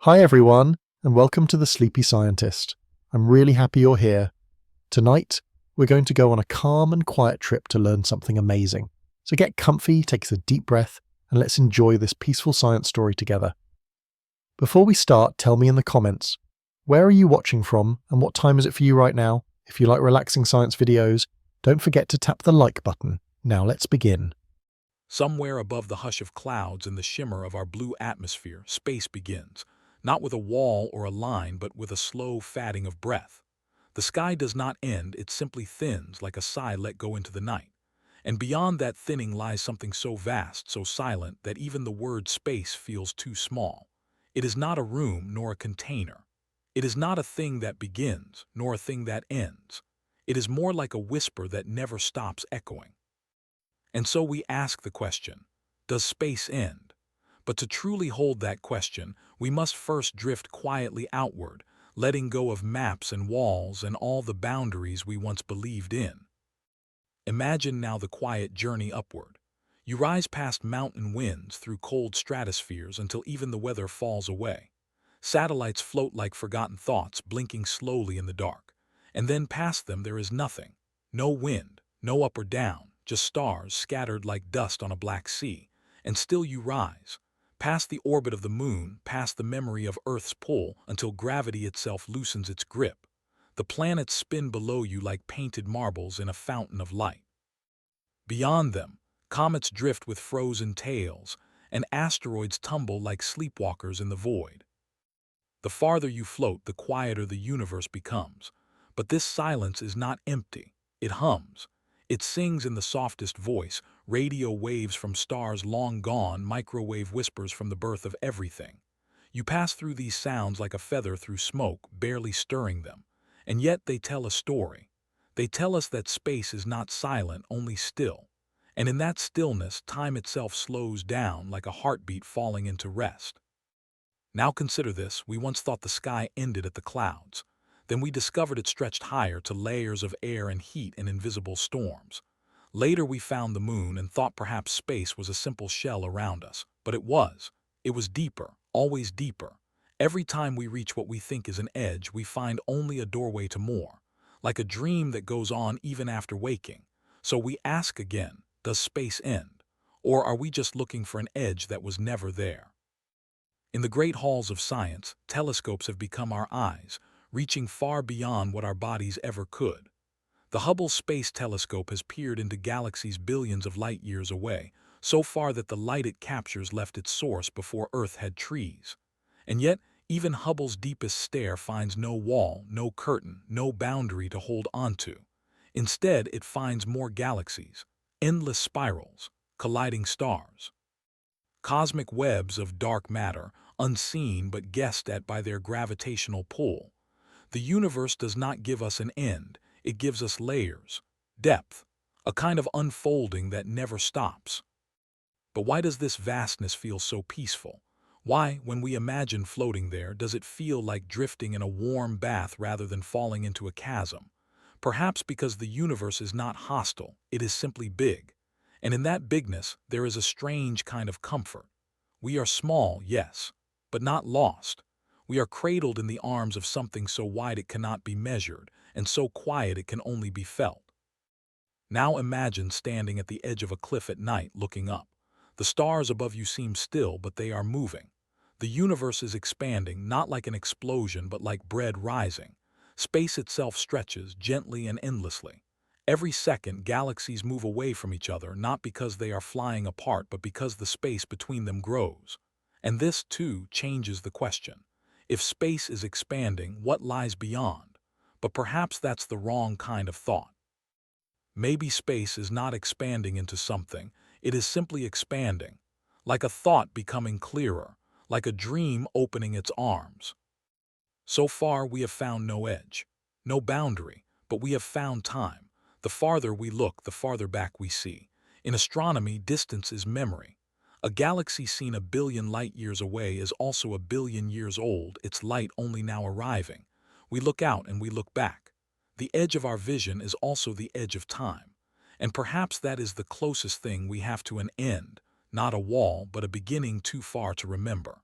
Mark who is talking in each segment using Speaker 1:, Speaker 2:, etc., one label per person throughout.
Speaker 1: Hi everyone, and welcome to The Sleepy Scientist. I'm really happy you're here. Tonight, we're going to go on a calm and quiet trip to learn something amazing. So get comfy, take a deep breath, and let's enjoy this peaceful science story together. Before we start, tell me in the comments, where are you watching from and what time is it for you right now? If you like relaxing science videos, don't forget to tap the like button. Now let's begin.
Speaker 2: Somewhere above the hush of clouds and the shimmer of our blue atmosphere, space begins, not with a wall or a line, but with a slow fatting of breath. The sky does not end, it simply thins like a sigh let go into the night. And beyond that thinning lies something so vast, so silent, that even the word space feels too small. It is not a room nor a container. It is not a thing that begins, nor a thing that ends. It is more like a whisper that never stops echoing. And so we ask the question, does space end? But to truly hold that question, we must first drift quietly outward, letting go of maps and walls and all the boundaries we once believed in. Imagine now the quiet journey upward. You rise past mountain winds through cold stratospheres until even the weather falls away. Satellites float like forgotten thoughts, blinking slowly in the dark. And then past them there is nothing. No wind, no up or down, just stars scattered like dust on a black sea. And still you rise, past the orbit of the moon, past the memory of Earth's pull, until gravity itself loosens its grip. The planets spin below you like painted marbles in a fountain of light. Beyond them, comets drift with frozen tails, and asteroids tumble like sleepwalkers in the void. The farther you float, the quieter the universe becomes. But this silence is not empty. It hums. It sings in the softest voice, radio waves from stars long gone, microwave whispers from the birth of everything. You pass through these sounds like a feather through smoke, barely stirring them. And yet they tell a story. They tell us that space is not silent, only still. And in that stillness, time itself slows down like a heartbeat falling into rest. Now consider this, we once thought the sky ended at the clouds. Then we discovered it stretched higher to layers of air and heat and invisible storms. Later we found the moon and thought perhaps space was a simple shell around us. But it was. It was deeper, always deeper. Every time we reach what we think is an edge, we find only a doorway to more, like a dream that goes on even after waking. So we ask again, does space end? Or are we just looking for an edge that was never there? In the great halls of science, telescopes have become our eyes, reaching far beyond what our bodies ever could. The Hubble Space Telescope has peered into galaxies billions of light years away, so far that the light it captures left its source before Earth had trees. And yet, even Hubble's deepest stare finds no wall, no curtain, no boundary to hold onto. Instead, it finds more galaxies, endless spirals, colliding stars. Cosmic webs of dark matter, unseen but guessed at by their gravitational pull. The universe does not give us an end, it gives us layers, depth, a kind of unfolding that never stops. But why does this vastness feel so peaceful? Why, when we imagine floating there, does it feel like drifting in a warm bath rather than falling into a chasm? Perhaps because the universe is not hostile, it is simply big. And in that bigness, there is a strange kind of comfort. We are small, yes, but not lost. We are cradled in the arms of something so wide it cannot be measured, and so quiet it can only be felt. Now imagine standing at the edge of a cliff at night looking up. The stars above you seem still, but they are moving. The universe is expanding, not like an explosion, but like bread rising. Space itself stretches gently and endlessly. Every second, galaxies move away from each other, not because they are flying apart, but because the space between them grows. And this, too, changes the question. If space is expanding, what lies beyond? But perhaps that's the wrong kind of thought. Maybe space is not expanding into something, it is simply expanding, like a thought becoming clearer, like a dream opening its arms. So far we have found no edge, no boundary, but we have found time. The farther we look, the farther back we see. In astronomy, distance is memory. A galaxy seen 1 billion light years away is also 1 billion years old, its light only now arriving. We look out and we look back. The edge of our vision is also the edge of time. And perhaps that is the closest thing we have to an end, not a wall, but a beginning too far to remember.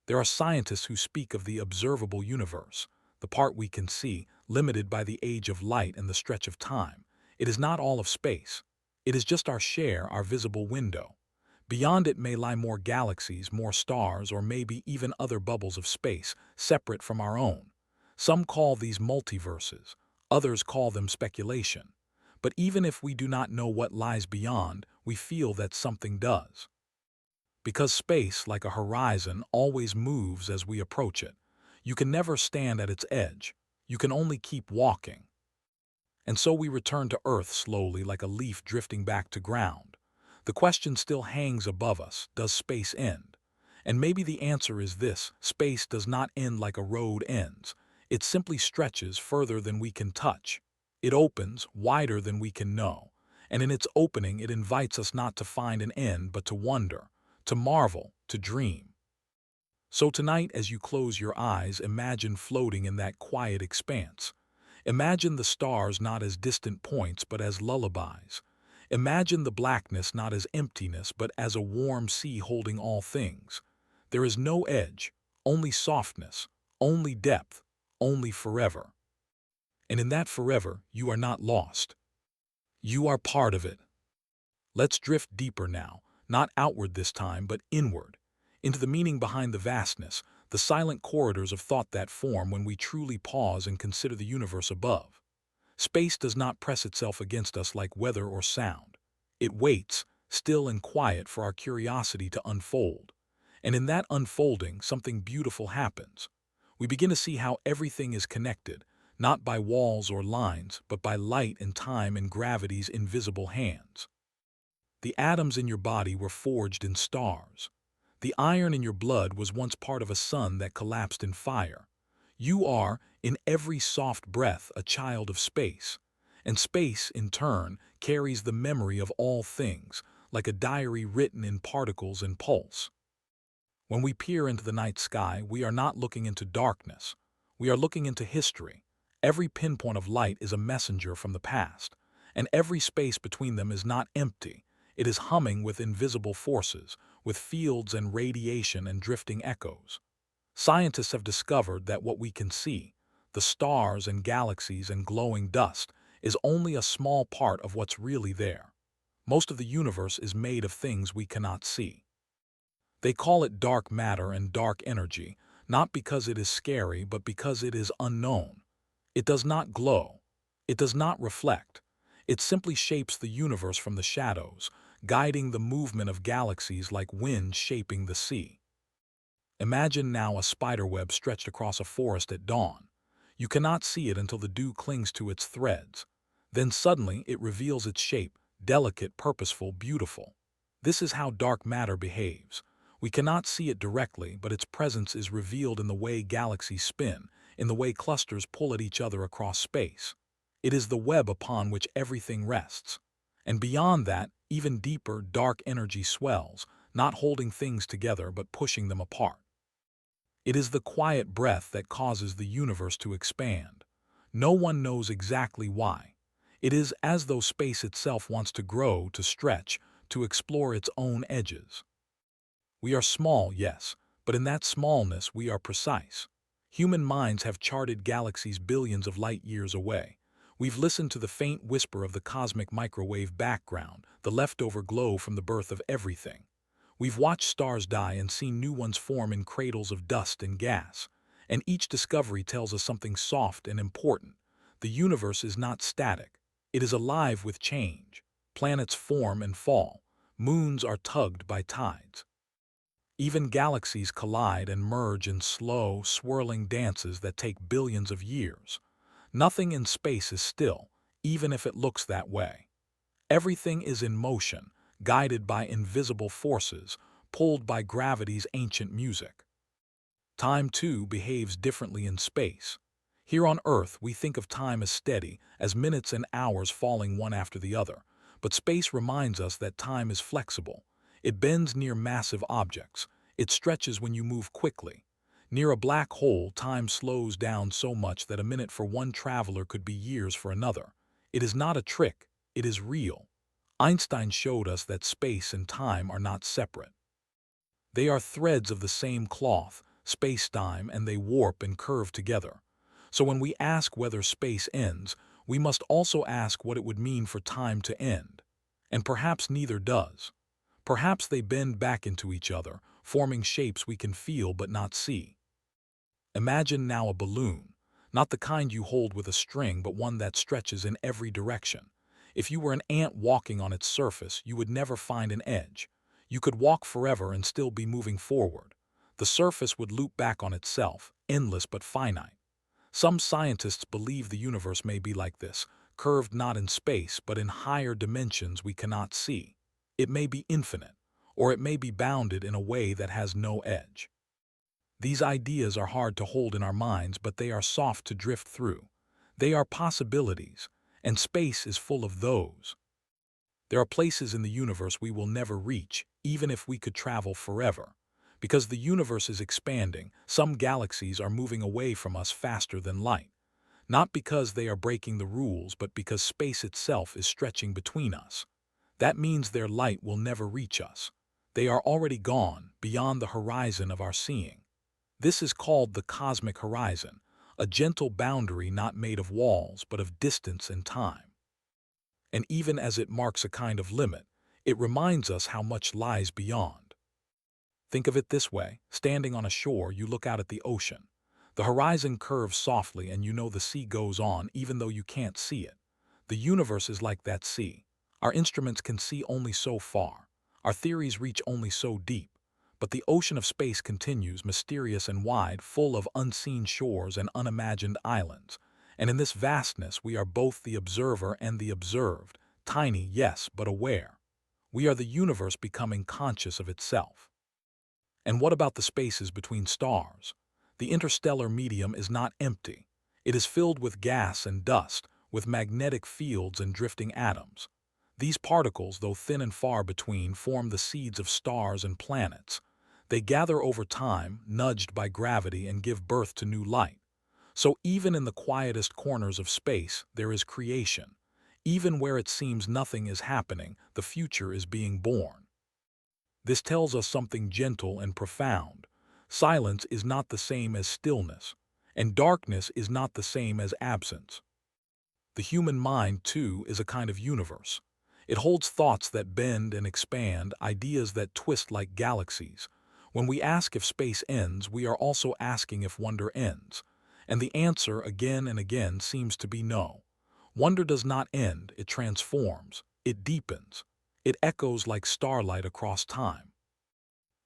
Speaker 2: There are scientists who speak of the observable universe, the part we can see, limited by the age of light and the stretch of time. It is not all of space. It is just our share, our visible window. Beyond it may lie more galaxies, more stars, or maybe even other bubbles of space, separate from our own. Some call these multiverses, others call them speculation. But even if we do not know what lies beyond, we feel that something does. Because space, like a horizon, always moves as we approach it. You can never stand at its edge. You can only keep walking. And so we return to Earth slowly, like a leaf drifting back to ground. The question still hangs above us: does space end? And maybe the answer is this: space does not end like a road ends. It simply stretches further than we can touch. It opens wider than we can know. And in its opening, it invites us not to find an end, but to wonder, to marvel, to dream. So tonight, as you close your eyes, imagine floating in that quiet expanse. Imagine the stars not as distant points, but as lullabies. Imagine the blackness not as emptiness, but as a warm sea holding all things. There is no edge, only softness, only depth, only forever. And in that forever, you are not lost. You are part of it. Let's drift deeper now, not outward this time, but inward, into the meaning behind the vastness, the silent corridors of thought that form when we truly pause and consider the universe above. Space does not press itself against us like weather or sound. It waits, still and quiet, for our curiosity to unfold. And in that unfolding, something beautiful happens. We begin to see how everything is connected, not by walls or lines, but by light and time and gravity's invisible hands. The atoms in your body were forged in stars. The iron in your blood was once part of a sun that collapsed in fire. You are, in every soft breath, a child of space. And space, in turn, carries the memory of all things, like a diary written in particles and pulse. When we peer into the night sky, we are not looking into darkness. We are looking into history. Every pinpoint of light is a messenger from the past, and every space between them is not empty. It is humming with invisible forces, with fields and radiation and drifting echoes. Scientists have discovered that what we can see, the stars and galaxies and glowing dust, is only a small part of what's really there. Most of the universe is made of things we cannot see. They call it dark matter and dark energy, not because it is scary, but because it is unknown. It does not glow. It does not reflect. It simply shapes the universe from the shadows, guiding the movement of galaxies like wind shaping the sea. Imagine now a spiderweb stretched across a forest at dawn. You cannot see it until the dew clings to its threads. Then suddenly it reveals its shape, delicate, purposeful, beautiful. This is how dark matter behaves. We cannot see it directly, but its presence is revealed in the way galaxies spin, in the way clusters pull at each other across space. It is the web upon which everything rests. And beyond that, even deeper, dark energy swells, not holding things together but pushing them apart. It is the quiet breath that causes the universe to expand. No one knows exactly why. It is as though space itself wants to grow, to stretch, to explore its own edges. We are small, yes, but in that smallness we are precise. Human minds have charted galaxies billions of light years away. We've listened to the faint whisper of the cosmic microwave background, the leftover glow from the birth of everything. We've watched stars die and seen new ones form in cradles of dust and gas. And each discovery tells us something soft and important. The universe is not static. It is alive with change. Planets form and fall. Moons are tugged by tides. Even galaxies collide and merge in slow, swirling dances that take billions of years. Nothing in space is still, even if it looks that way. Everything is in motion, guided by invisible forces, pulled by gravity's ancient music. Time, too, behaves differently in space. Here on Earth, we think of time as steady, as minutes and hours falling one after the other. But space reminds us that time is flexible. It bends near massive objects. It stretches when you move quickly. Near a black hole, time slows down so much that a minute for one traveler could be years for another. It is not a trick. It is real. Einstein showed us that space and time are not separate. They are threads of the same cloth, space-time, and they warp and curve together. So when we ask whether space ends, we must also ask what it would mean for time to end. And perhaps neither does. Perhaps they bend back into each other, forming shapes we can feel but not see. Imagine now a balloon, not the kind you hold with a string, but one that stretches in every direction. If you were an ant walking on its surface, you would never find an edge. You could walk forever and still be moving forward. The surface would loop back on itself, endless but finite. Some scientists believe the universe may be like this, curved not in space but in higher dimensions we cannot see. It may be infinite, or it may be bounded in a way that has no edge. These ideas are hard to hold in our minds, but they are soft to drift through. They are possibilities, and space is full of those. There are places in the universe we will never reach, even if we could travel forever. Because the universe is expanding, some galaxies are moving away from us faster than light. Not because they are breaking the rules, but because space itself is stretching between us. That means their light will never reach us. They are already gone, beyond the horizon of our seeing. This is called the cosmic horizon, a gentle boundary not made of walls, but of distance and time. And even as it marks a kind of limit, it reminds us how much lies beyond. Think of it this way: standing on a shore, you look out at the ocean. The horizon curves softly and you know the sea goes on even though you can't see it. The universe is like that sea. Our instruments can see only so far. Our theories reach only so deep. But the ocean of space continues, mysterious and wide, full of unseen shores and unimagined islands. And in this vastness we are both the observer and the observed, tiny, yes, but aware. We are the universe becoming conscious of itself. And what about the spaces between stars? The interstellar medium is not empty. It is filled with gas and dust, with magnetic fields and drifting atoms. These particles, though thin and far between, form the seeds of stars and planets. They gather over time, nudged by gravity, and give birth to new light. So even in the quietest corners of space, there is creation. Even where it seems nothing is happening, the future is being born. This tells us something gentle and profound. Silence is not the same as stillness, and darkness is not the same as absence. The human mind, too, is a kind of universe. It holds thoughts that bend and expand, ideas that twist like galaxies. When we ask if space ends, we are also asking if wonder ends. And the answer, again and again, seems to be no. Wonder does not end, it transforms, it deepens. It echoes like starlight across time.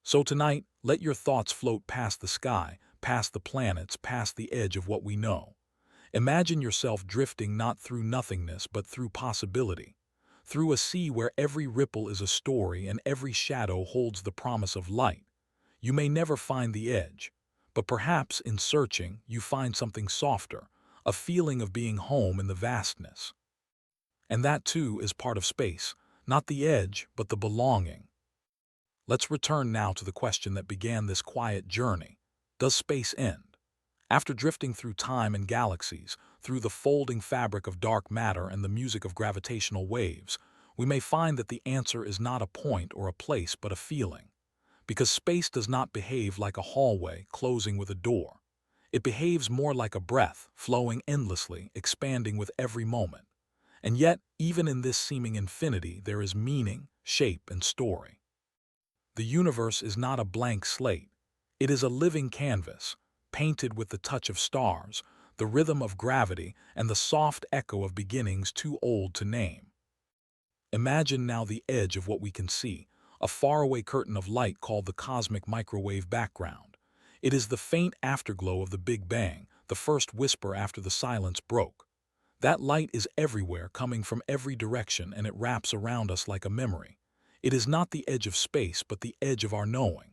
Speaker 2: So tonight, let your thoughts float past the sky, past the planets, past the edge of what we know. Imagine yourself drifting not through nothingness but through possibility. Through a sea where every ripple is a story and every shadow holds the promise of light. You may never find the edge, but perhaps in searching you find something softer, a feeling of being home in the vastness. And that too is part of space, not the edge but the belonging. Let's return now to the question that began this quiet journey. Does space end? After drifting through time and galaxies, through the folding fabric of dark matter and the music of gravitational waves, we may find that the answer is not a point or a place but a feeling. Because space does not behave like a hallway closing with a door. It behaves more like a breath, flowing endlessly, expanding with every moment. And yet, even in this seeming infinity, there is meaning, shape, and story. The universe is not a blank slate. It is a living canvas, painted with the touch of stars, the rhythm of gravity, and the soft echo of beginnings too old to name. Imagine now the edge of what we can see, a faraway curtain of light called the cosmic microwave background. It is the faint afterglow of the Big Bang, the first whisper after the silence broke. That light is everywhere, coming from every direction, and it wraps around us like a memory. It is not the edge of space, but the edge of our knowing.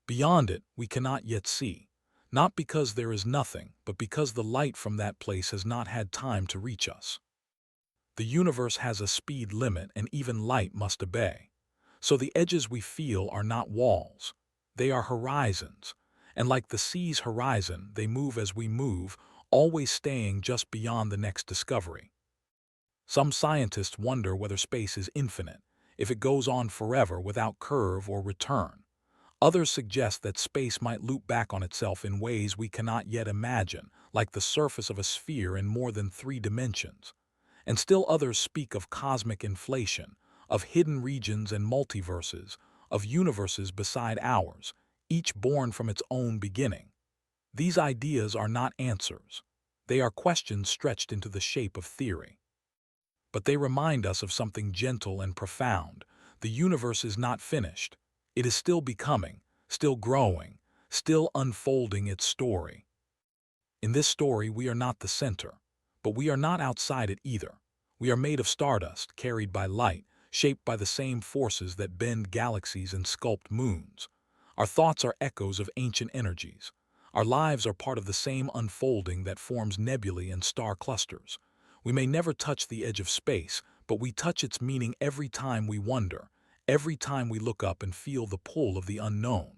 Speaker 2: Beyond it, we cannot yet see, not because there is nothing, but because the light from that place has not had time to reach us. The universe has a speed limit, and even light must obey. So the edges we feel are not walls. They are horizons. And like the sea's horizon, they move as we move, always staying just beyond the next discovery. Some scientists wonder whether space is infinite, if it goes on forever without curve or return. Others suggest that space might loop back on itself in ways we cannot yet imagine, like the surface of a sphere in more than 3 dimensions. And still others speak of cosmic inflation, of hidden regions and multiverses, of universes beside ours, each born from its own beginning. These ideas are not answers. They are questions stretched into the shape of theory. But they remind us of something gentle and profound. The universe is not finished. It is still becoming, still growing, still unfolding its story. In this story, we are not the center, but we are not outside it either. We are made of stardust, carried by light, shaped by the same forces that bend galaxies and sculpt moons. Our thoughts are echoes of ancient energies. Our lives are part of the same unfolding that forms nebulae and star clusters. We may never touch the edge of space, but we touch its meaning every time we wonder, every time we look up and feel the pull of the unknown.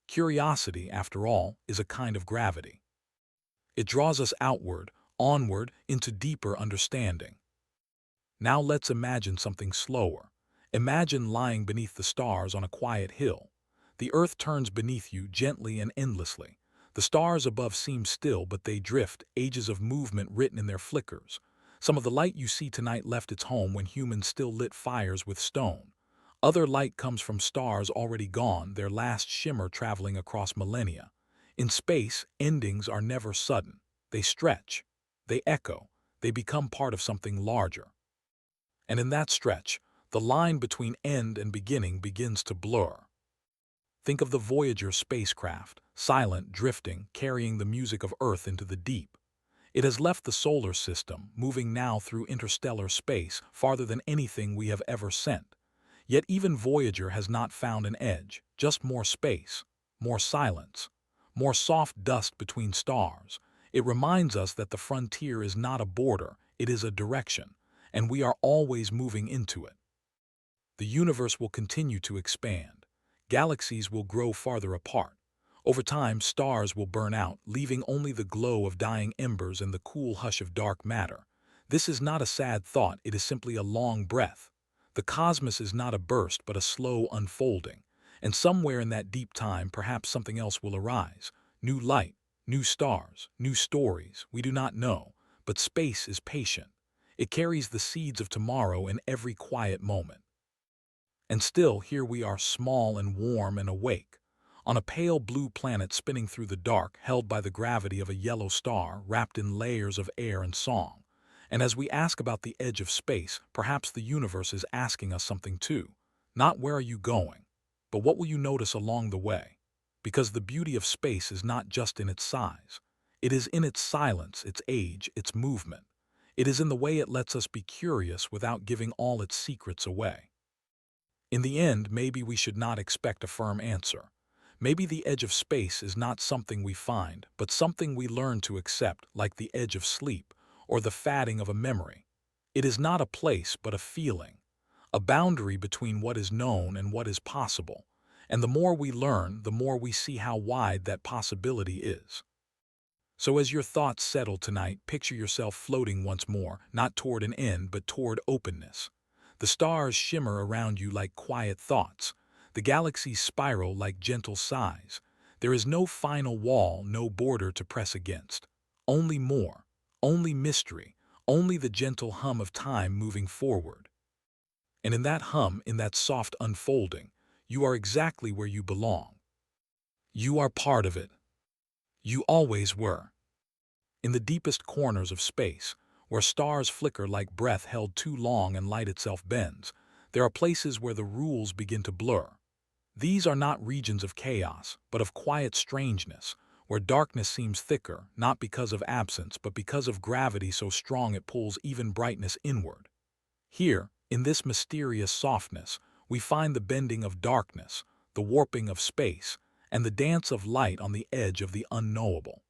Speaker 2: Curiosity, after all, is a kind of gravity. It draws us outward, onward, into deeper understanding. Now let's imagine something slower. Imagine lying beneath the stars on a quiet hill. The earth turns beneath you gently and endlessly. The stars above seem still, but they drift, ages of movement written in their flickers. Some of the light you see tonight left its home when humans still lit fires with stone. Other light comes from stars already gone, their last shimmer traveling across millennia. In space, endings are never sudden. They stretch, they echo, they become part of something larger. And in that stretch, the line between end and beginning begins to blur. Think of the Voyager spacecraft, silent, drifting, carrying the music of Earth into the deep. It has left the solar system, moving now through interstellar space, farther than anything we have ever sent. Yet even Voyager has not found an edge, just more space, more silence, more soft dust between stars. It reminds us that the frontier is not a border, it is a direction, and we are always moving into it. The universe will continue to expand. Galaxies will grow farther apart. Over time, stars will burn out, leaving only the glow of dying embers and the cool hush of dark matter. This is not a sad thought, it is simply a long breath. The cosmos is not a burst, but a slow unfolding. And somewhere in that deep time, perhaps something else will arise. New light, new stars, new stories, we do not know. But space is patient. It carries the seeds of tomorrow in every quiet moment. And still, here we are, small and warm and awake, on a pale blue planet spinning through the dark, held by the gravity of a yellow star, wrapped in layers of air and song. And as we ask about the edge of space, perhaps the universe is asking us something too. Not where are you going, but what will you notice along the way? Because the beauty of space is not just in its size. It is in its silence, its age, its movement. It is in the way it lets us be curious without giving all its secrets away. In the end, maybe we should not expect a firm answer. Maybe the edge of space is not something we find, but something we learn to accept, like the edge of sleep, or the fading of a memory. It is not a place, but a feeling, a boundary between what is known and what is possible. And the more we learn, the more we see how wide that possibility is. So as your thoughts settle tonight, picture yourself floating once more, not toward an end, but toward openness. The stars shimmer around you like quiet thoughts. The galaxies spiral like gentle sighs. There is no final wall, no border to press against. Only more, only mystery, only the gentle hum of time moving forward. And in that hum, in that soft unfolding, you are exactly where you belong. You are part of it. You always were. In the deepest corners of space, where stars flicker like breath held too long and light itself bends, there are places where the rules begin to blur. These are not regions of chaos, but of quiet strangeness, where darkness seems thicker, not because of absence, but because of gravity so strong it pulls even brightness inward. Here, in this mysterious softness, we find the bending of darkness, the warping of space, and the dance of light on the edge of the unknowable.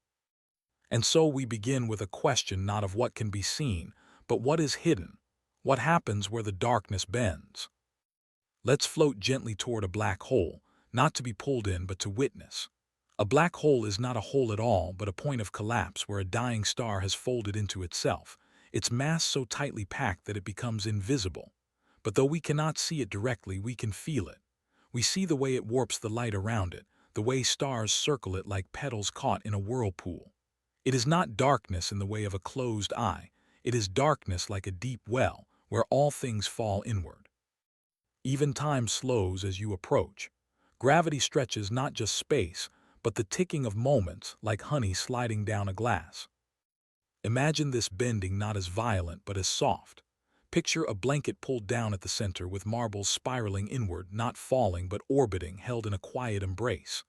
Speaker 2: And so we begin with a question not of what can be seen, but what is hidden, what happens where the darkness bends. Let's float gently toward a black hole, not to be pulled in but to witness. A black hole is not a hole at all, but a point of collapse where a dying star has folded into itself, its mass so tightly packed that it becomes invisible. But though we cannot see it directly, we can feel it. We see the way it warps the light around it, the way stars circle it like petals caught in a whirlpool. It is not darkness in the way of a closed eye. It is darkness like a deep well, where all things fall inward. Even time slows as you approach. Gravity stretches not just space, but the ticking of moments like honey sliding down a glass. Imagine this bending not as violent but as soft. Picture a blanket pulled down at the center with marbles spiraling inward, not falling but orbiting, held in a quiet embrace.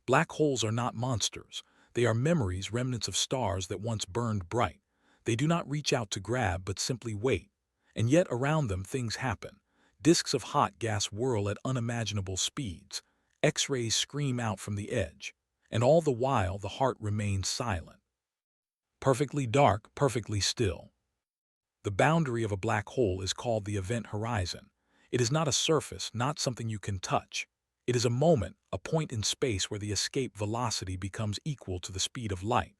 Speaker 2: Black holes are not monsters. They are memories, remnants of stars that once burned bright. They do not reach out to grab but simply wait. And yet around them things happen. Disks of hot gas whirl at unimaginable speeds. X-rays scream out from the edge. And all the while the heart remains silent. Perfectly dark, perfectly still. The boundary of a black hole is called the event horizon. It is not a surface, not something you can touch. It is a moment, a point in space where the escape velocity becomes equal to the speed of light.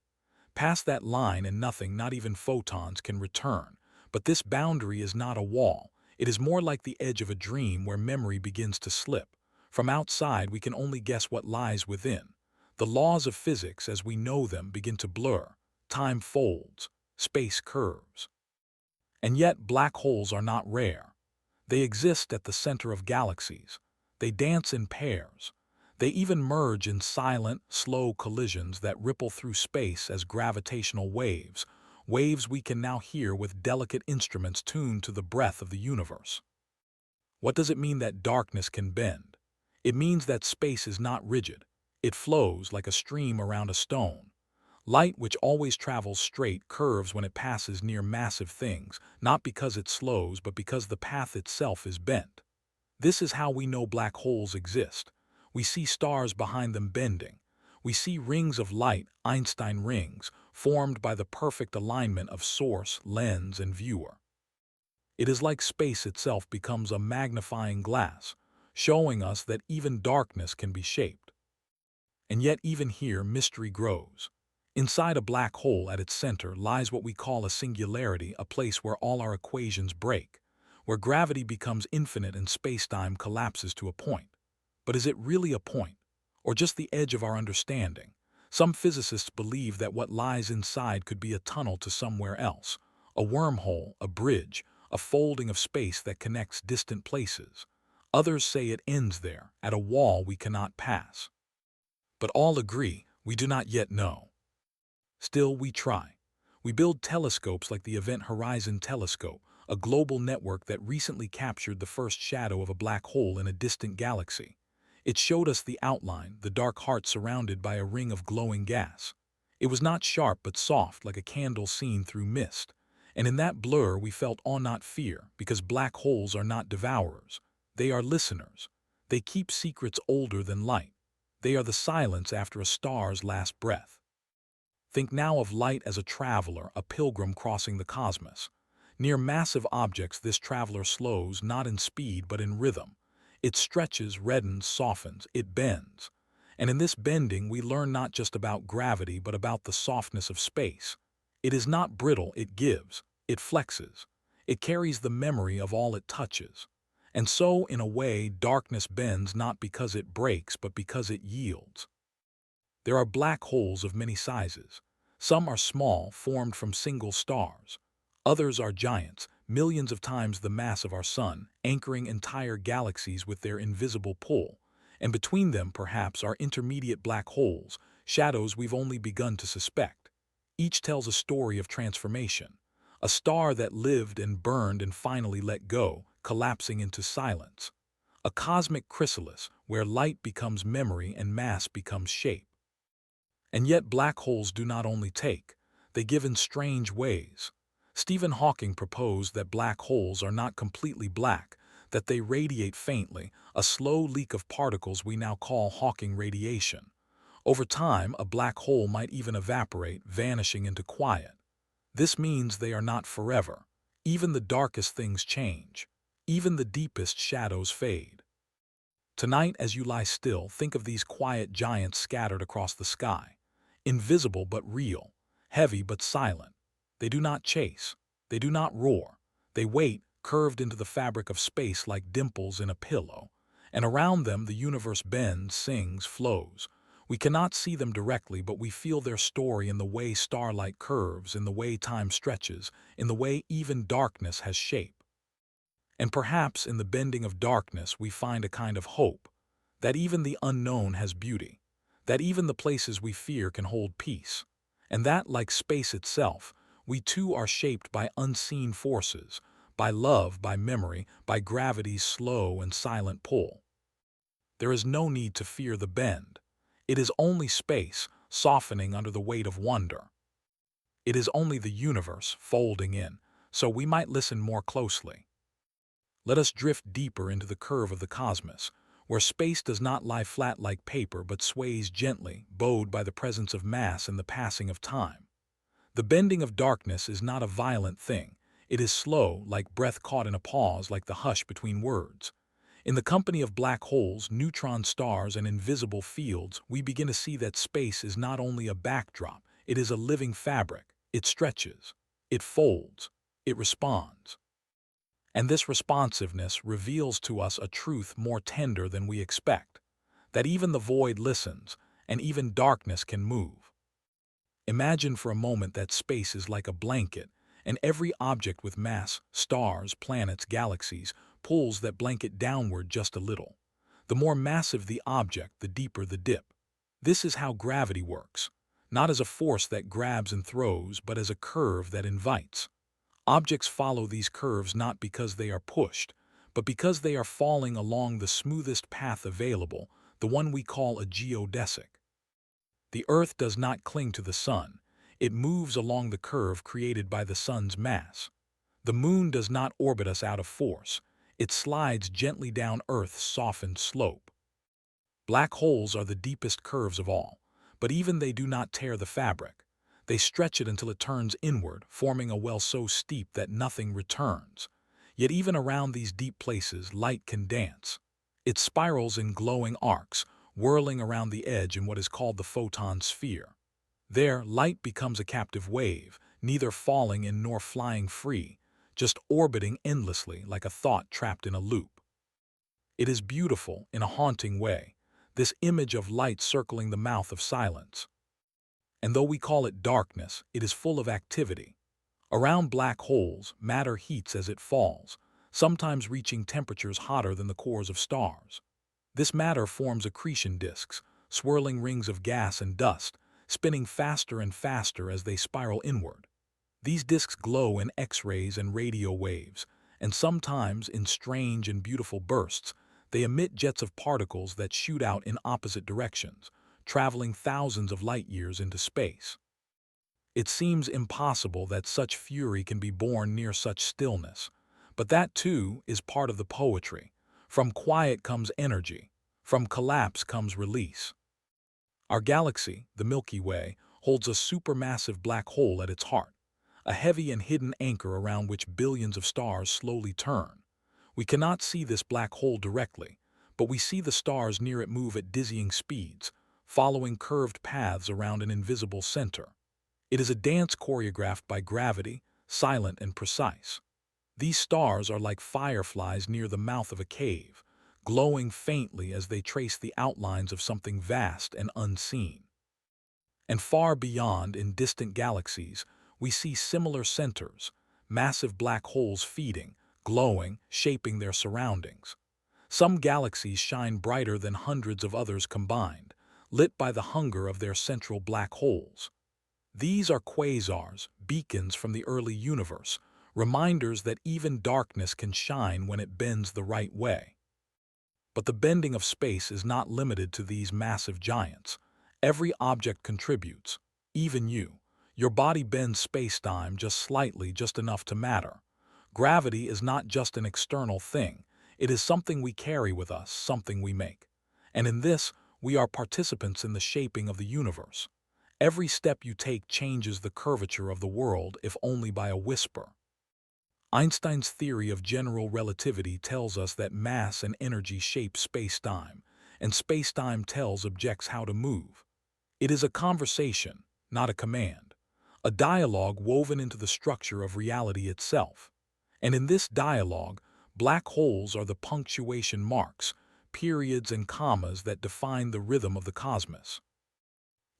Speaker 2: Past that line and nothing, not even photons, can return. But this boundary is not a wall. It is more like the edge of a dream where memory begins to slip. From outside, we can only guess what lies within. The laws of physics, as we know them, begin to blur. Time folds, space curves. And yet black holes are not rare. They exist at the center of galaxies. They dance in pairs. They even merge in silent, slow collisions that ripple through space as gravitational waves, waves we can now hear with delicate instruments tuned to the breath of the universe. What does it mean that darkness can bend? It means that space is not rigid. It flows like a stream around a stone. Light, which always travels straight, curves when it passes near massive things, not because it slows, but because the path itself is bent. This is how we know black holes exist. We see stars behind them bending. We see rings of light, Einstein rings, formed by the perfect alignment of source, lens, and viewer. It is like space itself becomes a magnifying glass, showing us that even darkness can be shaped. And yet even here, mystery grows. Inside a black hole at its center lies what we call a singularity, a place where all our equations break, where gravity becomes infinite and space-time collapses to a point. But is it really a point, or just the edge of our understanding? Some physicists believe that what lies inside could be a tunnel to somewhere else, a wormhole, a bridge, a folding of space that connects distant places. Others say it ends there, at a wall we cannot pass. But all agree, we do not yet know. Still, we try. We build telescopes like the Event Horizon Telescope, a global network that recently captured the first shadow of a black hole in a distant galaxy. It showed us the outline, the dark heart surrounded by a ring of glowing gas. It was not sharp but soft, like a candle seen through mist. And in that blur we felt awe, not fear, because black holes are not devourers. They are listeners. They keep secrets older than light. They are the silence after a star's last breath. Think now of light as a traveler, a pilgrim crossing the cosmos. Near massive objects, this traveler slows not in speed but in rhythm. It stretches, reddens, softens, it bends. And in this bending we learn not just about gravity but about the softness of space. It is not brittle, it gives, it flexes. It carries the memory of all it touches. And so, in a way, darkness bends not because it breaks but because it yields. There are black holes of many sizes. Some are small, formed from single stars. Others are giants, millions of times the mass of our sun, anchoring entire galaxies with their invisible pull. And between them, perhaps, are intermediate black holes, shadows we've only begun to suspect. Each tells a story of transformation. A star that lived and burned and finally let go, collapsing into silence. A cosmic chrysalis where light becomes memory and mass becomes shape. And yet black holes do not only take, they give in strange ways. Stephen Hawking proposed that black holes are not completely black, that they radiate faintly, a slow leak of particles we now call Hawking radiation. Over time, a black hole might even evaporate, vanishing into quiet. This means they are not forever. Even the darkest things change. Even the deepest shadows fade. Tonight, as you lie still, think of these quiet giants scattered across the sky. Invisible but real, heavy but silent. They do not chase. They do not roar. They wait, curved into the fabric of space like dimples in a pillow. And around them the universe bends, sings, flows. We cannot see them directly, but we feel their story in the way starlight curves, in the way time stretches, in the way even darkness has shape. And perhaps in the bending of darkness we find a kind of hope, that even the unknown has beauty, that even the places we fear can hold peace, and that, like space itself, we too are shaped by unseen forces, by love, by memory, by gravity's slow and silent pull. There is no need to fear the bend. It is only space softening under the weight of wonder. It is only the universe folding in, so we might listen more closely. Let us drift deeper into the curve of the cosmos, where space does not lie flat like paper but sways gently, bowed by the presence of mass and the passing of time. The bending of darkness is not a violent thing. It is slow, like breath caught in a pause, like the hush between words. In the company of black holes, neutron stars, and invisible fields, we begin to see that space is not only a backdrop, it is a living fabric. It stretches, it folds, it responds. And this responsiveness reveals to us a truth more tender than we expect, that even the void listens, and even darkness can move. Imagine for a moment that space is like a blanket, and every object with mass, stars, planets, galaxies, pulls that blanket downward just a little. The more massive the object, the deeper the dip. This is how gravity works, not as a force that grabs and throws, but as a curve that invites. Objects follow these curves not because they are pushed, but because they are falling along the smoothest path available, the one we call a geodesic. The Earth does not cling to the sun. It moves along the curve created by the sun's mass. The moon does not orbit us out of force. It slides gently down Earth's softened slope. Black holes are the deepest curves of all, but even they do not tear the fabric. They stretch it until it turns inward, forming a well so steep that nothing returns. Yet even around these deep places, light can dance. It spirals in glowing arcs, whirling around the edge in what is called the photon sphere. There, light becomes a captive wave, neither falling in nor flying free, just orbiting endlessly like a thought trapped in a loop. It is beautiful in a haunting way, this image of light circling the mouth of silence. And though we call it darkness, it is full of activity. Around black holes, matter heats as it falls, sometimes reaching temperatures hotter than the cores of stars. This matter forms accretion disks, swirling rings of gas and dust, spinning faster and faster as they spiral inward. These disks glow in X-rays and radio waves, and sometimes, in strange and beautiful bursts, they emit jets of particles that shoot out in opposite directions, traveling thousands of light years into space. It seems impossible that such fury can be born near such stillness, but that too is part of the poetry. From quiet comes energy, from collapse comes release. Our galaxy, the Milky Way, holds a supermassive black hole at its heart, a heavy and hidden anchor around which billions of stars slowly turn. We cannot see this black hole directly, but we see the stars near it move at dizzying speeds, following curved paths around an invisible center. It is a dance choreographed by gravity, silent and precise. These stars are like fireflies near the mouth of a cave, glowing faintly as they trace the outlines of something vast and unseen. And far beyond, in distant galaxies, we see similar centers, massive black holes feeding, glowing, shaping their surroundings. Some galaxies shine brighter than hundreds of others combined, lit by the hunger of their central black holes. These are quasars, beacons from the early universe, reminders that even darkness can shine when it bends the right way. But the bending of space is not limited to these massive giants. Every object contributes, even you. Your body bends space-time just slightly, just enough to matter. Gravity is not just an external thing. It is something we carry with us, something we make. And in this, we are participants in the shaping of the universe. Every step you take changes the curvature of the world, if only by a whisper. Einstein's theory of general relativity tells us that mass and energy shape space-time, and space-time tells objects how to move. It is a conversation, not a command, a dialogue woven into the structure of reality itself. And in this dialogue, black holes are the punctuation marks, periods and commas that define the rhythm of the cosmos.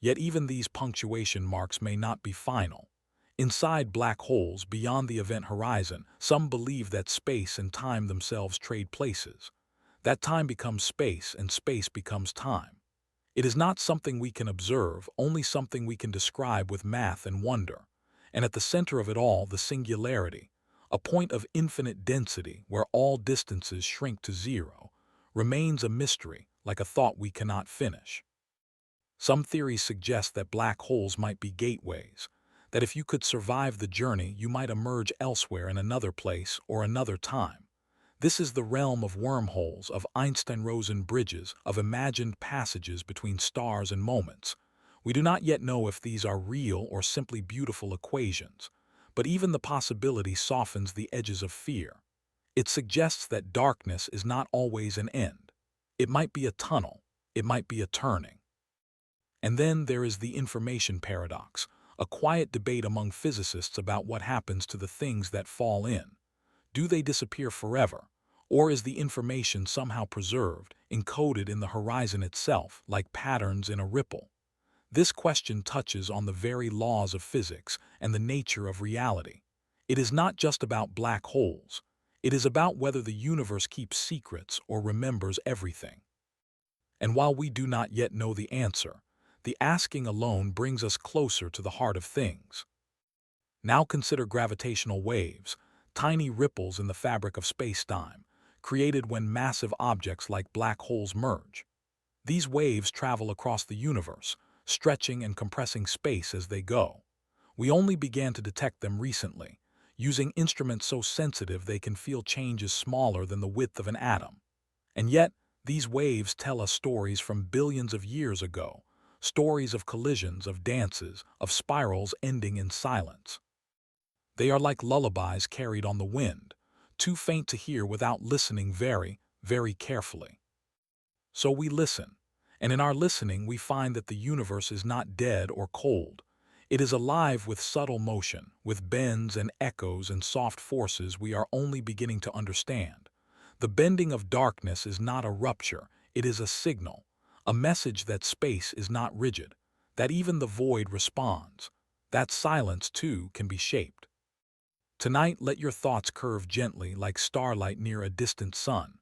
Speaker 2: Yet even these punctuation marks may not be final. Inside black holes, beyond the event horizon, some believe that space and time themselves trade places. That time becomes space and space becomes time. It is not something we can observe, only something we can describe with math and wonder. And at the center of it all, the singularity, a point of infinite density where all distances shrink to zero, remains a mystery, like a thought we cannot finish. Some theories suggest that black holes might be gateways, that if you could survive the journey, you might emerge elsewhere in another place or another time. This is the realm of wormholes, of Einstein-Rosen bridges, of imagined passages between stars and moments. We do not yet know if these are real or simply beautiful equations, but even the possibility softens the edges of fear. It suggests that darkness is not always an end. It might be a tunnel, it might be a turning. And then there is the information paradox, a quiet debate among physicists about what happens to the things that fall in. Do they disappear forever, or is the information somehow preserved, encoded in the horizon itself, like patterns in a ripple? This question touches on the very laws of physics and the nature of reality. It is not just about black holes. It is about whether the universe keeps secrets or remembers everything. And while we do not yet know the answer, the asking alone brings us closer to the heart of things. Now consider gravitational waves, tiny ripples in the fabric of space-time, created when massive objects like black holes merge. These waves travel across the universe, stretching and compressing space as they go. We only began to detect them recently, using instruments so sensitive they can feel changes smaller than the width of an atom. And yet, these waves tell us stories from billions of years ago, stories of collisions, of dances, of spirals ending in silence. They are like lullabies carried on the wind, too faint to hear without listening very, very carefully. So we listen, and in our listening we find that the universe is not dead or cold. It is alive with subtle motion, with bends and echoes and soft forces we are only beginning to understand. The bending of darkness is not a rupture, it is a signal, a message that space is not rigid, that even the void responds, that silence too can be shaped. Tonight, let your thoughts curve gently like starlight near a distant sun.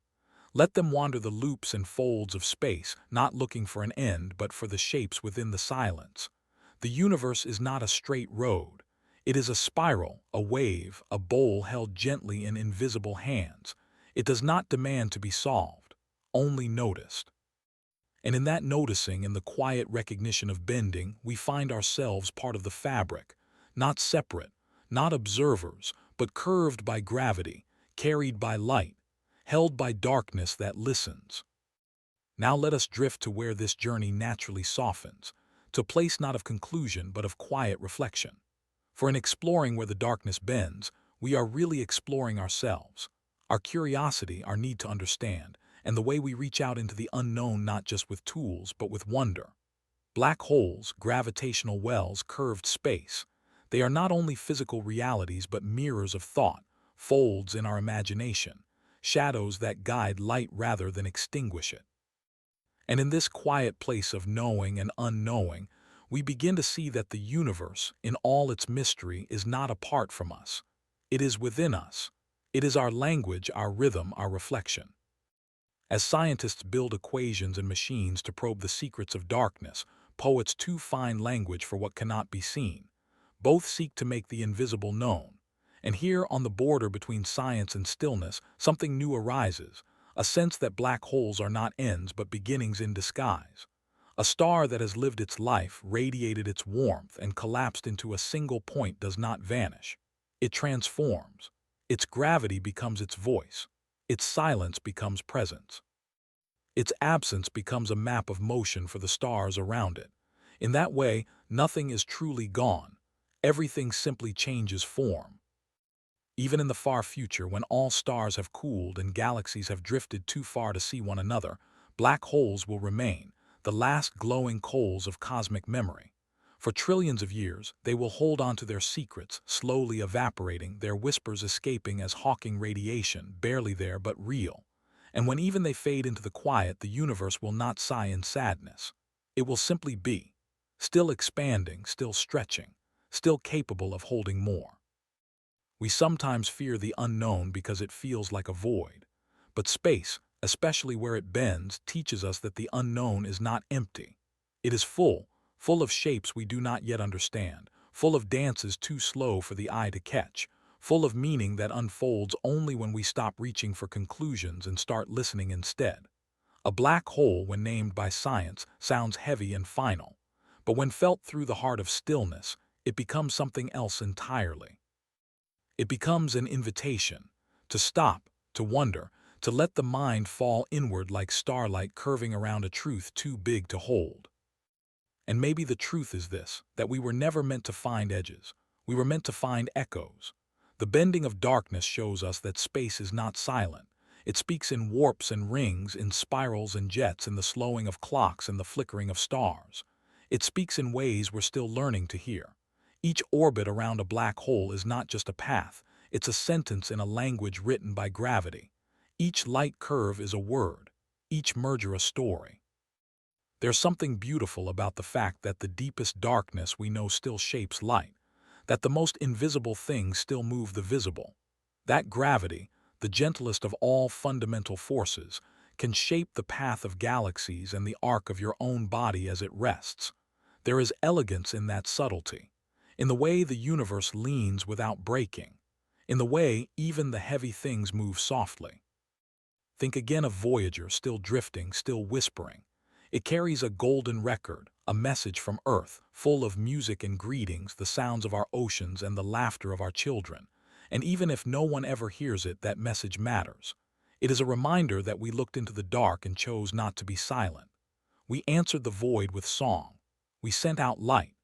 Speaker 2: Let them wander the loops and folds of space, not looking for an end but for the shapes within the silence. The universe is not a straight road. It is a spiral, a wave, a bowl held gently in invisible hands. It does not demand to be solved, only noticed. And in that noticing, in the quiet recognition of bending, we find ourselves part of the fabric, not separate, not observers, but curved by gravity, carried by light, held by darkness that listens. Now let us drift to where this journey naturally softens, to a place not of conclusion but of quiet reflection. For in exploring where the darkness bends, we are really exploring ourselves, our curiosity, our need to understand, and the way we reach out into the unknown not just with tools but with wonder. Black holes, gravitational wells, curved space. They are not only physical realities but mirrors of thought, folds in our imagination, shadows that guide light rather than extinguish it. And in this quiet place of knowing and unknowing, we begin to see that the universe, in all its mystery, is not apart from us. It is within us. It is our language, our rhythm, our reflection. As scientists build equations and machines to probe the secrets of darkness, poets too find language for what cannot be seen. Both seek to make the invisible known. And here, on the border between science and stillness, something new arises, a sense that black holes are not ends but beginnings in disguise. A star that has lived its life, radiated its warmth, and collapsed into a single point does not vanish. It transforms. Its gravity becomes its voice. Its silence becomes presence. Its absence becomes a map of motion for the stars around it. In that way, nothing is truly gone. Everything simply changes form. Even in the far future, when all stars have cooled and galaxies have drifted too far to see one another, black holes will remain, the last glowing coals of cosmic memory. For trillions of years, they will hold on to their secrets, slowly evaporating, their whispers escaping as Hawking radiation, barely there but real. And when even they fade into the quiet, the universe will not sigh in sadness. It will simply be, still expanding, still stretching, still capable of holding more. We sometimes fear the unknown because it feels like a void. But space, especially where it bends, teaches us that the unknown is not empty. It is full, full of shapes we do not yet understand, full of dances too slow for the eye to catch, full of meaning that unfolds only when we stop reaching for conclusions and start listening instead. A black hole, when named by science, sounds heavy and final, but when felt through the heart of stillness, it becomes something else entirely. It becomes an invitation to stop, to wonder, to let the mind fall inward like starlight curving around a truth too big to hold. And maybe the truth is this, that we were never meant to find edges. We were meant to find echoes. The bending of darkness shows us that space is not silent. It speaks in warps and rings, in spirals and jets, in the slowing of clocks and the flickering of stars. It speaks in ways we're still learning to hear. Each orbit around a black hole is not just a path, it's a sentence in a language written by gravity. Each light curve is a word, each merger a story. There's something beautiful about the fact that the deepest darkness we know still shapes light, that the most invisible things still move the visible. That gravity, the gentlest of all fundamental forces, can shape the path of galaxies and the arc of your own body as it rests. There is elegance in that subtlety, in the way the universe leans without breaking, in the way even the heavy things move softly. Think again of Voyager, still drifting, still whispering. It carries a golden record, a message from Earth, full of music and greetings, the sounds of our oceans and the laughter of our children. And even if no one ever hears it, that message matters. It is a reminder that we looked into the dark and chose not to be silent. We answered the void with song. We sent out light.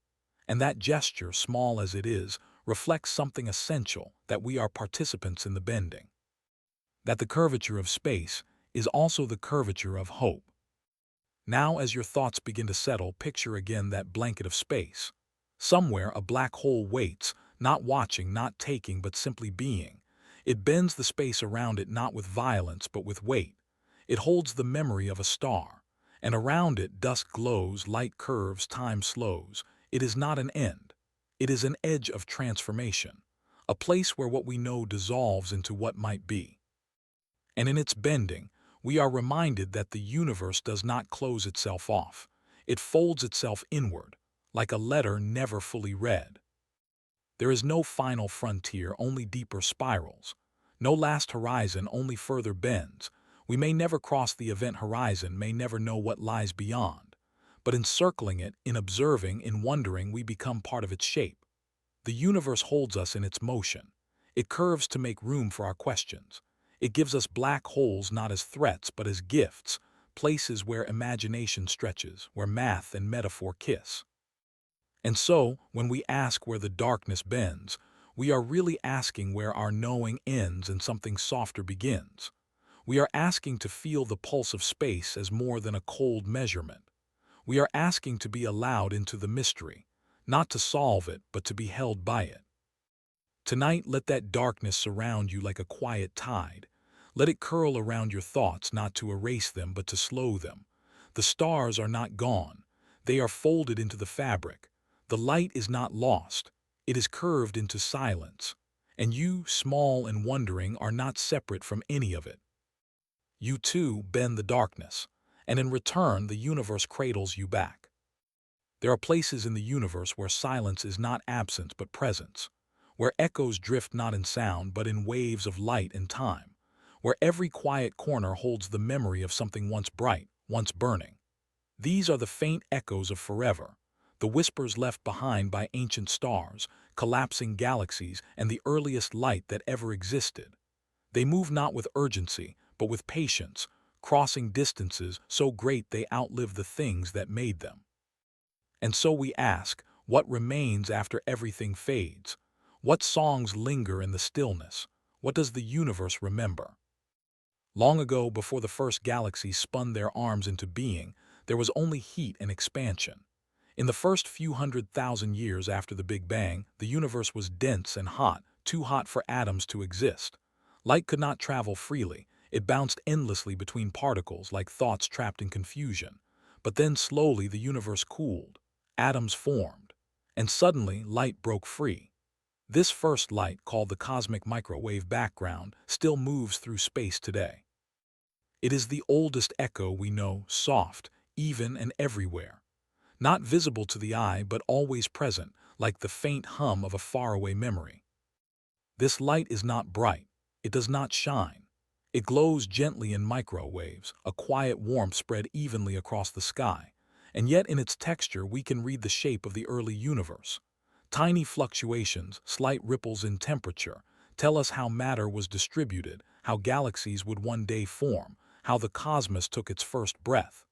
Speaker 2: And that gesture, small as it is, reflects something essential, that we are participants in the bending. That the curvature of space is also the curvature of hope. Now, as your thoughts begin to settle, picture again that blanket of space. Somewhere a black hole waits, not watching, not taking, but simply being. It bends the space around it not with violence but with weight. It holds the memory of a star. And around it dusk glows, light curves, time slows. It is not an end. It is an edge of transformation. A place where what we know dissolves into what might be. And in its bending, we are reminded that the universe does not close itself off. It folds itself inward, like a letter never fully read. There is no final frontier, only deeper spirals. No last horizon, only further bends. We may never cross the event horizon, may never know what lies beyond. But in circling it, in observing, in wondering, we become part of its shape. The universe holds us in its motion. It curves to make room for our questions. It gives us black holes not as threats but as gifts, places where imagination stretches, where math and metaphor kiss. And so, when we ask where the darkness bends, we are really asking where our knowing ends and something softer begins. We are asking to feel the pulse of space as more than a cold measurement. We are asking to be allowed into the mystery, not to solve it, but to be held by it. Tonight, let that darkness surround you like a quiet tide. Let it curl around your thoughts, not to erase them, but to slow them. The stars are not gone. They are folded into the fabric. The light is not lost. It is curved into silence. And you, small and wondering, are not separate from any of it. You too bend the darkness, and in return the universe cradles you back. There are places in the universe where silence is not absence but presence, where echoes drift not in sound but in waves of light and time, where every quiet corner holds the memory of something once bright, once burning. These are the faint echoes of forever, the whispers left behind by ancient stars, collapsing galaxies, and the earliest light that ever existed. They move not with urgency, but with patience, crossing distances so great they outlive the things that made them. And so we ask, what remains after everything fades? What songs linger in the stillness? What does the universe remember? Long ago, before the first galaxies spun their arms into being, there was only heat and expansion. In the first few 100,000 years after the Big Bang, the universe was dense and hot, too hot for atoms to exist. Light could not travel freely. It bounced endlessly between particles like thoughts trapped in confusion. But then slowly the universe cooled, atoms formed, and suddenly light broke free. This first light, called the cosmic microwave background, still moves through space today. It is the oldest echo we know, soft, even and everywhere. Not visible to the eye but always present, like the faint hum of a faraway memory. This light is not bright. It does not shine. It glows gently in microwaves, a quiet warmth spread evenly across the sky. And yet in its texture we can read the shape of the early universe. Tiny fluctuations, slight ripples in temperature, tell us how matter was distributed, how galaxies would one day form, how the cosmos took its first breath.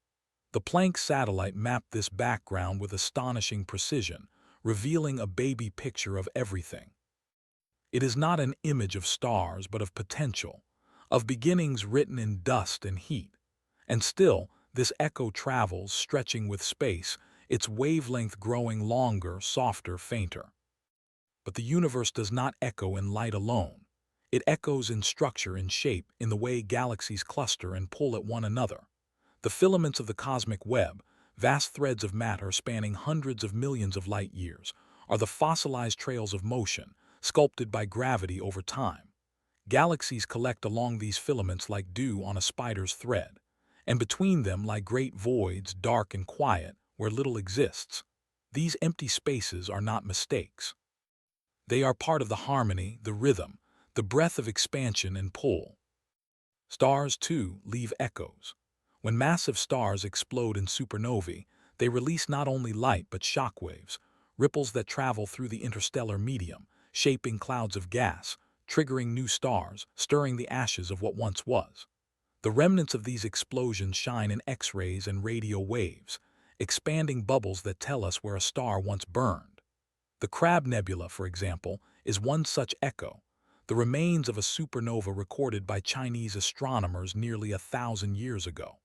Speaker 2: The Planck satellite mapped this background with astonishing precision, revealing a baby picture of everything. It is not an image of stars but of potential, of beginnings written in dust and heat. And still, this echo travels, stretching with space, its wavelength growing longer, softer, fainter. But the universe does not echo in light alone. It echoes in structure and shape, in the way galaxies cluster and pull at one another. The filaments of the cosmic web, vast threads of matter spanning hundreds of millions of light years, are the fossilized trails of motion, sculpted by gravity over time. Galaxies collect along these filaments like dew on a spider's thread, and between them lie great voids, dark and quiet, where little exists. These empty spaces are not mistakes. They are part of the harmony, the rhythm, the breath of expansion and pull. Stars, too, leave echoes. When massive stars explode in supernovae, they release not only light but shockwaves, ripples that travel through the interstellar medium, shaping clouds of gas, triggering new stars, stirring the ashes of what once was. The remnants of these explosions shine in X-rays and radio waves, expanding bubbles that tell us where a star once burned. The Crab Nebula, for example, is one such echo, the remains of a supernova recorded by Chinese astronomers nearly 1,000 years ago.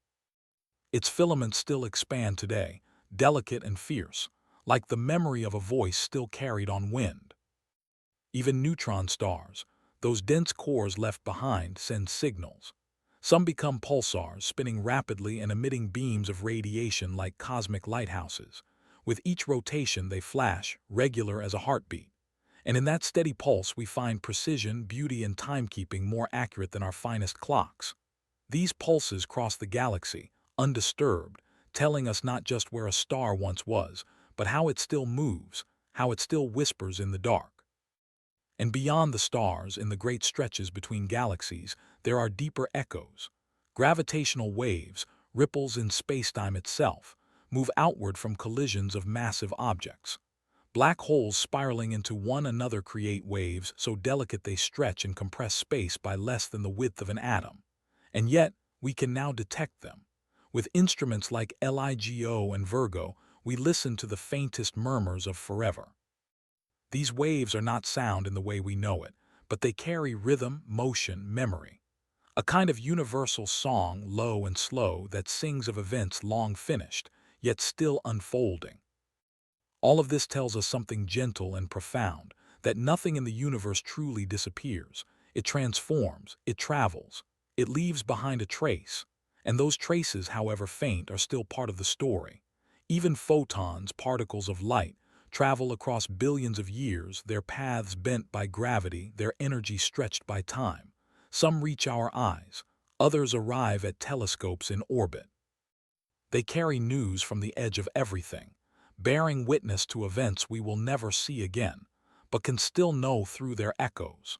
Speaker 2: Its filaments still expand today, delicate and fierce, like the memory of a voice still carried on wind. Even neutron stars, those dense cores left behind, send signals. Some become pulsars, spinning rapidly and emitting beams of radiation like cosmic lighthouses. With each rotation they flash, regular as a heartbeat. And in that steady pulse we find precision, beauty, and timekeeping more accurate than our finest clocks. These pulses cross the galaxy, undisturbed, telling us not just where a star once was, but how it still moves, how it still whispers in the dark. And beyond the stars, in the great stretches between galaxies, there are deeper echoes. Gravitational waves, ripples in spacetime itself, move outward from collisions of massive objects. Black holes spiraling into one another create waves so delicate they stretch and compress space by less than the width of an atom. And yet, we can now detect them. With instruments like LIGO and Virgo, we listen to the faintest murmurs of forever. These waves are not sound in the way we know it, but they carry rhythm, motion, memory. A kind of universal song, low and slow, that sings of events long finished, yet still unfolding. All of this tells us something gentle and profound, that nothing in the universe truly disappears. It transforms, it travels, it leaves behind a trace, and those traces, however faint, are still part of the story. Even photons, particles of light, travel across billions of years, their paths bent by gravity, their energy stretched by time. Some reach our eyes, others arrive at telescopes in orbit. They carry news from the edge of everything, bearing witness to events we will never see again, but can still know through their echoes.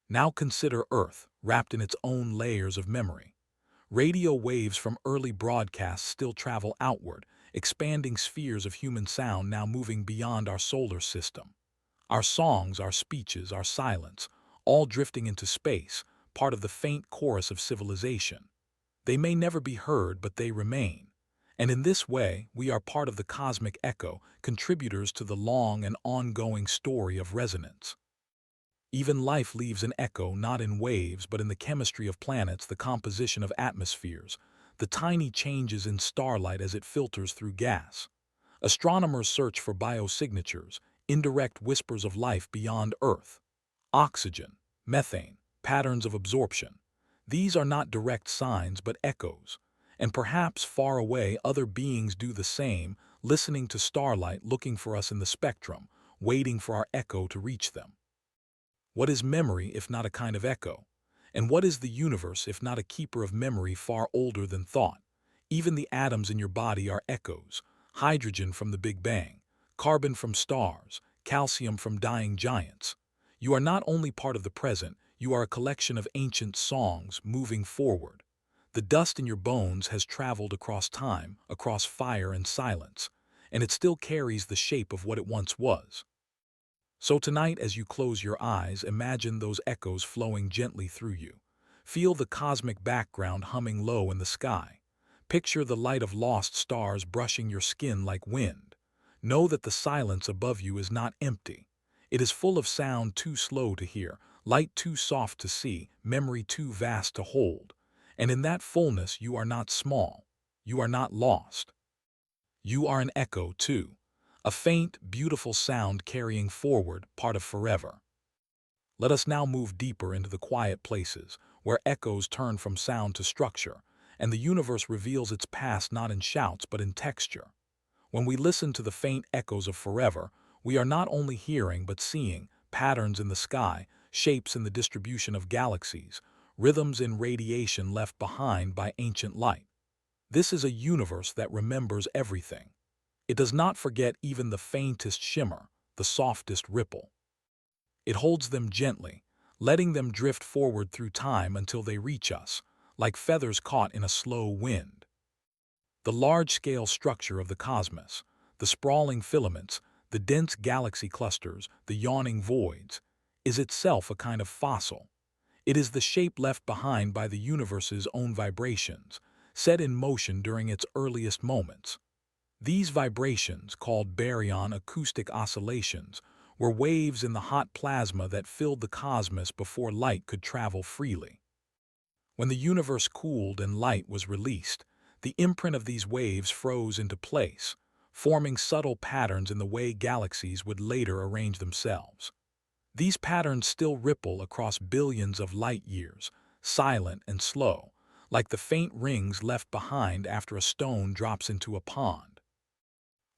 Speaker 2: Now consider Earth, wrapped in its own layers of memory. Radio waves from early broadcasts still travel outward, expanding spheres of human sound now moving beyond our solar system. Our songs, our speeches, our silence, all drifting into space, part of the faint chorus of civilization. They may never be heard, but they remain. And in this way, we are part of the cosmic echo, contributors to the long and ongoing story of resonance. Even life leaves an echo, not in waves, but in the chemistry of planets, the composition of atmospheres, the tiny changes in starlight as it filters through gas. Astronomers search for biosignatures, indirect whispers of life beyond Earth. Oxygen, methane, patterns of absorption. These are not direct signs but echoes, and perhaps far away other beings do the same, listening to starlight, looking for us in the spectrum, waiting for our echo to reach them. What is memory if not a kind of echo? And what is the universe if not a keeper of memory far older than thought? Even the atoms in your body are echoes: hydrogen from the Big Bang, carbon from stars, calcium from dying giants. You are not only part of the present, you are a collection of ancient songs moving forward. The dust in your bones has traveled across time, across fire and silence, and it still carries the shape of what it once was. So tonight, as you close your eyes, imagine those echoes flowing gently through you. Feel the cosmic background humming low in the sky. Picture the light of lost stars brushing your skin like wind. Know that the silence above you is not empty. It is full of sound too slow to hear, light too soft to see, memory too vast to hold. And in that fullness you are not small. You are not lost. You are an echo too. A faint, beautiful sound carrying forward part of forever. Let us now move deeper into the quiet places, where echoes turn from sound to structure, and the universe reveals its past not in shouts but in texture. When we listen to the faint echoes of forever, we are not only hearing but seeing patterns in the sky, shapes in the distribution of galaxies, rhythms in radiation left behind by ancient light. This is a universe that remembers everything. It does not forget even the faintest shimmer, the softest ripple. It holds them gently, letting them drift forward through time until they reach us, like feathers caught in a slow wind. The large-scale structure of the cosmos, the sprawling filaments, the dense galaxy clusters, the yawning voids, is itself a kind of fossil. It is the shape left behind by the universe's own vibrations, set in motion during its earliest moments. These vibrations, called baryon acoustic oscillations, were waves in the hot plasma that filled the cosmos before light could travel freely. When the universe cooled and light was released, the imprint of these waves froze into place, forming subtle patterns in the way galaxies would later arrange themselves. These patterns still ripple across billions of light years, silent and slow, like the faint rings left behind after a stone drops into a pond.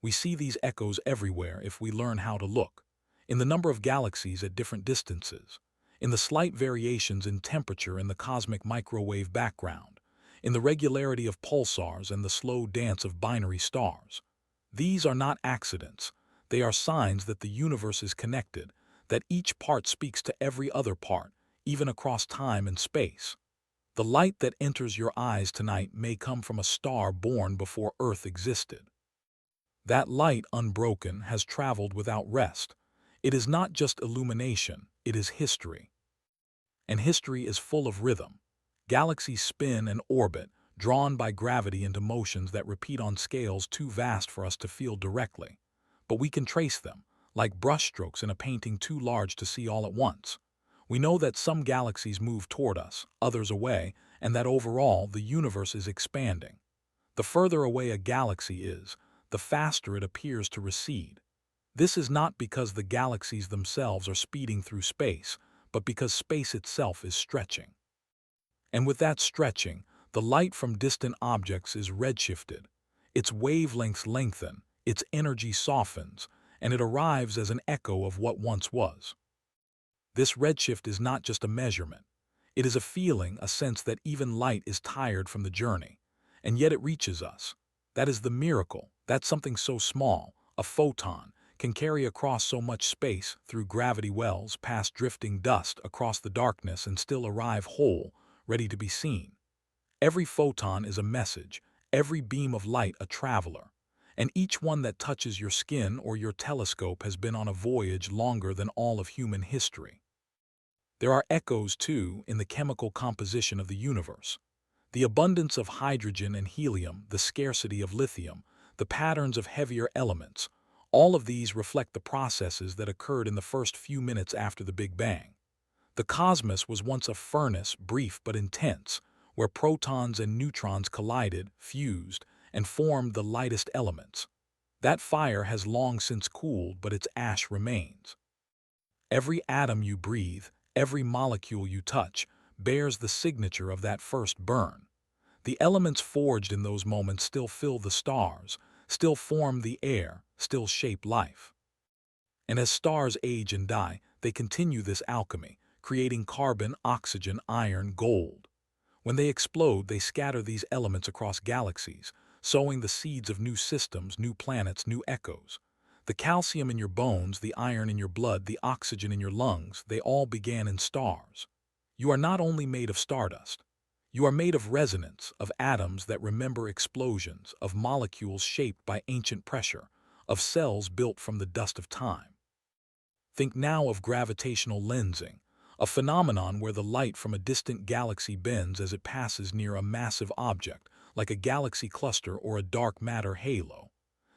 Speaker 2: We see these echoes everywhere if we learn how to look: in the number of galaxies at different distances, in the slight variations in temperature in the cosmic microwave background, in the regularity of pulsars and the slow dance of binary stars. These are not accidents. They are signs that the universe is connected, that each part speaks to every other part, even across time and space. The light that enters your eyes tonight may come from a star born before Earth existed. That light, unbroken, has traveled without rest. It is not just illumination, it is history. And history is full of rhythm. Galaxies spin and orbit, drawn by gravity into motions that repeat on scales too vast for us to feel directly. But we can trace them, like brushstrokes in a painting too large to see all at once. We know that some galaxies move toward us, others away, and that overall the universe is expanding. The further away a galaxy is, the faster it appears to recede. This is not because the galaxies themselves are speeding through space, but because space itself is stretching. And with that stretching, the light from distant objects is redshifted. Its wavelengths lengthen, its energy softens, and it arrives as an echo of what once was. This redshift is not just a measurement. It is a feeling, a sense that even light is tired from the journey, and yet it reaches us. That is the miracle, that something so small, a photon, can carry across so much space, through gravity wells, past drifting dust, across the darkness, and still arrive whole, ready to be seen. Every photon is a message, every beam of light a traveler, and each one that touches your skin or your telescope has been on a voyage longer than all of human history. There are echoes, too, in the chemical composition of the universe. The abundance of hydrogen and helium, the scarcity of lithium, the patterns of heavier elements, all of these reflect the processes that occurred in the first few minutes after the Big Bang. The cosmos was once a furnace, brief but intense, where protons and neutrons collided, fused, and formed the lightest elements. That fire has long since cooled, but its ash remains. Every atom you breathe, every molecule you touch, bears the signature of that first burn. The elements forged in those moments still fill the stars, still form the air, still shape life. And as stars age and die, they continue this alchemy, creating carbon, oxygen, iron, gold. When they explode, they scatter these elements across galaxies, sowing the seeds of new systems, new planets, new echoes. The calcium in your bones, the iron in your blood, the oxygen in your lungs, they all began in stars. You are not only made of stardust. You are made of resonance, of atoms that remember explosions, of molecules shaped by ancient pressure, of cells built from the dust of time. Think now of gravitational lensing, a phenomenon where the light from a distant galaxy bends as it passes near a massive object, like a galaxy cluster or a dark matter halo.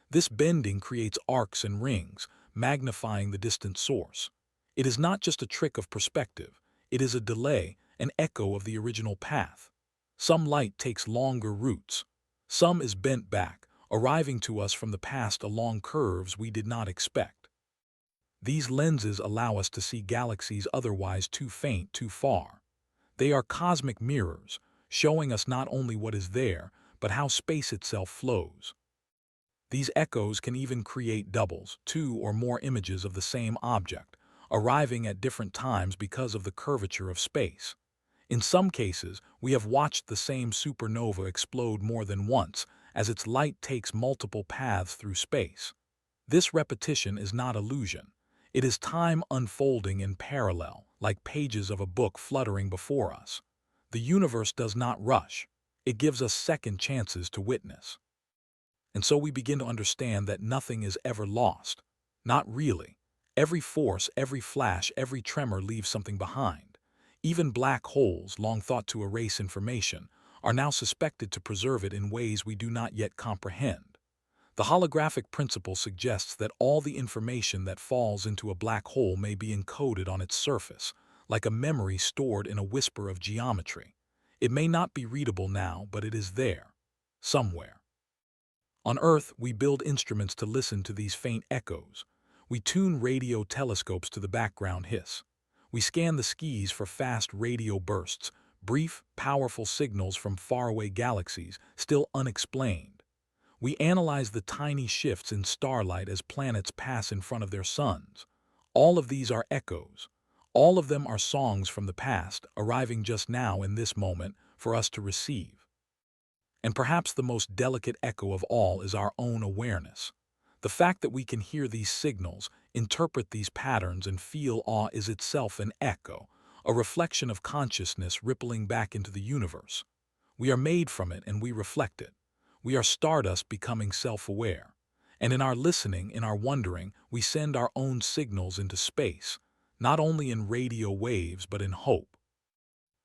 Speaker 2: This bending creates arcs and rings, magnifying the distant source. It is not just a trick of perspective, it is a delay, an echo of the original path. Some light takes longer routes. Some is bent back, arriving to us from the past along curves we did not expect. These lenses allow us to see galaxies otherwise too faint, too far. They are cosmic mirrors, showing us not only what is there, but how space itself flows. These echoes can even create doubles, two or more images of the same object, arriving at different times because of the curvature of space. In some cases, we have watched the same supernova explode more than once, as its light takes multiple paths through space. This repetition is not illusion. It is time unfolding in parallel, like pages of a book fluttering before us. The universe does not rush. It gives us second chances to witness. And so we begin to understand that nothing is ever lost. Not really. Every force, every flash, every tremor leaves something behind. Even black holes, long thought to erase information, are now suspected to preserve it in ways we do not yet comprehend. The holographic principle suggests that all the information that falls into a black hole may be encoded on its surface, like a memory stored in a whisper of geometry. It may not be readable now, but it is there, somewhere. On Earth, we build instruments to listen to these faint echoes. We tune radio telescopes to the background hiss. We scan the skies for fast radio bursts, brief, powerful signals from faraway galaxies, still unexplained. We analyze the tiny shifts in starlight as planets pass in front of their suns. All of these are echoes. All of them are songs from the past, arriving just now in this moment for us to receive. And perhaps the most delicate echo of all is our own awareness. The fact that we can hear these signals, interpret these patterns, and feel awe is itself an echo, a reflection of consciousness rippling back into the universe. We are made from it and we reflect it. We are stardust becoming self-aware. And in our listening, in our wondering, we send our own signals into space, not only in radio waves but in hope.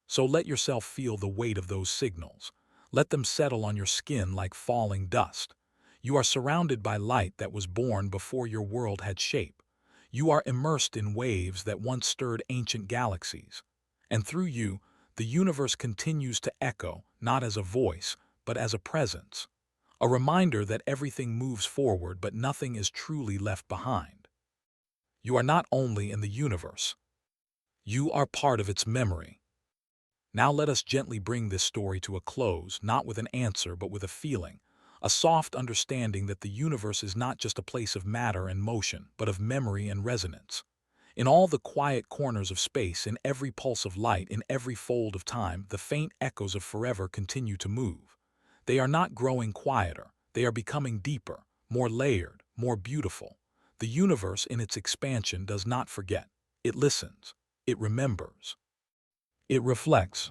Speaker 2: So let yourself feel the weight of those signals. Let them settle on your skin like falling dust. You are surrounded by light that was born before your world had shape. You are immersed in waves that once stirred ancient galaxies. And through you, the universe continues to echo, not as a voice, but as a presence. A reminder that everything moves forward but nothing is truly left behind. You are not only in the universe. You are part of its memory. Now let us gently bring this story to a close, not with an answer but with a feeling, a soft understanding that the universe is not just a place of matter and motion, but of memory and resonance. In all the quiet corners of space, in every pulse of light, in every fold of time, the faint echoes of forever continue to move. They are not growing quieter, they are becoming deeper, more layered, more beautiful. The universe in its expansion does not forget. It listens. It remembers. It reflects.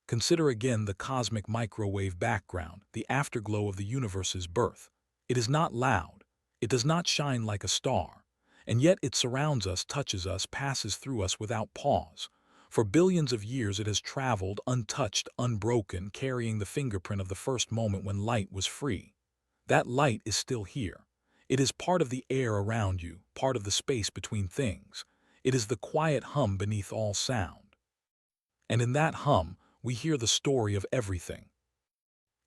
Speaker 2: Consider again the cosmic microwave background, the afterglow of the universe's birth. It is not loud. It does not shine like a star. And yet it surrounds us, touches us, passes through us without pause. For billions of years it has traveled, untouched, unbroken, carrying the fingerprint of the first moment when light was free. That light is still here. It is part of the air around you, part of the space between things. It is the quiet hum beneath all sound. And in that hum, we hear the story of everything.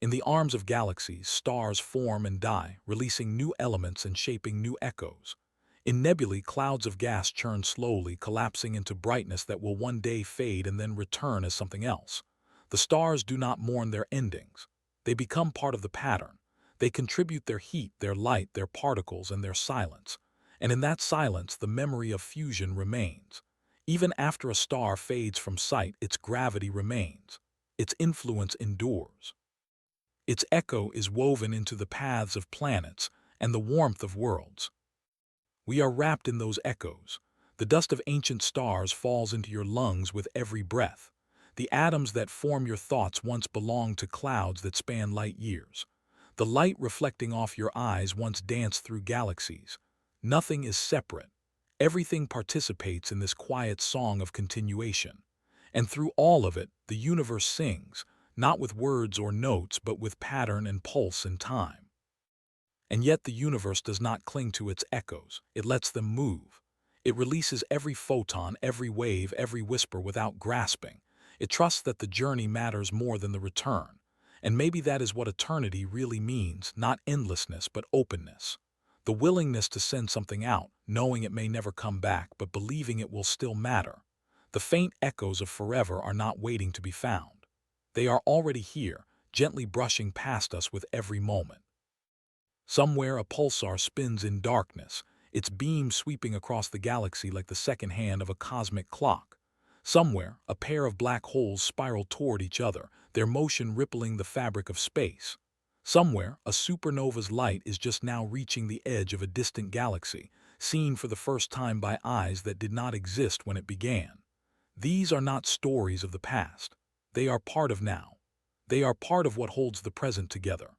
Speaker 2: In the arms of galaxies, stars form and die, releasing new elements and shaping new echoes. In nebulae, clouds of gas churn slowly, collapsing into brightness that will one day fade and then return as something else. The stars do not mourn their endings. They become part of the pattern. They contribute their heat, their light, their particles, and their silence. And in that silence, the memory of fusion remains. Even after a star fades from sight, its gravity remains. Its influence endures. Its echo is woven into the paths of planets and the warmth of worlds. We are wrapped in those echoes. The dust of ancient stars falls into your lungs with every breath. The atoms that form your thoughts once belonged to clouds that span light years. The light reflecting off your eyes once danced through galaxies. Nothing is separate. Everything participates in this quiet song of continuation. And through all of it, the universe sings, not with words or notes, but with pattern and pulse and time. And yet the universe does not cling to its echoes. It lets them move. It releases every photon, every wave, every whisper without grasping. It trusts that the journey matters more than the return. And maybe that is what eternity really means, not endlessness, but openness. The willingness to send something out, knowing it may never come back, but believing it will still matter. The faint echoes of forever are not waiting to be found. They are already here, gently brushing past us with every moment. Somewhere a pulsar spins in darkness, its beam sweeping across the galaxy like the second hand of a cosmic clock. Somewhere, a pair of black holes spiral toward each other, their motion rippling the fabric of space. Somewhere, a supernova's light is just now reaching the edge of a distant galaxy, seen for the first time by eyes that did not exist when it began. These are not stories of the past. They are part of now. They are part of what holds the present together.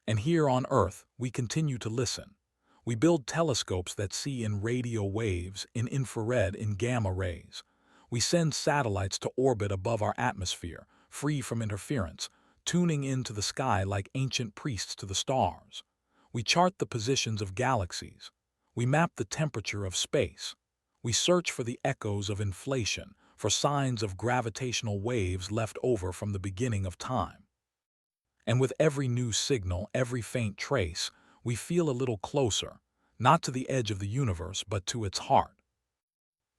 Speaker 2: And here on Earth, we continue to listen. We build telescopes that see in radio waves, in infrared, in gamma rays. We send satellites to orbit above our atmosphere, free from interference, tuning into the sky like ancient priests to the stars. We chart the positions of galaxies. We map the temperature of space. We search for the echoes of inflation, for signs of gravitational waves left over from the beginning of time. And with every new signal, every faint trace, we feel a little closer, not to the edge of the universe, but to its heart.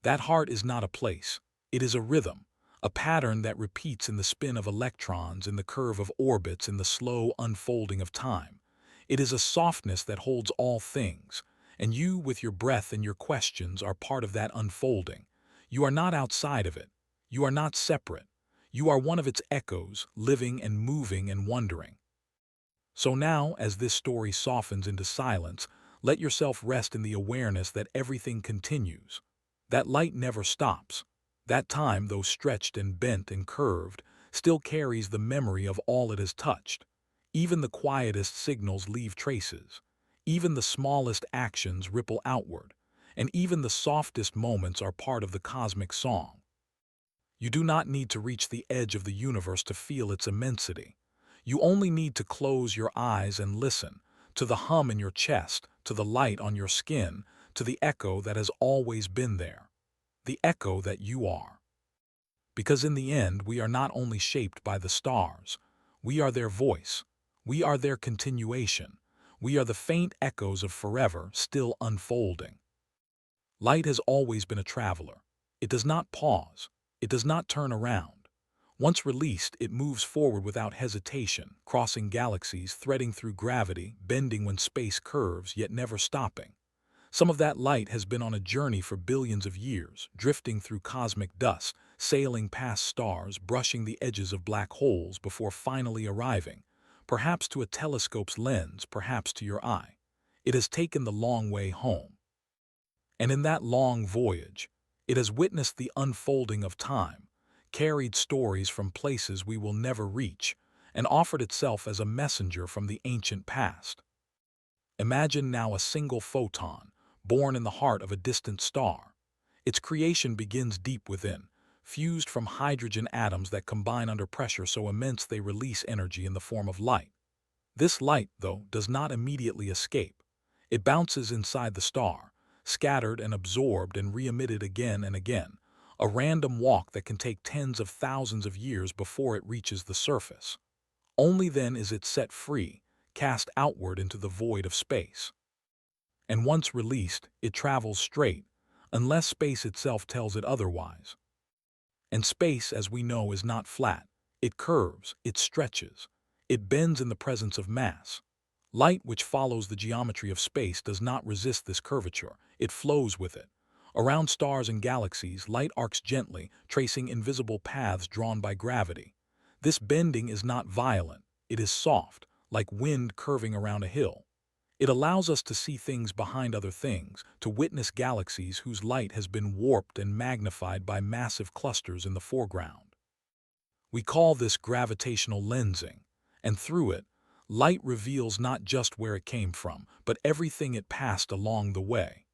Speaker 2: That heart is not a place. It is a rhythm, a pattern that repeats in the spin of electrons, in the curve of orbits, in the slow unfolding of time. It is a softness that holds all things, and you, with your breath and your questions, are part of that unfolding. You are not outside of it. You are not separate. You are one of its echoes, living and moving and wondering. So now, as this story softens into silence, let yourself rest in the awareness that everything continues. That light never stops. That time, though stretched and bent and curved, still carries the memory of all it has touched. Even the quietest signals leave traces. Even the smallest actions ripple outward. And even the softest moments are part of the cosmic song. You do not need to reach the edge of the universe to feel its immensity. You only need to close your eyes and listen, to the hum in your chest, to the light on your skin, to the echo that has always been there. The echo that you are. Because in the end, we are not only shaped by the stars. We are their voice. We are their continuation. We are the faint echoes of forever still unfolding. Light has always been a traveler. It does not pause. It does not turn around. Once released, it moves forward without hesitation, crossing galaxies, threading through gravity, bending when space curves, yet never stopping. Some of that light has been on a journey for billions of years, drifting through cosmic dust, sailing past stars, brushing the edges of black holes before finally arriving, perhaps to a telescope's lens, perhaps to your eye. It has taken the long way home. And in that long voyage, it has witnessed the unfolding of time, carried stories from places we will never reach, and offered itself as a messenger from the ancient past. Imagine now a single photon, born in the heart of a distant star. Its creation begins deep within, fused from hydrogen atoms that combine under pressure so immense they release energy in the form of light. This light, though, does not immediately escape. It bounces inside the star, scattered and absorbed and re-emitted again and again, a random walk that can take tens of thousands of years before it reaches the surface. Only then is it set free, cast outward into the void of space. and once released, it travels straight, unless space itself tells it otherwise. And space, as we know, is not flat. It curves, it stretches, it bends in the presence of mass. Light, which follows the geometry of space, does not resist this curvature, it flows with it. Around stars and galaxies, light arcs gently, tracing invisible paths drawn by gravity. This bending is not violent, it is soft, like wind curving around a hill. It allows us to see things behind other things, to witness galaxies whose light has been warped and magnified by massive clusters in the foreground. We call this gravitational lensing, and through it, light reveals not just where it came from, but everything it passed along the way.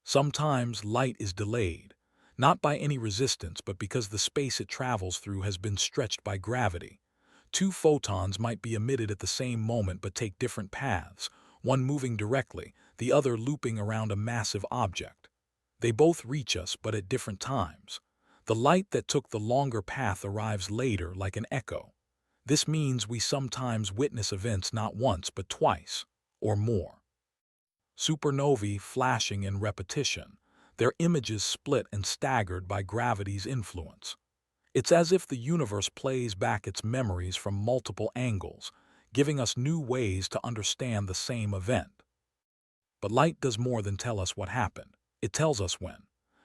Speaker 2: Sometimes light is delayed, not by any resistance, but because the space it travels through has been stretched by gravity. Two photons might be emitted at the same moment but take different paths, one moving directly, the other looping around a massive object. They both reach us, but at different times. The light that took the longer path arrives later, like an echo. This means we sometimes witness events not once but twice, or more. Supernovae flashing in repetition, their images split and staggered by gravity's influence. It's as if the universe plays back its memories from multiple angles, giving us new ways to understand the same event. But light does more than tell us what happened. It tells us when.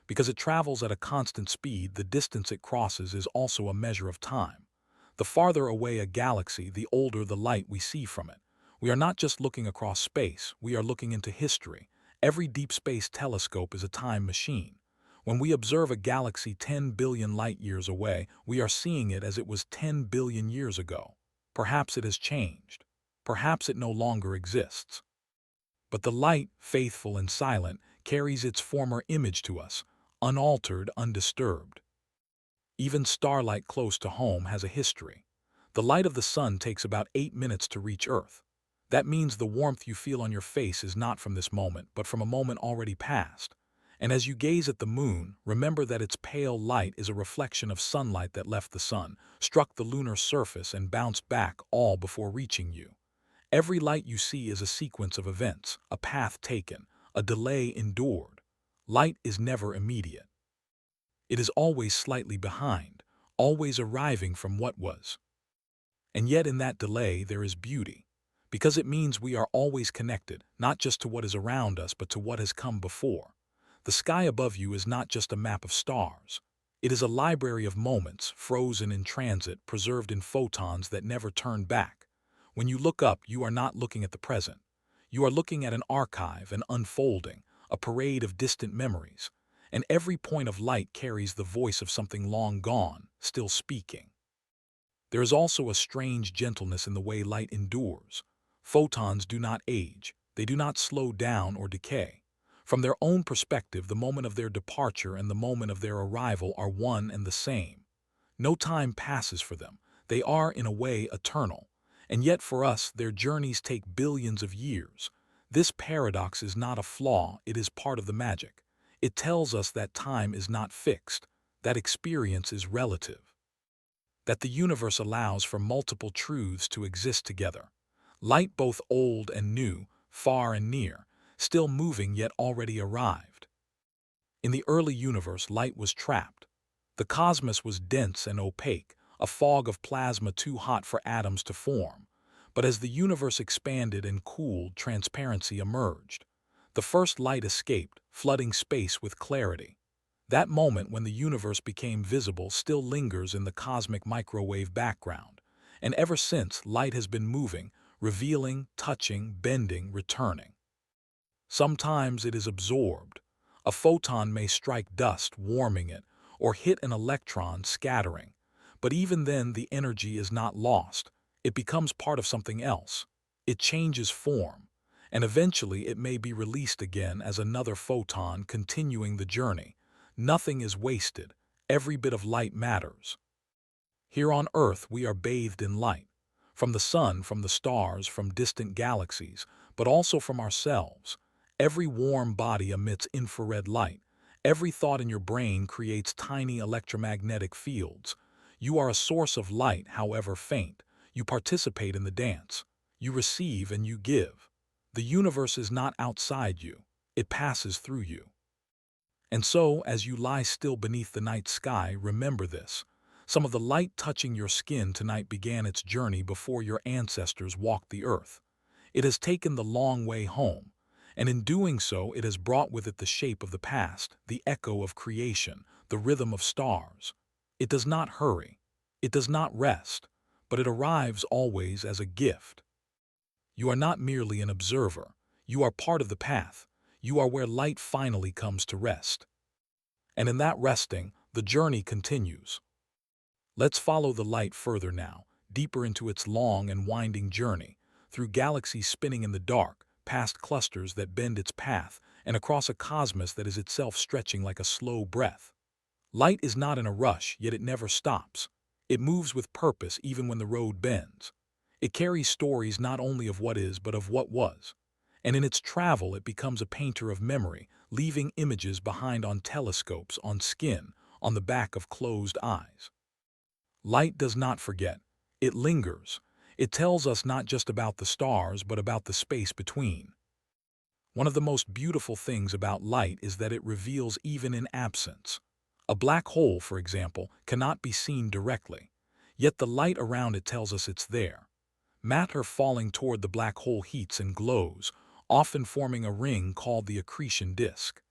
Speaker 2: Because it travels at a constant speed, the distance it crosses is also a measure of time. The farther away a galaxy, the older the light we see from it. We are not just looking across space, we are looking into history. Every deep space telescope is a time machine. When we observe a galaxy 10 billion light-years away, we are seeing it as it was 10 billion years ago. Perhaps it has changed. Perhaps it no longer exists. But the light, faithful and silent, carries its former image to us, unaltered, undisturbed. Even starlight close to home has a history. The light of the sun takes about 8 minutes to reach Earth. That means the warmth you feel on your face is not from this moment, but from a moment already past. And as you gaze at the moon, remember that its pale light is a reflection of sunlight that left the sun, struck the lunar surface and bounced back, all before reaching you. Every light you see is a sequence of events, a path taken, a delay endured. Light is never immediate. It is always slightly behind, always arriving from what was. And yet in that delay there is beauty, because it means we are always connected, not just to what is around us, but to what has come before. The sky above you is not just a map of stars. It is a library of moments, frozen in transit, preserved in photons that never turn back. When you look up, you are not looking at the present. You are looking at an archive, an unfolding, a parade of distant memories. And every point of light carries the voice of something long gone, still speaking. There is also a strange gentleness in the way light endures. Photons do not age. They do not slow down or decay. From their own perspective, the moment of their departure and the moment of their arrival are one and the same. No time passes for them. They are, in a way, eternal. And yet for us, their journeys take billions of years. This paradox is not a flaw, it is part of the magic. It tells us that time is not fixed, that experience is relative, that the universe allows for multiple truths to exist together. Light both old and new, far and near, still moving yet already arrived. In the early universe, light was trapped. The cosmos was dense and opaque, a fog of plasma too hot for atoms to form. But as the universe expanded and cooled, transparency emerged. The first light escaped, flooding space with clarity. That moment when the universe became visible still lingers in the cosmic microwave background. And ever since, light has been moving, revealing, touching, bending, returning. Sometimes it is absorbed. A photon may strike dust, warming it, or hit an electron, scattering. But even then, the energy is not lost. It becomes part of something else. It changes form, and eventually it may be released again as another photon, continuing the journey. Nothing is wasted. Every bit of light matters. Here on Earth, we are bathed in light. From the sun, from the stars, from distant galaxies, but also from ourselves. Every warm body emits infrared light. Every thought in your brain creates tiny electromagnetic fields. You are a source of light, however faint. You participate in the dance. You receive and you give. The universe is not outside you, it passes through you. And so, as you lie still beneath the night sky, remember this. Some of the light touching your skin tonight began its journey before your ancestors walked the earth. It has taken the long way home, and in doing so it has brought with it the shape of the past, the echo of creation, the rhythm of stars. It does not hurry, it does not rest, but it arrives always as a gift. You are not merely an observer, you are part of the path, you are where light finally comes to rest. And in that resting, the journey continues. Let's follow the light further now, deeper into its long and winding journey, through galaxies spinning in the dark, past clusters that bend its path, and across a cosmos that is itself stretching like a slow breath. Light is not in a rush, yet it never stops. It moves with purpose even when the road bends. It carries stories not only of what is, but of what was. And in its travel it becomes a painter of memory, leaving images behind on telescopes, on skin, on the back of closed eyes. Light does not forget. It lingers. It tells us not just about the stars, but about the space between. One of the most beautiful things about light is that it reveals even in absence. A black hole, for example, cannot be seen directly, yet the light around it tells us it's there. Matter falling toward the black hole heats and glows, often forming a ring called the accretion disk.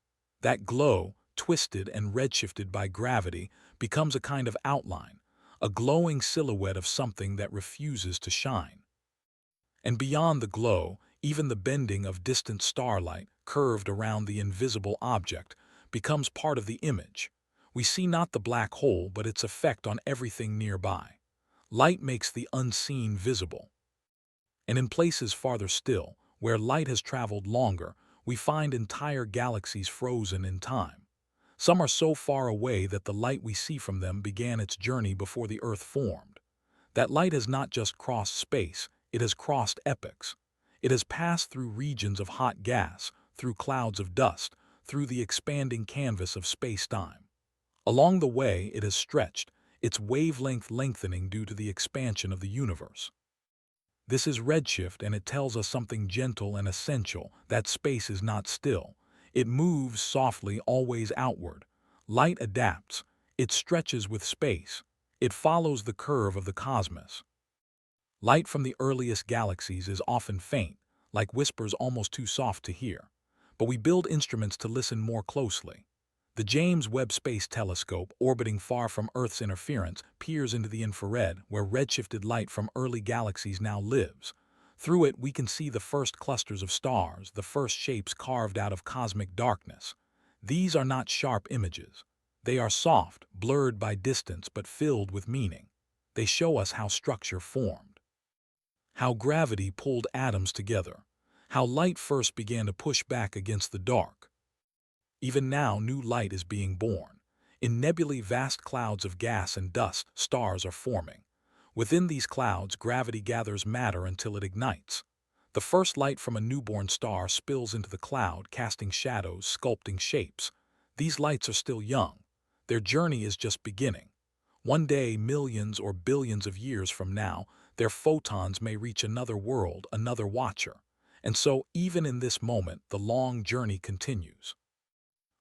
Speaker 2: That glow, twisted and redshifted by gravity, becomes a kind of outline, a glowing silhouette of something that refuses to shine. And beyond the glow, even the bending of distant starlight, curved around the invisible object, becomes part of the image. We see not the black hole, but its effect on everything nearby. Light makes the unseen visible. And in places farther still, where light has traveled longer, we find entire galaxies frozen in time. Some are so far away that the light we see from them began its journey before the Earth formed. That light has not just crossed space, it has crossed epochs. It has passed through regions of hot gas, through clouds of dust, through the expanding canvas of space-time. Along the way, it has stretched, its wavelength lengthening due to the expansion of the universe. This is redshift, and it tells us something gentle and essential, that space is not still. It moves softly, always outward. Light adapts. It stretches with space. It follows the curve of the cosmos. Light from the earliest galaxies is often faint, like whispers almost too soft to hear. But we build instruments to listen more closely. The James Webb Space Telescope, orbiting far from Earth's interference, peers into the infrared, where redshifted light from early galaxies now lives. Through it, we can see the first clusters of stars, the first shapes carved out of cosmic darkness. These are not sharp images. They are soft, blurred by distance, but filled with meaning. They show us how structure formed, how gravity pulled atoms together, how light first began to push back against the dark. Even now, new light is being born. In nebulae, vast clouds of gas and dust, stars are forming. Within these clouds, gravity gathers matter until it ignites. The first light from a newborn star spills into the cloud, casting shadows, sculpting shapes. These lights are still young. Their journey is just beginning. One day, millions or billions of years from now, their photons may reach another world, another watcher. And so, even in this moment, the long journey continues.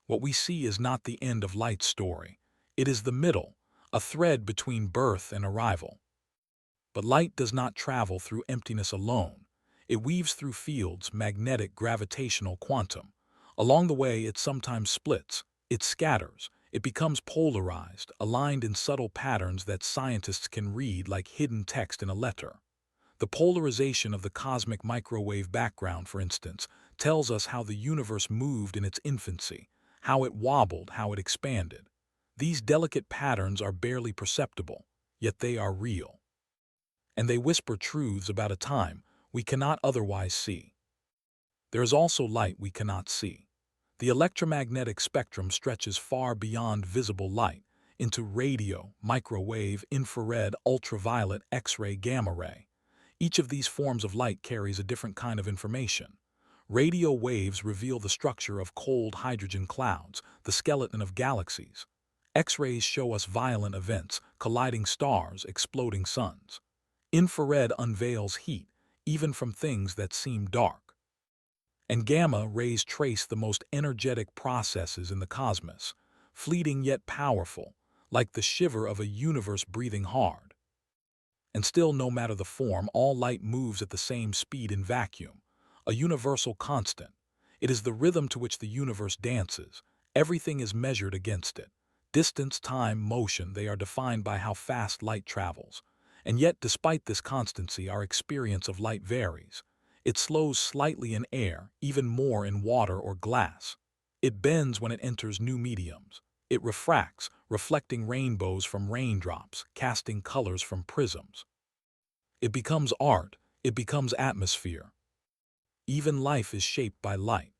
Speaker 2: What we see is not the end of light's story. It is the middle, a thread between birth and arrival. But light does not travel through emptiness alone. It weaves through fields, magnetic, gravitational, quantum. Along the way, it sometimes splits, it scatters, it becomes polarized, aligned in subtle patterns that scientists can read like hidden text in a letter. The polarization of the cosmic microwave background, for instance, tells us how the universe moved in its infancy, how it wobbled, how it expanded. These delicate patterns are barely perceptible, yet they are real. And they whisper truths about a time we cannot otherwise see. There is also light we cannot see. The electromagnetic spectrum stretches far beyond visible light, into radio, microwave, infrared, ultraviolet, X-ray, gamma ray. Each of these forms of light carries a different kind of information. Radio waves reveal the structure of cold hydrogen clouds, the skeleton of galaxies. X-rays show us violent events, colliding stars, exploding suns. Infrared unveils heat, even from things that seem dark. And gamma rays trace the most energetic processes in the cosmos, fleeting yet powerful, like the shiver of a universe breathing hard. And still, no matter the form, all light moves at the same speed in vacuum, a universal constant. It is the rhythm to which the universe dances. Everything is measured against it. Distance, time, motion, they are defined by how fast light travels. And yet, despite this constancy, our experience of light varies. It slows slightly in air, even more in water or glass. It bends when it enters new mediums. It refracts, reflecting rainbows from raindrops, casting colors from prisms. It becomes art, it becomes atmosphere. Even life is shaped by light.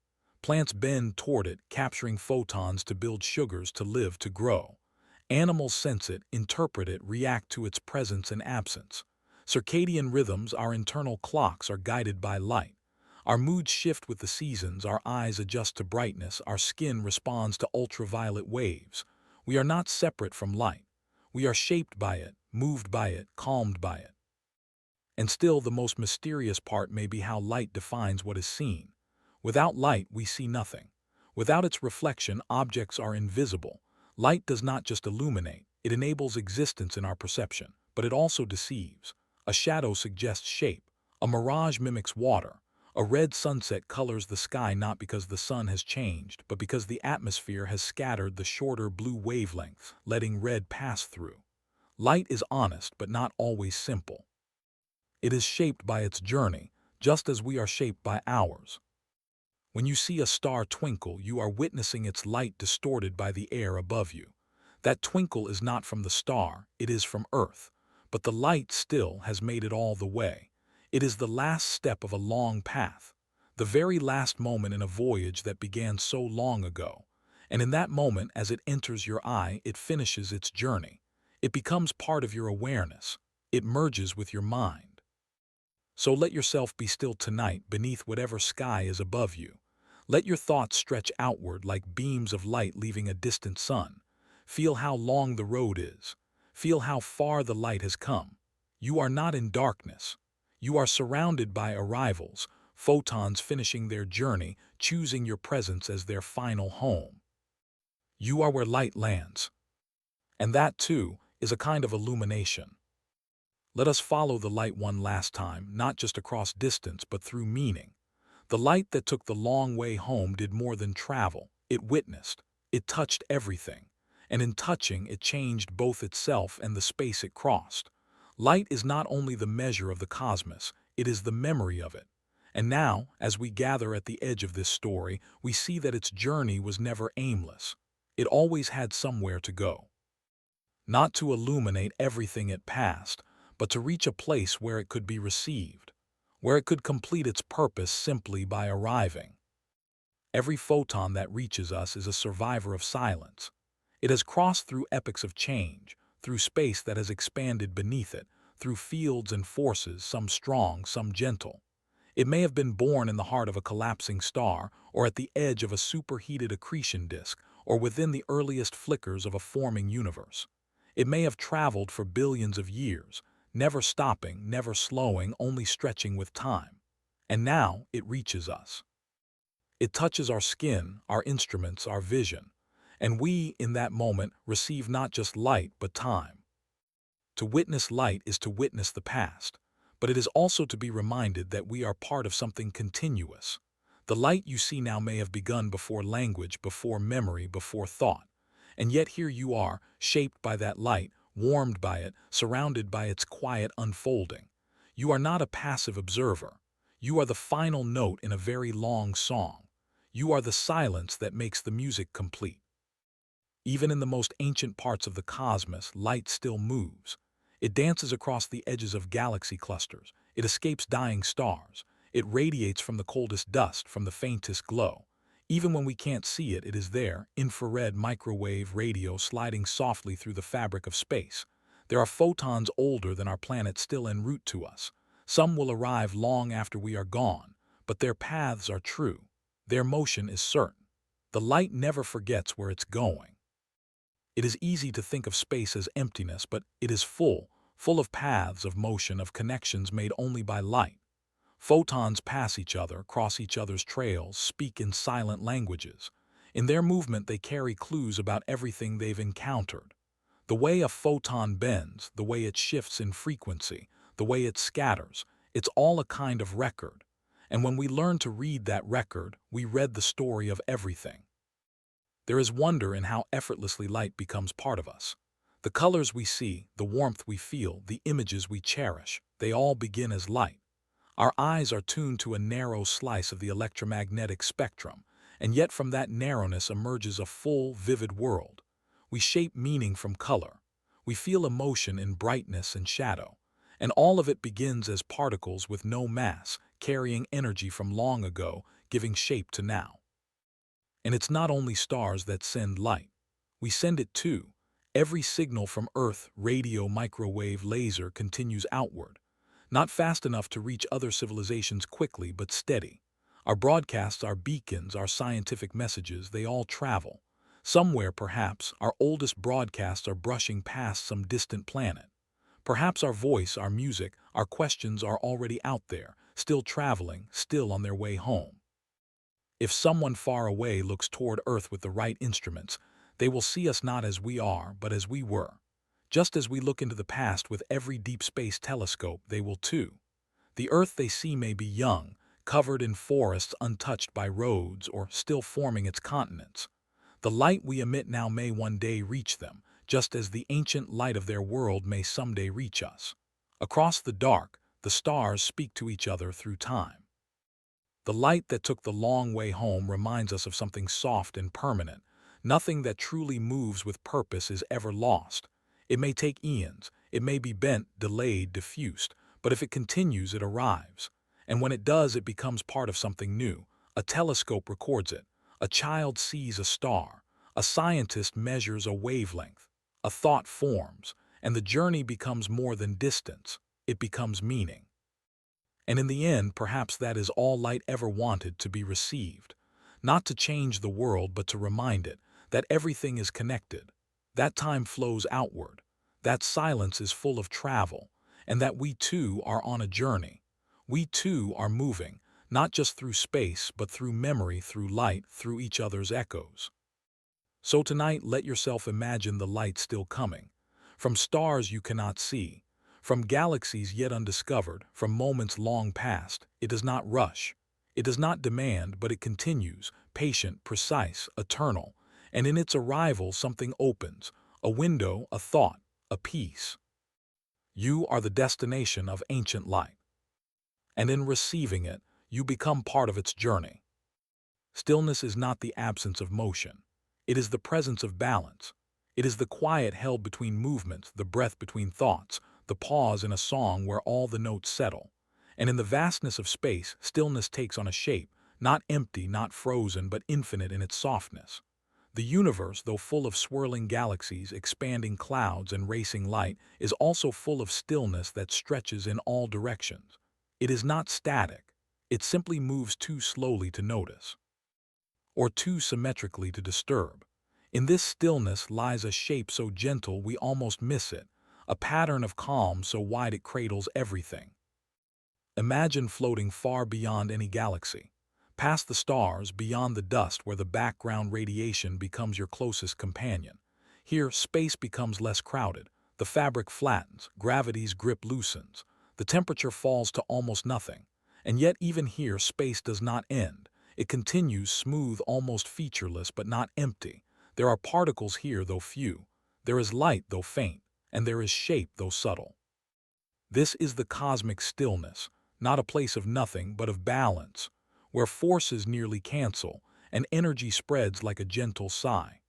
Speaker 2: Plants bend toward it, capturing photons to build sugars, to live, to grow. Animals sense it, interpret it, react to its presence and absence. Circadian rhythms, our internal clocks, are guided by light. Our moods shift with the seasons, our eyes adjust to brightness, our skin responds to ultraviolet waves. We are not separate from light. We are shaped by it, moved by it, calmed by it. And still, the most mysterious part may be how light defines what is seen. Without light, we see nothing. Without its reflection, objects are invisible. Light does not just illuminate, it enables existence in our perception, but it also deceives. A shadow suggests shape. A mirage mimics water. A red sunset colors the sky not because the sun has changed, but because the atmosphere has scattered the shorter blue wavelengths, letting red pass through. Light is honest, but not always simple. It is shaped by its journey, just as we are shaped by ours. When you see a star twinkle, you are witnessing its light distorted by the air above you. That twinkle is not from the star, it is from Earth. But the light still has made it all the way. It is the last step of a long path, the very last moment in a voyage that began so long ago. And in that moment, as it enters your eye, it finishes its journey. It becomes part of your awareness. It merges with your mind. So let yourself be still tonight beneath whatever sky is above you. Let your thoughts stretch outward like beams of light leaving a distant sun. Feel how long the road is. Feel how far the light has come. You are not in darkness. You are surrounded by arrivals, photons finishing their journey, choosing your presence as their final home. You are where light lands. And that, too, is a kind of illumination. Let us follow the light one last time, not just across distance, but through meaning. The light that took the long way home did more than travel. It witnessed. It touched everything. And in touching, it changed both itself and the space it crossed. Light is not only the measure of the cosmos, it is the memory of it. And now, as we gather at the edge of this story, we see that its journey was never aimless. It always had somewhere to go. Not to illuminate everything it passed, but to reach a place where it could be received, where it could complete its purpose simply by arriving. Every photon that reaches us is a survivor of silence. It has crossed through epochs of change, through space that has expanded beneath it, through fields and forces, some strong, some gentle. It may have been born in the heart of a collapsing star, or at the edge of a superheated accretion disk, or within the earliest flickers of a forming universe. It may have traveled for billions of years, never stopping, never slowing, only stretching with time. And now it reaches us. It touches our skin, our instruments, our vision. And we, in that moment, receive not just light, but time. To witness light is to witness the past, but it is also to be reminded that we are part of something continuous. The light you see now may have begun before language, before memory, before thought. And yet here you are, shaped by that light, warmed by it, surrounded by its quiet unfolding. You are not a passive observer. You are the final note in a very long song. You are the silence that makes the music complete. Even in the most ancient parts of the cosmos, light still moves. It dances across the edges of galaxy clusters. It escapes dying stars. It radiates from the coldest dust, from the faintest glow. Even when we can't see it, it is there, infrared, microwave, radio, sliding softly through the fabric of space. There are photons older than our planet still en route to us. Some will arrive long after we are gone, but their paths are true. Their motion is certain. The light never forgets where it's going. It is easy to think of space as emptiness, but it is full of paths, of motion, of connections made only by light. Photons pass each other, cross each other's trails, speak in silent languages. In their movement, they carry clues about everything they've encountered. The way a photon bends, the way it shifts in frequency, the way it scatters, it's all a kind of record. And when we learn to read that record, we read the story of everything. There is wonder in how effortlessly light becomes part of us. The colors we see, the warmth we feel, the images we cherish, they all begin as light. Our eyes are tuned to a narrow slice of the electromagnetic spectrum, and yet from that narrowness emerges a full, vivid world. We shape meaning from color. We feel emotion in brightness and shadow. And all of it begins as particles with no mass, carrying energy from long ago, giving shape to now. And it's not only stars that send light. We send it too. Every signal from Earth, radio, microwave, laser continues outward. Not fast enough to reach other civilizations quickly, but steady. Our broadcasts, our beacons, our scientific messages, they all travel. Somewhere, perhaps, our oldest broadcasts are brushing past some distant planet. Perhaps our voice, our music, our questions are already out there, still traveling, still on their way home. If someone far away looks toward Earth with the right instruments, they will see us not as we are, but as we were. Just as we look into the past with every deep space telescope, they will too. The Earth they see may be young, covered in forests untouched by roads, or still forming its continents. The light we emit now may one day reach them, just as the ancient light of their world may someday reach us. Across the dark, the stars speak to each other through time. The light that took the long way home reminds us of something soft and permanent. Nothing that truly moves with purpose is ever lost. It may take eons, it may be bent, delayed, diffused, but if it continues, it arrives. And when it does, it becomes part of something new. A telescope records it. A child sees a star. A scientist measures a wavelength. A thought forms, and the journey becomes more than distance. It becomes meaning. And in the end, perhaps that is all light ever wanted, to be received. Not to change the world, but to remind it that everything is connected, that time flows outward, that silence is full of travel, and that we too are on a journey. We too are moving, not just through space, but through memory, through light, through each other's echoes. So tonight, let yourself imagine the light still coming, from stars you cannot see, from galaxies yet undiscovered, from moments long past. It does not rush. It does not demand, but it continues, patient, precise, eternal. And in its arrival, something opens, a window, a thought, a peace. You are the destination of ancient light. And in receiving it, you become part of its journey. Stillness is not the absence of motion. It is the presence of balance. It is the quiet held between movements, the breath between thoughts, the pause in a song where all the notes settle. And in the vastness of space, stillness takes on a shape, not empty, not frozen, but infinite in its softness. The universe, though full of swirling galaxies, expanding clouds, and racing light, is also full of stillness that stretches in all directions. It is not static. It simply moves too slowly to notice, or too symmetrically to disturb. In this stillness lies a shape so gentle we almost miss it, a pattern of calm so wide it cradles everything. Imagine floating far beyond any galaxy, past the stars, beyond the dust where the background radiation becomes your closest companion. Here, space becomes less crowded, the fabric flattens, gravity's grip loosens, the temperature falls to almost nothing. And yet even here, space does not end. It continues, smooth, almost featureless, but not empty. There are particles here, though few. There is light, though faint, and there is shape, though subtle. This is the cosmic stillness, not a place of nothing, but of balance, where forces nearly cancel, and energy spreads like a gentle sigh.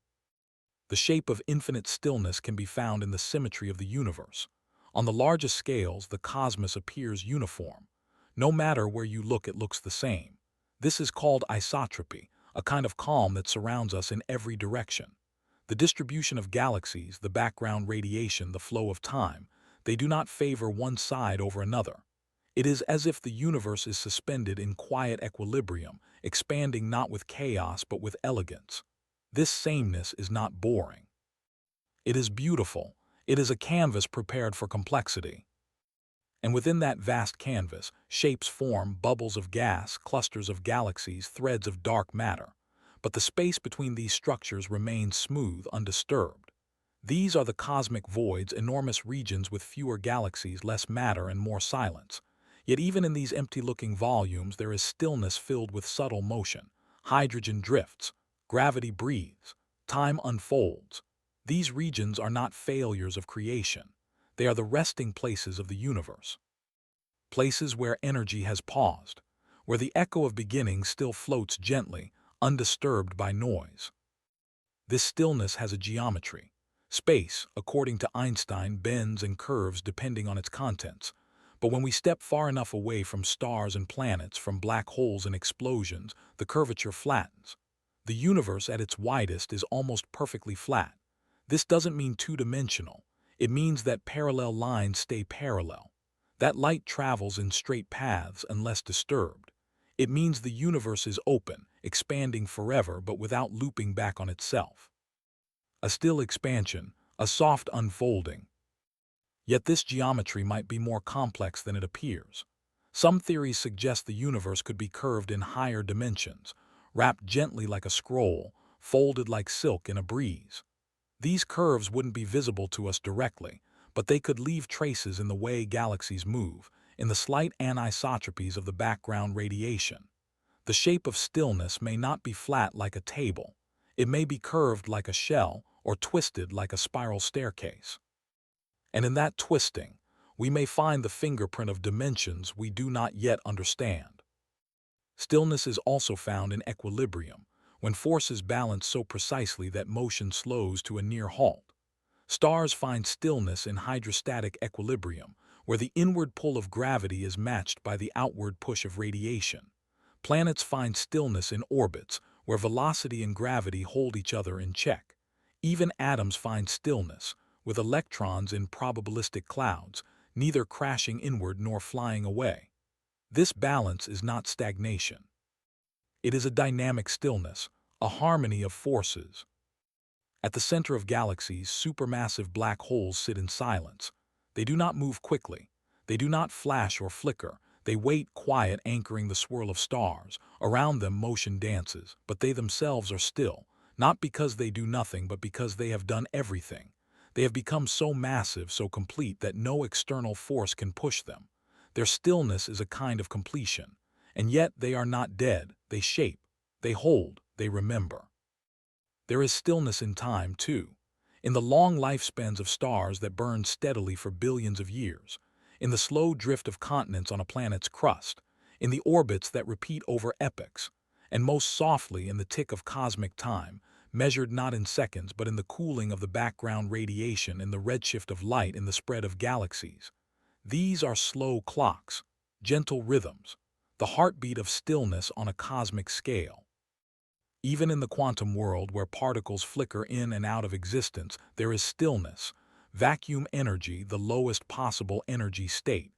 Speaker 2: The shape of infinite stillness can be found in the symmetry of the universe. On the largest scales, the cosmos appears uniform. No matter where you look, it looks the same. This is called isotropy, a kind of calm that surrounds us in every direction. The distribution of galaxies, the background radiation, the flow of time, they do not favor one side over another. It is as if the universe is suspended in quiet equilibrium, expanding not with chaos but with elegance. This sameness is not boring. It is beautiful. It is a canvas prepared for complexity. And within that vast canvas, shapes form, bubbles of gas, clusters of galaxies, threads of dark matter. But the space between these structures remains smooth, undisturbed. These are the cosmic voids, enormous regions with fewer galaxies, less matter, and more silence. Yet even in these empty-looking volumes there is stillness filled with subtle motion. Hydrogen drifts, gravity breathes, time unfolds. These regions are not failures of creation. They are the resting places of the universe. Places where energy has paused, where the echo of beginning still floats gently, undisturbed by noise. This stillness has a geometry. Space, according to Einstein, bends and curves depending on its contents. But when we step far enough away from stars and planets, from black holes and explosions, the curvature flattens. The universe at its widest is almost perfectly flat. This doesn't mean two-dimensional. It means that parallel lines stay parallel. That light travels in straight paths unless disturbed. It means the universe is open, expanding forever but without looping back on itself. A still expansion, a soft unfolding. Yet this geometry might be more complex than it appears. Some theories suggest the universe could be curved in higher dimensions, wrapped gently like a scroll, folded like silk in a breeze. These curves wouldn't be visible to us directly, but they could leave traces in the way galaxies move, in the slight anisotropies of the background radiation. The shape of stillness may not be flat like a table. It may be curved like a shell or twisted like a spiral staircase. And in that twisting, we may find the fingerprint of dimensions we do not yet understand. Stillness is also found in equilibrium, when forces balance so precisely that motion slows to a near halt. Stars find stillness in hydrostatic equilibrium, where the inward pull of gravity is matched by the outward push of radiation. Planets find stillness in orbits, where velocity and gravity hold each other in check. Even atoms find stillness, with electrons in probabilistic clouds, neither crashing inward nor flying away. This balance is not stagnation. It is a dynamic stillness, a harmony of forces. At the center of galaxies, supermassive black holes sit in silence. They do not move quickly. They do not flash or flicker. They wait quiet, anchoring the swirl of stars. Around them motion dances, but they themselves are still, not because they do nothing, but because they have done everything. They have become so massive, so complete, that no external force can push them. Their stillness is a kind of completion. And yet they are not dead. They shape, they hold, they remember. There is stillness in time, too, in the long lifespans of stars that burn steadily for billions of years, in the slow drift of continents on a planet's crust, in the orbits that repeat over epochs, and most softly in the tick of cosmic time, measured not in seconds but in the cooling of the background radiation, in the redshift of light, in the spread of galaxies. These are slow clocks, gentle rhythms, the heartbeat of stillness on a cosmic scale. Even in the quantum world, where particles flicker in and out of existence, there is stillness, vacuum energy, the lowest possible energy state.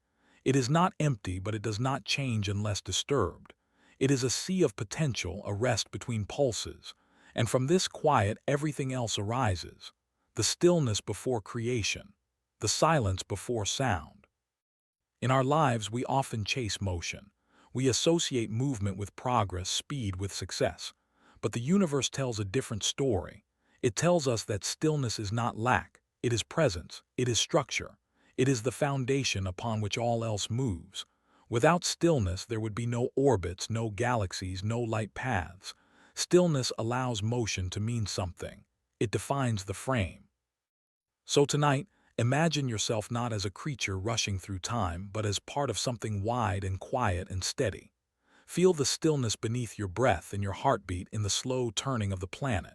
Speaker 2: It is not empty, but it does not change unless disturbed. It is a sea of potential, a rest between pulses. And from this quiet, everything else arises. The stillness before creation, the silence before sound. In our lives, we often chase motion. We associate movement with progress, speed with success. But the universe tells a different story. It tells us that stillness is not lack, it is presence, it is structure. It is the foundation upon which all else moves. Without stillness, there would be no orbits, no galaxies, no light paths. Stillness allows motion to mean something. It defines the frame. So tonight, imagine yourself not as a creature rushing through time, but as part of something wide and quiet and steady. Feel the stillness beneath your breath and your heartbeat, in the slow turning of the planet.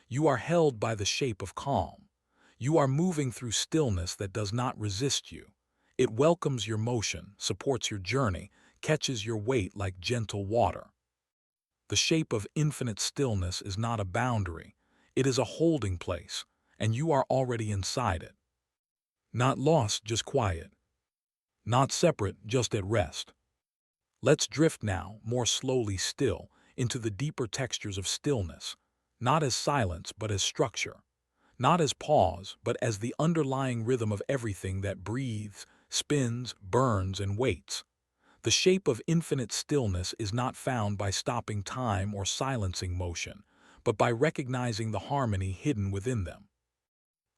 Speaker 2: You are held by the shape of calm. You are moving through stillness that does not resist you. It welcomes your motion, supports your journey, catches your weight like gentle water. The shape of infinite stillness is not a boundary. It is a holding place, and you are already inside it. Not lost, just quiet. Not separate, just at rest. Let's drift now, more slowly still, into the deeper textures of stillness, not as silence but as structure, not as pause but as the underlying rhythm of everything that breathes, spins, burns, and waits. The shape of infinite stillness is not found by stopping time or silencing motion, but by recognizing the harmony hidden within them.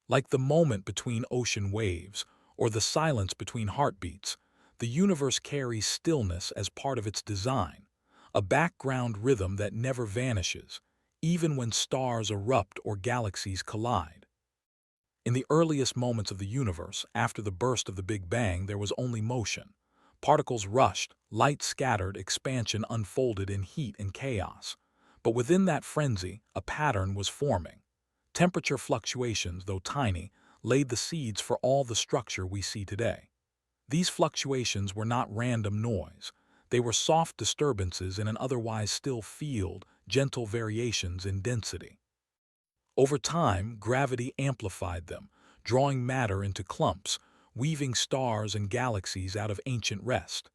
Speaker 2: Like the moment between ocean waves, or the silence between heartbeats, the universe carries stillness as part of its design, a background rhythm that never vanishes, even when stars erupt or galaxies collide. In the earliest moments of the universe, after the burst of the Big Bang, there was only motion. Particles rushed, light scattered, expansion unfolded in heat and chaos. But within that frenzy, a pattern was forming. Temperature fluctuations, though tiny, laid the seeds for all the structure we see today. These fluctuations were not random noise. They were soft disturbances in an otherwise still field, gentle variations in density. Over time, gravity amplified them, drawing matter into clumps, weaving stars and galaxies out of ancient rest.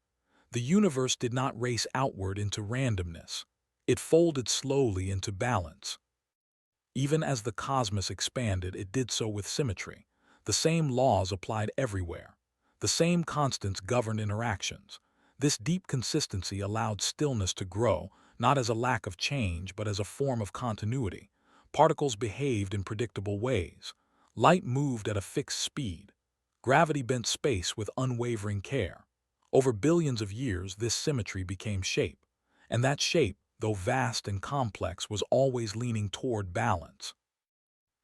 Speaker 2: The universe did not race outward into randomness. It folded slowly into balance. Even as the cosmos expanded, it did so with symmetry. The same laws applied everywhere. The same constants governed interactions. This deep consistency allowed stillness to grow, not as a lack of change, but as a form of continuity. Particles behaved in predictable ways. Light moved at a fixed speed. Gravity bent space with unwavering care. Over billions of years, this symmetry became shape. And that shape, though vast and complex, was always leaning toward balance.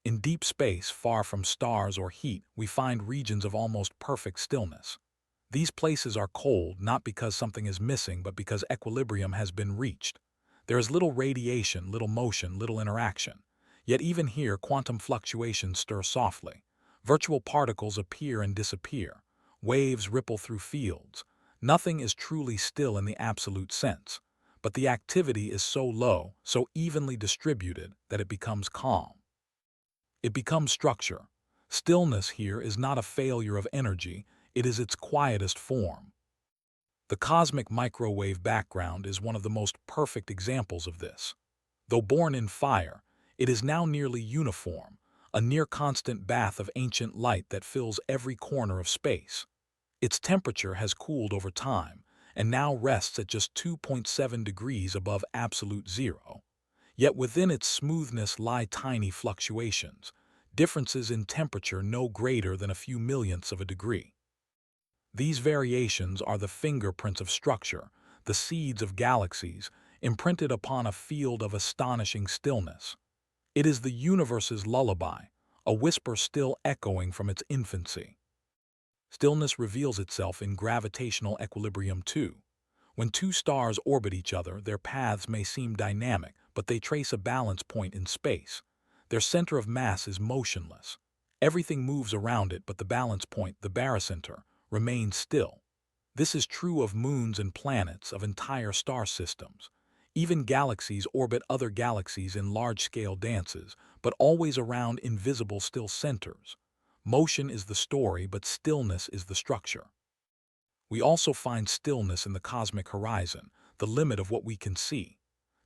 Speaker 2: In deep space, far from stars or heat, we find regions of almost perfect stillness. These places are cold not because something is missing, but because equilibrium has been reached. There is little radiation, little motion, little interaction. Yet even here, quantum fluctuations stir softly. Virtual particles appear and disappear. Waves ripple through fields. Nothing is truly still in the absolute sense. But the activity is so low, so evenly distributed, that it becomes calm. It becomes structure. Stillness here is not a failure of energy, it is its quietest form. The cosmic microwave background is one of the most perfect examples of this. Though born in fire, it is now nearly uniform, a near-constant bath of ancient light that fills every corner of space. Its temperature has cooled over time, and now rests at just 2.7 degrees above absolute zero. Yet within its smoothness lie tiny fluctuations, differences in temperature no greater than a few millionths of a degree. These variations are the fingerprints of structure, the seeds of galaxies, imprinted upon a field of astonishing stillness. It is the universe's lullaby, a whisper still echoing from its infancy. Stillness reveals itself in gravitational equilibrium too. When two stars orbit each other, their paths may seem dynamic, but they trace a balance point in space. Their center of mass is motionless. Everything moves around it, but the balance point, the barycenter, remains still. This is true of moons and planets, of entire star systems. Even galaxies orbit other galaxies in large-scale dances, but always around invisible still centers. Motion is the story, but stillness is the structure. We also find stillness in the cosmic horizon, the limit of what we can see.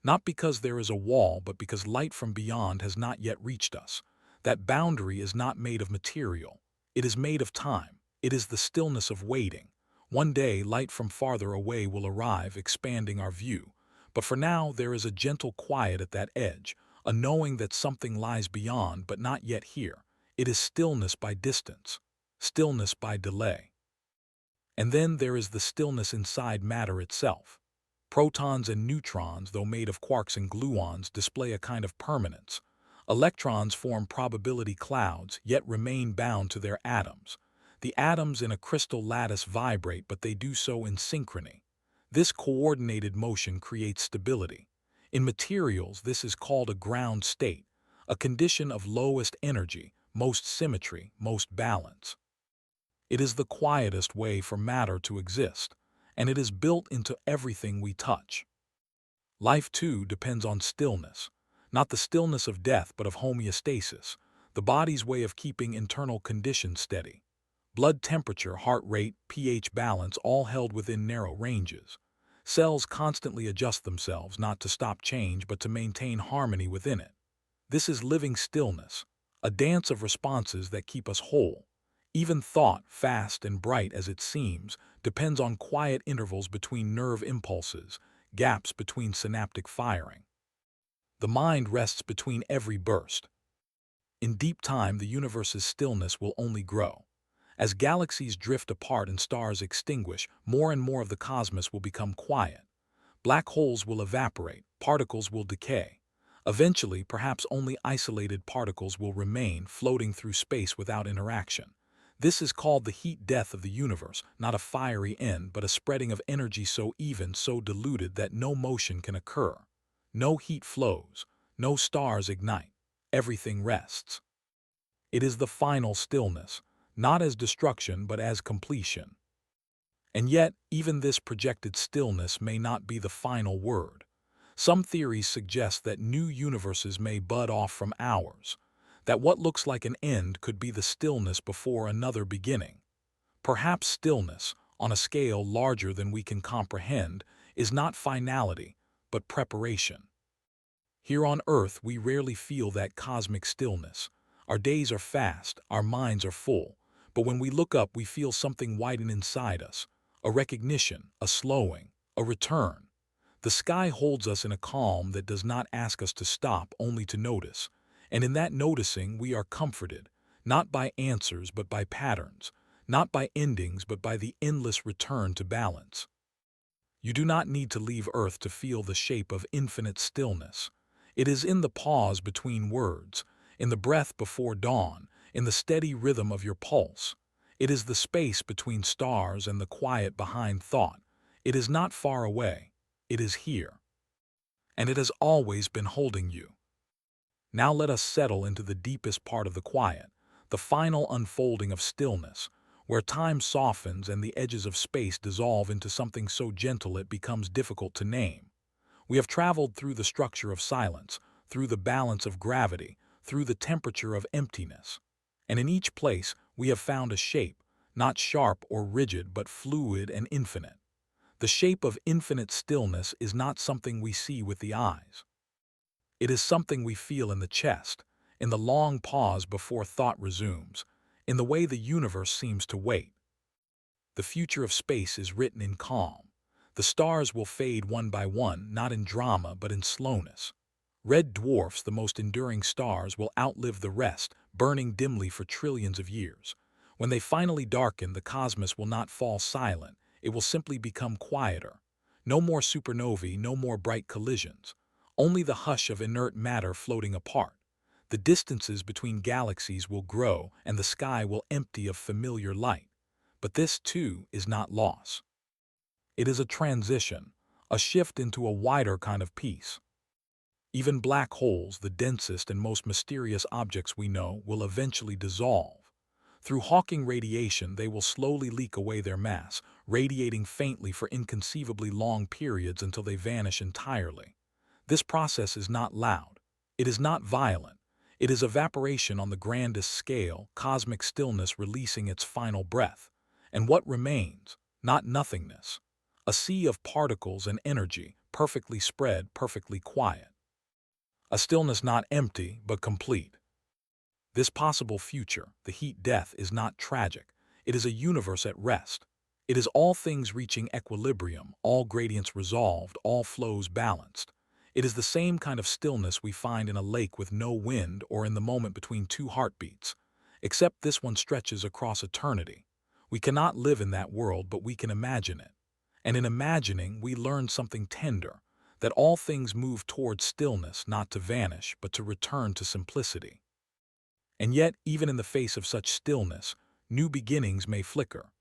Speaker 2: Not because there is a wall, but because light from beyond has not yet reached us. That boundary is not made of material. It is made of time. It is the stillness of waiting. One day, light from farther away will arrive, expanding our view. But for now, there is a gentle quiet at that edge, a knowing that something lies beyond, but not yet here. It is stillness by distance, stillness by delay. And then there is the stillness inside matter itself. Protons and neutrons, though made of quarks and gluons, display a kind of permanence. Electrons form probability clouds, yet remain bound to their atoms. The atoms in a crystal lattice vibrate, but they do so in synchrony. This coordinated motion creates stability. In materials, this is called a ground state, a condition of lowest energy, most symmetry, most balance. It is the quietest way for matter to exist, and it is built into everything we touch. Life, too, depends on stillness, not the stillness of death, but of homeostasis, the body's way of keeping internal conditions steady. Blood temperature, heart rate, pH balance, all held within narrow ranges. Cells constantly adjust themselves, not to stop change, but to maintain harmony within it. This is living stillness, a dance of responses that keep us whole. Even thought, fast and bright as it seems, depends on quiet intervals between nerve impulses, gaps between synaptic firing. The mind rests between every burst. In deep time, the universe's stillness will only grow. As galaxies drift apart and stars extinguish, more and more of the cosmos will become quiet. Black holes will evaporate, particles will decay. Eventually, perhaps only isolated particles will remain floating through space without interaction. This is called the heat death of the universe, not a fiery end, but a spreading of energy so even, so diluted that no motion can occur. No heat flows, no stars ignite, everything rests. It is the final stillness, not as destruction but as completion. And yet, even this projected stillness may not be the final word. Some theories suggest that new universes may bud off from ours, that what looks like an end could be the stillness before another beginning. Perhaps stillness, on a scale larger than we can comprehend, is not finality, but preparation. Here on Earth, we rarely feel that cosmic stillness. Our days are fast, our minds are full, but when we look up, we feel something widen inside us, a recognition, a slowing, a return. The sky holds us in a calm that does not ask us to stop, only to notice. And in that noticing, we are comforted, not by answers but by patterns, not by endings but by the endless return to balance. You do not need to leave Earth to feel the shape of infinite stillness. It is in the pause between words, in the breath before dawn, in the steady rhythm of your pulse. It is the space between stars and the quiet behind thought. It is not far away. It is here. And it has always been holding you. Now let us settle into the deepest part of the quiet, the final unfolding of stillness, where time softens and the edges of space dissolve into something so gentle it becomes difficult to name. We have traveled through the structure of silence, through the balance of gravity, through the temperature of emptiness. And in each place, we have found a shape, not sharp or rigid, but fluid and infinite. The shape of infinite stillness is not something we see with the eyes. It is something we feel in the chest, in the long pause before thought resumes, in the way the universe seems to wait. The future of space is written in calm. The stars will fade one by one, not in drama but in slowness. Red dwarfs, the most enduring stars, will outlive the rest, burning dimly for trillions of years. When they finally darken, the cosmos will not fall silent. It will simply become quieter. No more supernovae, no more bright collisions. Only the hush of inert matter floating apart. The distances between galaxies will grow, and the sky will empty of familiar light. But this, too, is not loss. It is a transition, a shift into a wider kind of peace. Even black holes, the densest and most mysterious objects we know, will eventually dissolve. Through Hawking radiation, they will slowly leak away their mass, radiating faintly for inconceivably long periods until they vanish entirely. This process is not loud. It is not violent. It is evaporation on the grandest scale, cosmic stillness releasing its final breath. And what remains? Not nothingness. A sea of particles and energy, perfectly spread, perfectly quiet. A stillness not empty, but complete. This possible future, the heat death, is not tragic. It is a universe at rest. It is all things reaching equilibrium, all gradients resolved, all flows balanced. It is the same kind of stillness we find in a lake with no wind or in the moment between two heartbeats, except this one stretches across eternity. We cannot live in that world, but we can imagine it. And in imagining, we learn something tender, that all things move towards stillness, not to vanish, but to return to simplicity. And yet, even in the face of such stillness, new beginnings may flicker.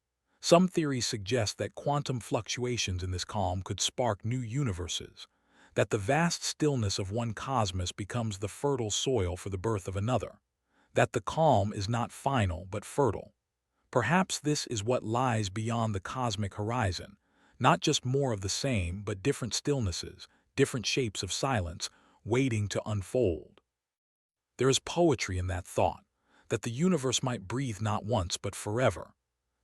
Speaker 2: Some theories suggest that quantum fluctuations in this calm could spark new universes, that the vast stillness of one cosmos becomes the fertile soil for the birth of another, that the calm is not final but fertile. Perhaps this is what lies beyond the cosmic horizon, not just more of the same, but different stillnesses, different shapes of silence, waiting to unfold. There is poetry in that thought, that the universe might breathe not once but forever,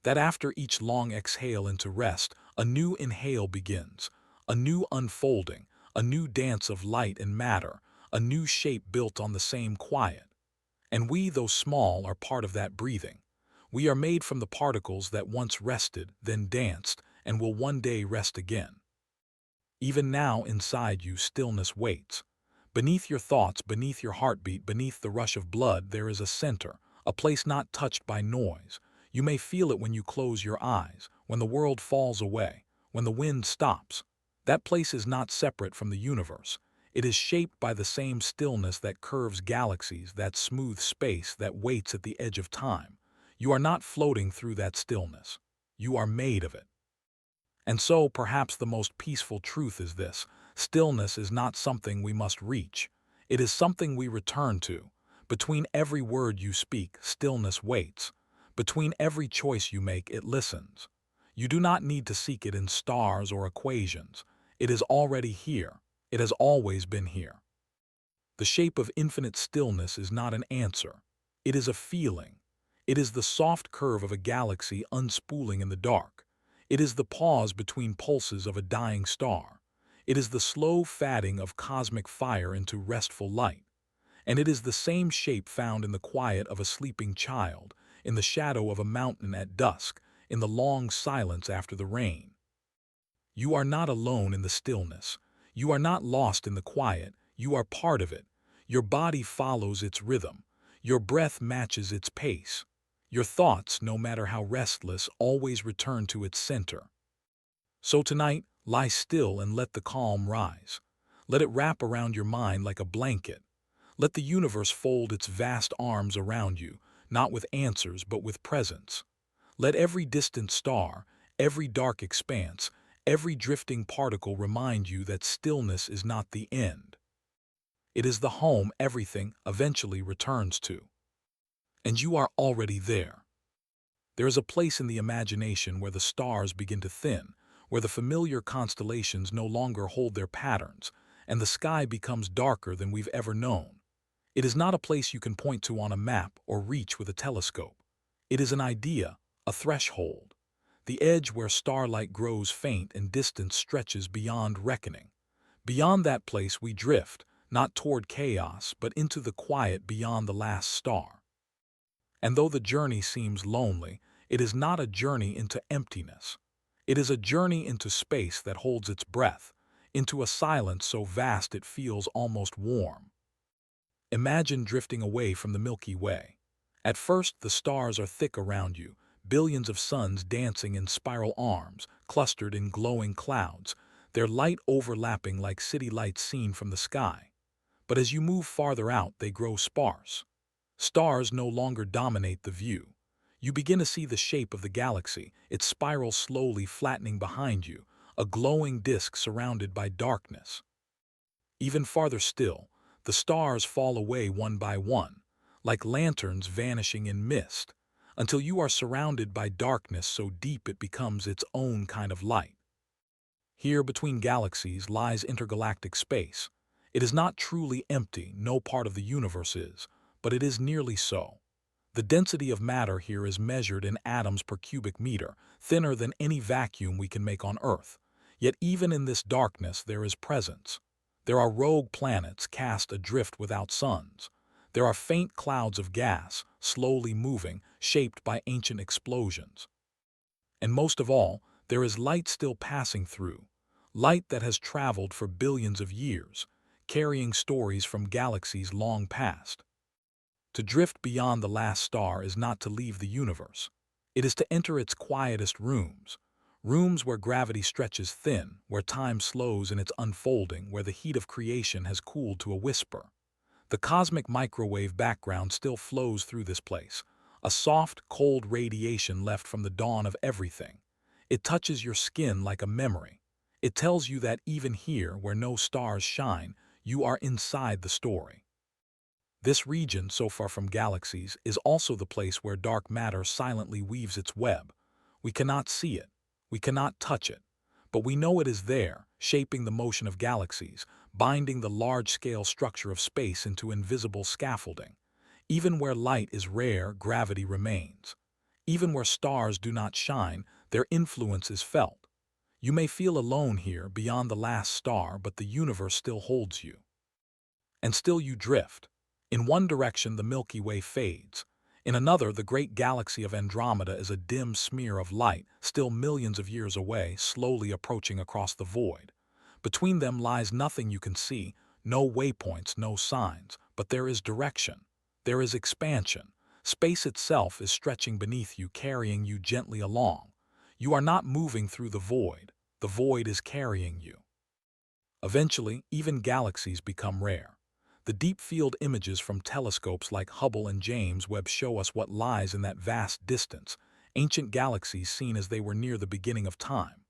Speaker 2: that after each long exhale into rest, a new inhale begins, a new unfolding, a new dance of light and matter, a new shape built on the same quiet. And we, though small, are part of that breathing. We are made from the particles that once rested, then danced, and will one day rest again. Even now inside you stillness waits. Beneath your thoughts, beneath your heartbeat, beneath the rush of blood, there is a center, a place not touched by noise. You may feel it when you close your eyes, when the world falls away, when the wind stops. That place is not separate from the universe. It is shaped by the same stillness that curves galaxies, that smooth space that waits at the edge of time. You are not floating through that stillness. You are made of it. And so, perhaps the most peaceful truth is this: stillness is not something we must reach. It is something we return to. Between every word you speak, stillness waits. Between every choice you make, it listens. You do not need to seek it in stars or equations. It is already here. It has always been here. The shape of infinite stillness is not an answer. It is a feeling. It is the soft curve of a galaxy unspooling in the dark. It is the pause between pulses of a dying star. It is the slow fading of cosmic fire into restful light. And it is the same shape found in the quiet of a sleeping child, in the shadow of a mountain at dusk, in the long silence after the rain. You are not alone in the stillness. You are not lost in the quiet. You are part of it. Your body follows its rhythm. Your breath matches its pace. Your thoughts, no matter how restless, always return to its center. So tonight, lie still and let the calm rise. Let it wrap around your mind like a blanket. Let the universe fold its vast arms around you, not with answers but with presence. Let every distant star, every dark expanse, every drifting particle remind you that stillness is not the end. It is the home everything eventually returns to. And you are already there. There is a place in the imagination where the stars begin to thin, where the familiar constellations no longer hold their patterns, and the sky becomes darker than we've ever known. It is not a place you can point to on a map or reach with a telescope. It is an idea, a threshold, the edge where starlight grows faint and distance stretches beyond reckoning. Beyond that place we drift, not toward chaos, but into the quiet beyond the last star. And though the journey seems lonely, it is not a journey into emptiness. It is a journey into space that holds its breath, into a silence so vast it feels almost warm. Imagine drifting away from the Milky Way. At first, the stars are thick around you, billions of suns dancing in spiral arms, clustered in glowing clouds, their light overlapping like city lights seen from the sky. But as you move farther out, they grow sparse. Stars no longer dominate the view. You begin to see the shape of the galaxy, its spiral slowly flattening behind you, a glowing disk surrounded by darkness. Even farther still, the stars fall away one by one, like lanterns vanishing in mist, until you are surrounded by darkness so deep it becomes its own kind of light. Here between galaxies lies intergalactic space. It is not truly empty, no part of the universe is, but it is nearly so. The density of matter here is measured in atoms per cubic meter, thinner than any vacuum we can make on Earth. Yet even in this darkness there is presence. There are rogue planets cast adrift without suns. There are faint clouds of gas, slowly moving, shaped by ancient explosions. And most of all, there is light still passing through, light that has traveled for billions of years, carrying stories from galaxies long past. To drift beyond the last star is not to leave the universe. It is to enter its quietest rooms, rooms where gravity stretches thin, where time slows in its unfolding, where the heat of creation has cooled to a whisper. The cosmic microwave background still flows through this place, a soft, cold radiation left from the dawn of everything. It touches your skin like a memory. It tells you that even here, where no stars shine, you are inside the story. This region, so far from galaxies, is also the place where dark matter silently weaves its web. We cannot see it, we cannot touch it, but we know it is there, shaping the motion of galaxies, binding the large-scale structure of space into invisible scaffolding. Even where light is rare, gravity remains. Even where stars do not shine, their influence is felt. You may feel alone here, beyond the last star, but the universe still holds you. And still you drift. In one direction the Milky Way fades. In another, the great galaxy of Andromeda is a dim smear of light, still millions of years away, slowly approaching across the void. Between them lies nothing you can see, no waypoints, no signs, but there is direction. There is expansion. Space itself is stretching beneath you, carrying you gently along. You are not moving through the void is carrying you. Eventually, even galaxies become rare. The deep field images from telescopes like Hubble and James Webb show us what lies in that vast distance, ancient galaxies seen as they were near the beginning of time.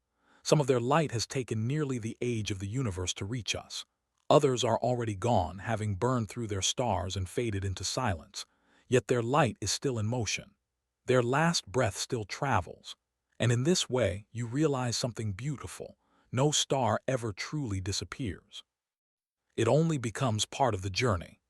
Speaker 2: Some of their light has taken nearly the age of the universe to reach us. Others are already gone, having burned through their stars and faded into silence. Yet their light is still in motion. Their last breath still travels. And in this way, you realize something beautiful. No star ever truly disappears. It only becomes part of the journey.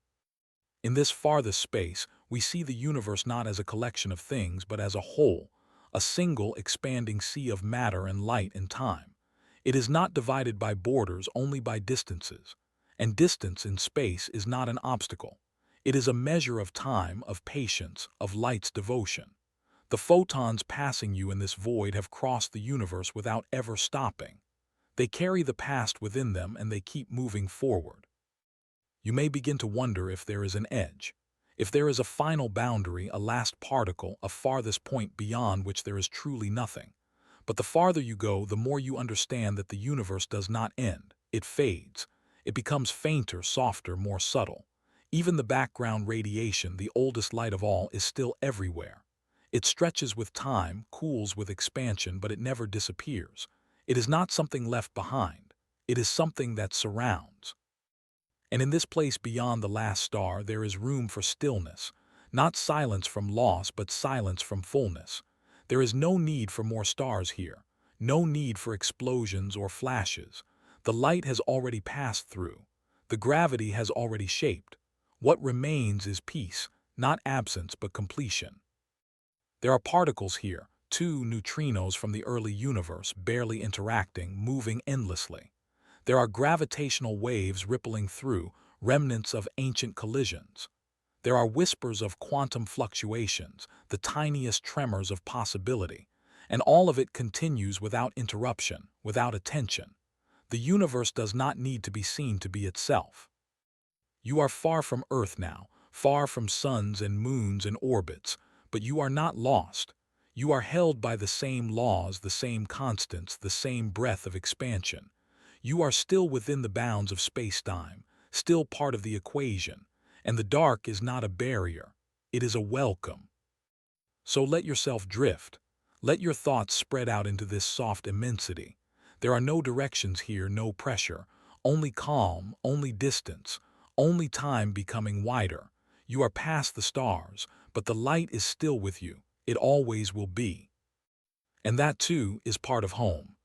Speaker 2: In this farthest space, we see the universe not as a collection of things, but as a whole, a single expanding sea of matter and light and time. It is not divided by borders, only by distances. And distance in space is not an obstacle. It is a measure of time, of patience, of light's devotion. The photons passing you in this void have crossed the universe without ever stopping. They carry the past within them and they keep moving forward. You may begin to wonder if there is an edge, if there is a final boundary, a last particle, a farthest point beyond which there is truly nothing. But the farther you go, the more you understand that the universe does not end. It fades. It becomes fainter, softer, more subtle. Even the background radiation, the oldest light of all, is still everywhere. It stretches with time, cools with expansion, but it never disappears. It is not something left behind. It is something that surrounds. And in this place beyond the last star, there is room for stillness, not silence from loss, but silence from fullness. There is no need for more stars here, no need for explosions or flashes. The light has already passed through. The gravity has already shaped. What remains is peace, not absence, but completion. There are particles here, two neutrinos from the early universe, barely interacting, moving endlessly. There are gravitational waves rippling through, remnants of ancient collisions. There are whispers of quantum fluctuations, the tiniest tremors of possibility, and all of it continues without interruption, without attention. The universe does not need to be seen to be itself. You are far from Earth now, far from suns and moons and orbits, but you are not lost. You are held by the same laws, the same constants, the same breath of expansion. You are still within the bounds of space-time, still part of the equation, and the dark is not a barrier, it is a welcome. So let yourself drift. Let your thoughts spread out into this soft immensity. There are no directions here, no pressure, only calm, only distance, only time becoming wider. You are past the stars, but the light is still with you. It always will be. And that, too, is part of home.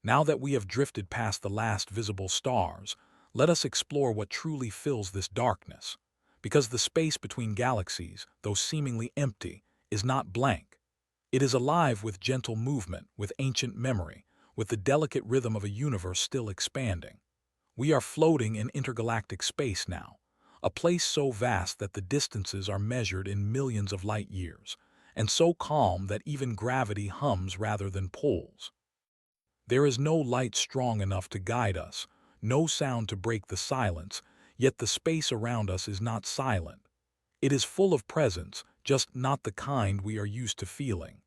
Speaker 2: Now that we have drifted past the last visible stars, let us explore what truly fills this darkness. Because the space between galaxies, though seemingly empty, is not blank. It is alive with gentle movement, with ancient memory, with the delicate rhythm of a universe still expanding. We are floating in intergalactic space now, a place so vast that the distances are measured in millions of light years, and so calm that even gravity hums rather than pulls. There is no light strong enough to guide us, no sound to break the silence, yet the space around us is not silent. It is full of presence, just not the kind we are used to feeling.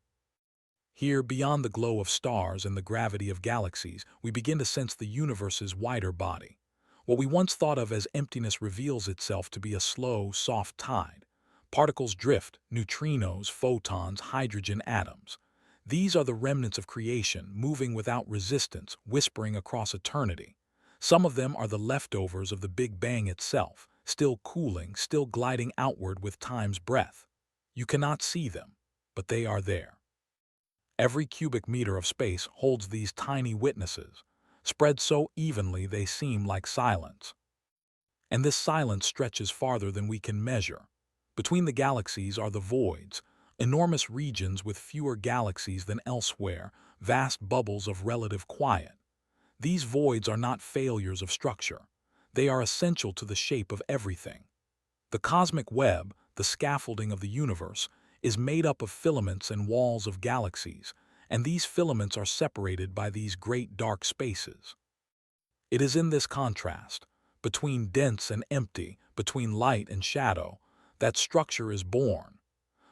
Speaker 2: Here, beyond the glow of stars and the gravity of galaxies, we begin to sense the universe's wider body. What we once thought of as emptiness reveals itself to be a slow, soft tide. Particles drift, neutrinos, photons, hydrogen atoms. These are the remnants of creation, moving without resistance, whispering across eternity. Some of them are the leftovers of the Big Bang itself, still cooling, still gliding outward with time's breath. You cannot see them, but they are there. Every cubic meter of space holds these tiny witnesses, spread so evenly they seem like silence. And this silence stretches farther than we can measure. Between the galaxies are the voids, enormous regions with fewer galaxies than elsewhere, vast bubbles of relative quiet. These voids are not failures of structure. They are essential to the shape of everything. The cosmic web, the scaffolding of the universe, is made up of filaments and walls of galaxies, and these filaments are separated by these great dark spaces. It is in this contrast, between dense and empty, between light and shadow, that structure is born.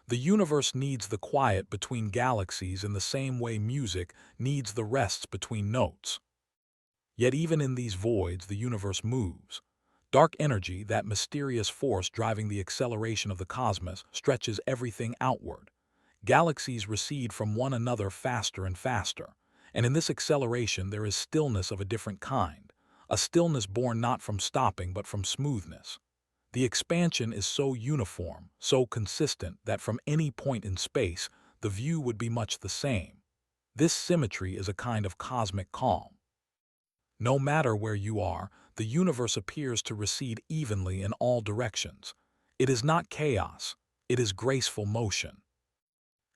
Speaker 2: The universe needs the quiet between galaxies in the same way music needs the rests between notes. Yet even in these voids the universe moves. Dark energy, that mysterious force driving the acceleration of the cosmos, stretches everything outward. Galaxies recede from one another faster and faster, and in this acceleration there is stillness of a different kind, a stillness born not from stopping but from smoothness. The expansion is so uniform, so consistent, that from any point in space, the view would be much the same. This symmetry is a kind of cosmic calm. No matter where you are, the universe appears to recede evenly in all directions. It is not chaos, it is graceful motion.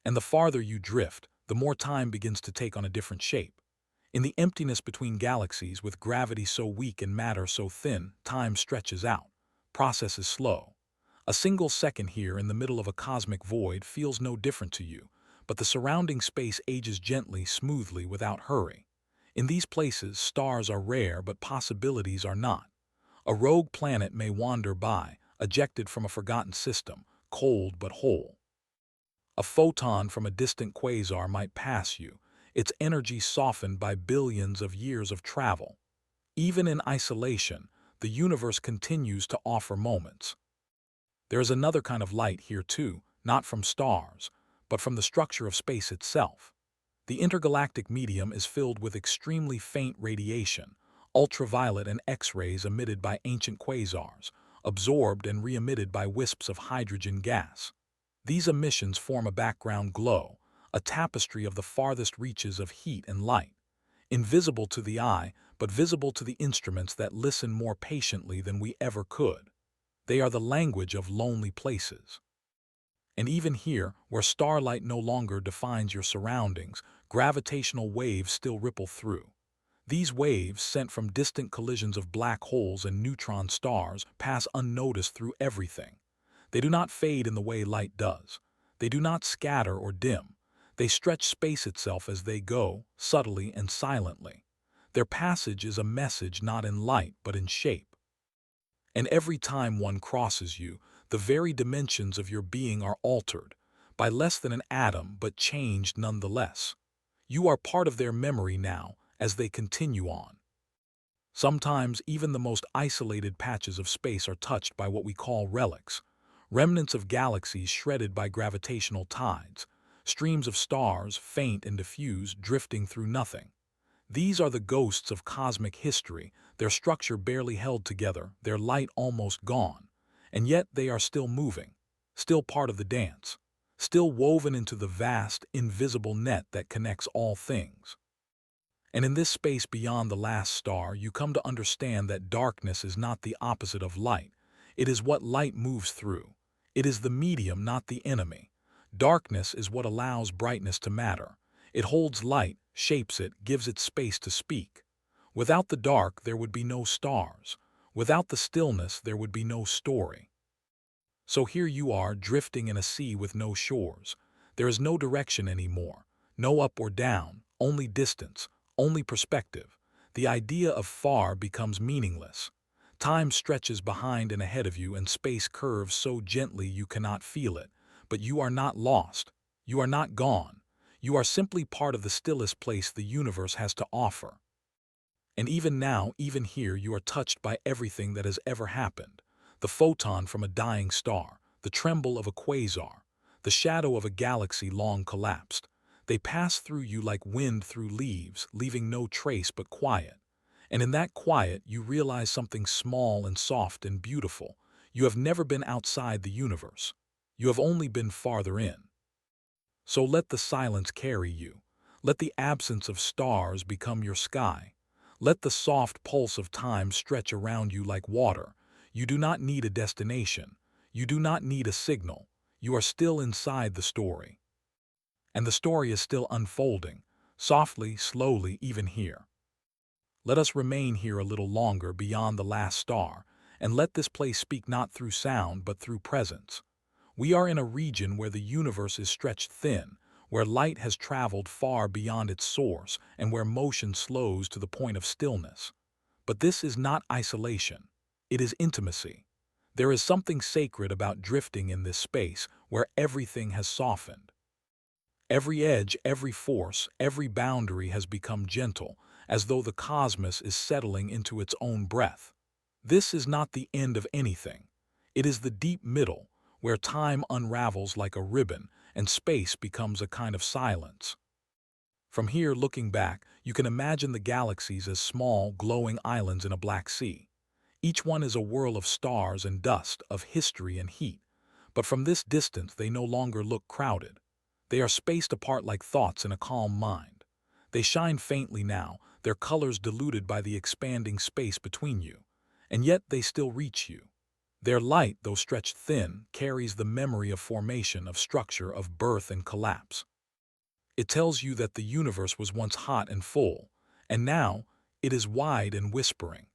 Speaker 2: And the farther you drift, the more time begins to take on a different shape. In the emptiness between galaxies, with gravity so weak and matter so thin, time stretches out. Process is slow. A single second here in the middle of a cosmic void feels no different to you, but the surrounding space ages gently, smoothly, without hurry. In these places, stars are rare, but possibilities are not. A rogue planet may wander by, ejected from a forgotten system, cold but whole. A photon from a distant quasar might pass you, its energy softened by billions of years of travel. Even in isolation, the universe continues to offer moments. There is another kind of light here too, not from stars, but from the structure of space itself. The intergalactic medium is filled with extremely faint radiation, ultraviolet and X-rays emitted by ancient quasars, absorbed and re-emitted by wisps of hydrogen gas. These emissions form a background glow, a tapestry of the farthest reaches of heat and light, invisible to the eye, but visible to the instruments that listen more patiently than we ever could. They are the language of lonely places. And even here, where starlight no longer defines your surroundings, gravitational waves still ripple through. These waves, sent from distant collisions of black holes and neutron stars, pass unnoticed through everything. They do not fade in the way light does. They do not scatter or dim. They stretch space itself as they go, subtly and silently. Their passage is a message not in light but in shape. And every time one crosses you, the very dimensions of your being are altered, by less than an atom but changed nonetheless. You are part of their memory now as they continue on. Sometimes even the most isolated patches of space are touched by what we call relics, remnants of galaxies shredded by gravitational tides, streams of stars, faint and diffuse, drifting through nothing. These are the ghosts of cosmic history, their structure barely held together, their light almost gone, and yet they are still moving, still part of the dance, still woven into the vast, invisible net that connects all things. And in this space beyond the last star, you come to understand that darkness is not the opposite of light. It is what light moves through. It is the medium, not the enemy. Darkness is what allows brightness to matter. It holds light, shapes it, gives it space to speak. Without the dark, there would be no stars. Without the stillness, there would be no story. So here you are, drifting in a sea with no shores. There is no direction anymore, no up or down, only distance, only perspective. The idea of far becomes meaningless. Time stretches behind and ahead of you, and space curves so gently you cannot feel it. But you are not lost. You are not gone. You are simply part of the stillest place the universe has to offer. And even now, even here, you are touched by everything that has ever happened. The photon from a dying star, the tremble of a quasar, the shadow of a galaxy long collapsed. They pass through you like wind through leaves, leaving no trace but quiet. And in that quiet, you realize something small and soft and beautiful. You have never been outside the universe. You have only been farther in. So let the silence carry you. Let the absence of stars become your sky. Let the soft pulse of time stretch around you like water. You do not need a destination. You do not need a signal. You are still inside the story. And the story is still unfolding, softly, slowly, even here. Let us remain here a little longer beyond the last star, and let this place speak not through sound but through presence. We are in a region where the universe is stretched thin, where light has traveled far beyond its source, and where motion slows to the point of stillness. But this is not isolation. It is intimacy. There is something sacred about drifting in this space where everything has softened. Every edge, every force, every boundary has become gentle, as though the cosmos is settling into its own breath. This is not the end of anything. It is the deep middle, where time unravels like a ribbon and space becomes a kind of silence. From here, looking back, you can imagine the galaxies as small, glowing islands in a black sea. Each one is a whirl of stars and dust, of history and heat. But from this distance, they no longer look crowded. They are spaced apart like thoughts in a calm mind. They shine faintly now, their colors diluted by the expanding space between you. And yet they still reach you. Their light, though stretched thin, carries the memory of formation, of structure, of birth and collapse. It tells you that the universe was once hot and full, and now it is wide and whispering.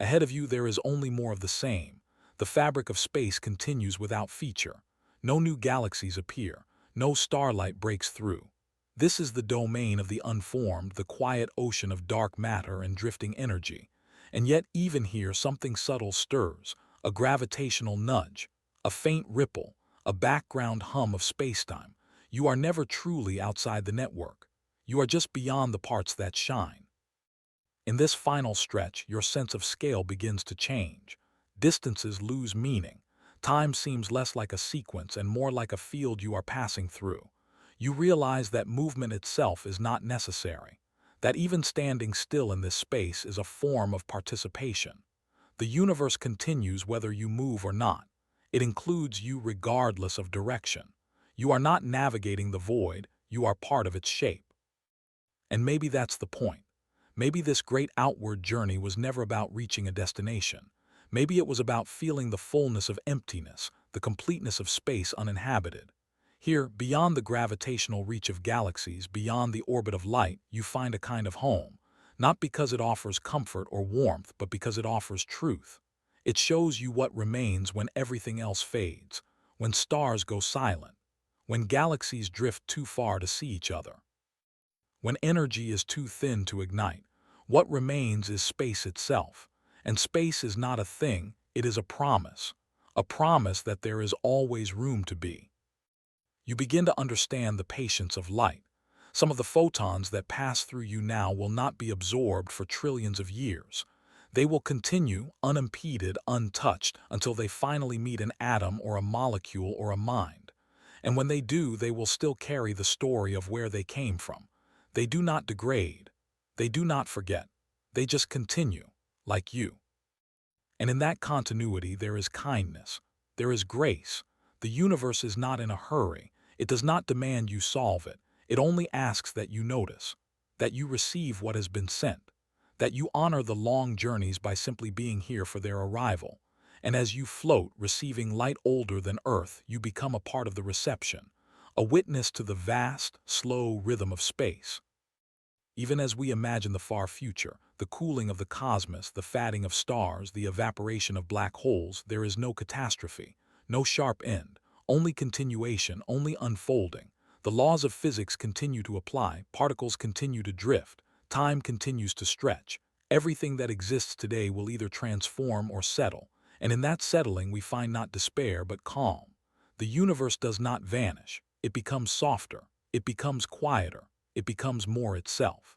Speaker 2: Ahead of you there is only more of the same. The fabric of space continues without feature. No new galaxies appear. No starlight breaks through. This is the domain of the unformed, the quiet ocean of dark matter and drifting energy. And yet even here something subtle stirs, a gravitational nudge, a faint ripple, a background hum of spacetime. You are never truly outside the network. You are just beyond the parts that shine. In this final stretch, your sense of scale begins to change. Distances lose meaning. Time seems less like a sequence and more like a field you are passing through. You realize that movement itself is not necessary, that even standing still in this space is a form of participation. The universe continues whether you move or not. It includes you regardless of direction. You are not navigating the void, you are part of its shape. And maybe that's the point. Maybe this great outward journey was never about reaching a destination. Maybe it was about feeling the fullness of emptiness, the completeness of space uninhabited. Here, beyond the gravitational reach of galaxies, beyond the orbit of light, you find a kind of home. Not because it offers comfort or warmth, but because it offers truth. It shows you what remains when everything else fades, when stars go silent, when galaxies drift too far to see each other. When energy is too thin to ignite, what remains is space itself. And space is not a thing, it is a promise that there is always room to be. You begin to understand the patience of light. Some of the photons that pass through you now will not be absorbed for trillions of years. They will continue, unimpeded, untouched, until they finally meet an atom or a molecule or a mind. And when they do, they will still carry the story of where they came from. They do not degrade. They do not forget. They just continue, like you. And in that continuity there is kindness. There is grace. The universe is not in a hurry. It does not demand you solve it. It only asks that you notice, that you receive what has been sent, that you honor the long journeys by simply being here for their arrival. And as you float, receiving light older than Earth, you become a part of the reception, a witness to the vast, slow rhythm of space. Even as we imagine the far future, the cooling of the cosmos, the fatting of stars, the evaporation of black holes, there is no catastrophe, no sharp end, only continuation, only unfolding. The laws of physics continue to apply, particles continue to drift, time continues to stretch. Everything that exists today will either transform or settle, and in that settling we find not despair but calm. The universe does not vanish, it becomes softer, it becomes quieter, it becomes more itself.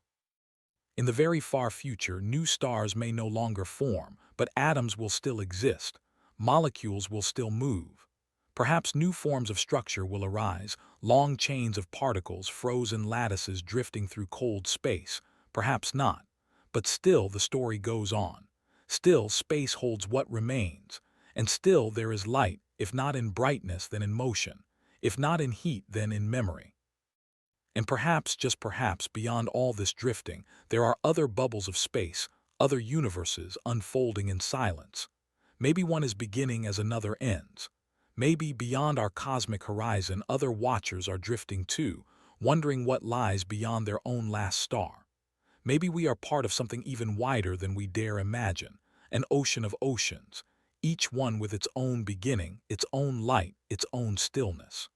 Speaker 2: In the very far future, new stars may no longer form, but atoms will still exist. Molecules will still move. Perhaps new forms of structure will arise, long chains of particles, frozen lattices drifting through cold space. Perhaps not. But still the story goes on. Still space holds what remains. And still there is light, if not in brightness, then in motion. If not in heat, then in memory. And perhaps, just perhaps, beyond all this drifting, there are other bubbles of space, other universes unfolding in silence. Maybe one is beginning as another ends. Maybe beyond our cosmic horizon, other watchers are drifting too, wondering what lies beyond their own last star. Maybe we are part of something even wider than we dare imagine, an ocean of oceans, each one with its own beginning, its own light, its own stillness.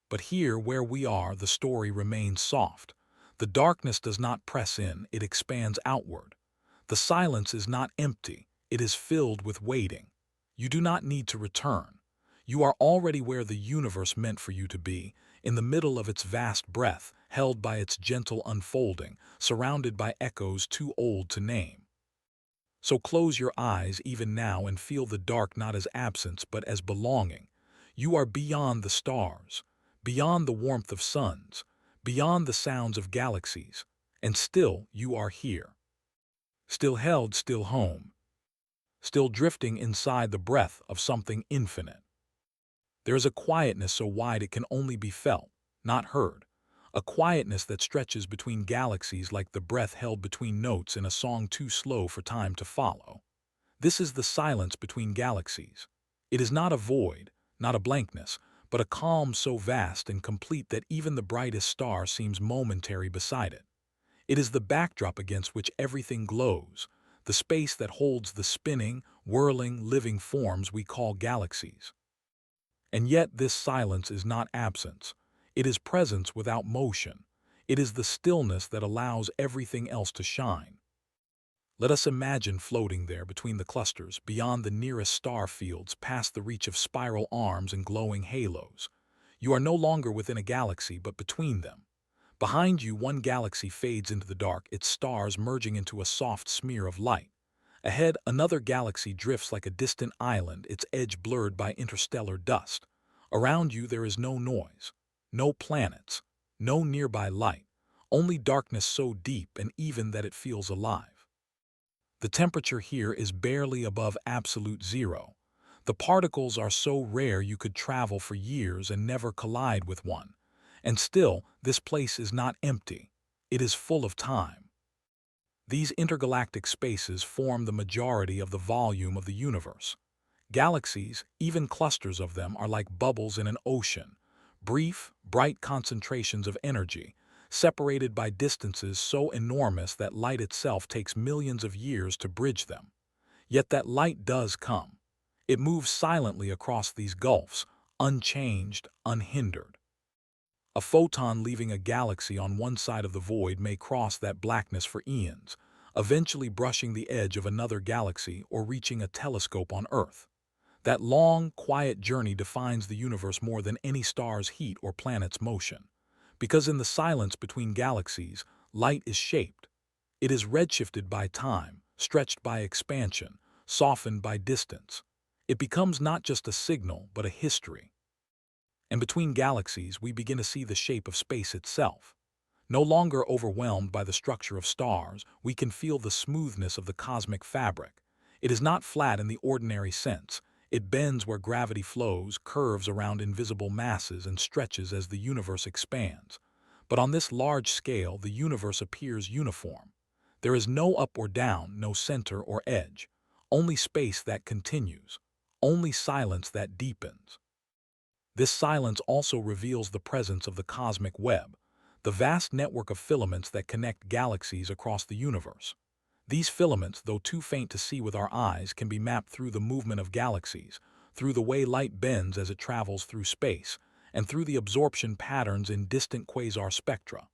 Speaker 2: But here, where we are, the story remains soft. The darkness does not press in, it expands outward. The silence is not empty, it is filled with waiting. You do not need to return. You are already where the universe meant for you to be, in the middle of its vast breadth, held by its gentle unfolding, surrounded by echoes too old to name. So close your eyes even now and feel the dark not as absence but as belonging. You are beyond the stars, beyond the warmth of suns, beyond the sounds of galaxies, and still you are here. Still held, still home, still drifting inside the breath of something infinite. There is a quietness so wide it can only be felt, not heard. A quietness that stretches between galaxies like the breath held between notes in a song too slow for time to follow. This is the silence between galaxies. It is not a void, not a blankness, but a calm so vast and complete that even the brightest star seems momentary beside it. It is the backdrop against which everything glows, the space that holds the spinning, whirling, living forms we call galaxies. And yet this silence is not absence. It is presence without motion. It is the stillness that allows everything else to shine. Let us imagine floating there between the clusters, beyond the nearest star fields, past the reach of spiral arms and glowing halos. You are no longer within a galaxy, but between them. Behind you, one galaxy fades into the dark, its stars merging into a soft smear of light. Ahead, another galaxy drifts like a distant island, its edge blurred by interstellar dust. Around you there is no noise, no planets, no nearby light, only darkness so deep and even that it feels alive. The temperature here is barely above absolute zero. The particles are so rare you could travel for years and never collide with one. And still, this place is not empty. It is full of time. These intergalactic spaces form the majority of the volume of the universe. Galaxies, even clusters of them, are like bubbles in an ocean, brief, bright concentrations of energy, separated by distances so enormous that light itself takes millions of years to bridge them. Yet that light does come. It moves silently across these gulfs, unchanged, unhindered. A photon leaving a galaxy on one side of the void may cross that blackness for eons, eventually brushing the edge of another galaxy or reaching a telescope on Earth. That long, quiet journey defines the universe more than any star's heat or planet's motion. Because in the silence between galaxies, light is shaped. It is redshifted by time, stretched by expansion, softened by distance. It becomes not just a signal, but a history. And between galaxies, we begin to see the shape of space itself. No longer overwhelmed by the structure of stars, we can feel the smoothness of the cosmic fabric. It is not flat in the ordinary sense. It bends where gravity flows, curves around invisible masses, and stretches as the universe expands. But on this large scale, the universe appears uniform. There is no up or down, no center or edge. Only space that continues. Only silence that deepens. This silence also reveals the presence of the cosmic web, the vast network of filaments that connect galaxies across the universe. These filaments, though too faint to see with our eyes, can be mapped through the movement of galaxies, through the way light bends as it travels through space, and through the absorption patterns in distant quasar spectra.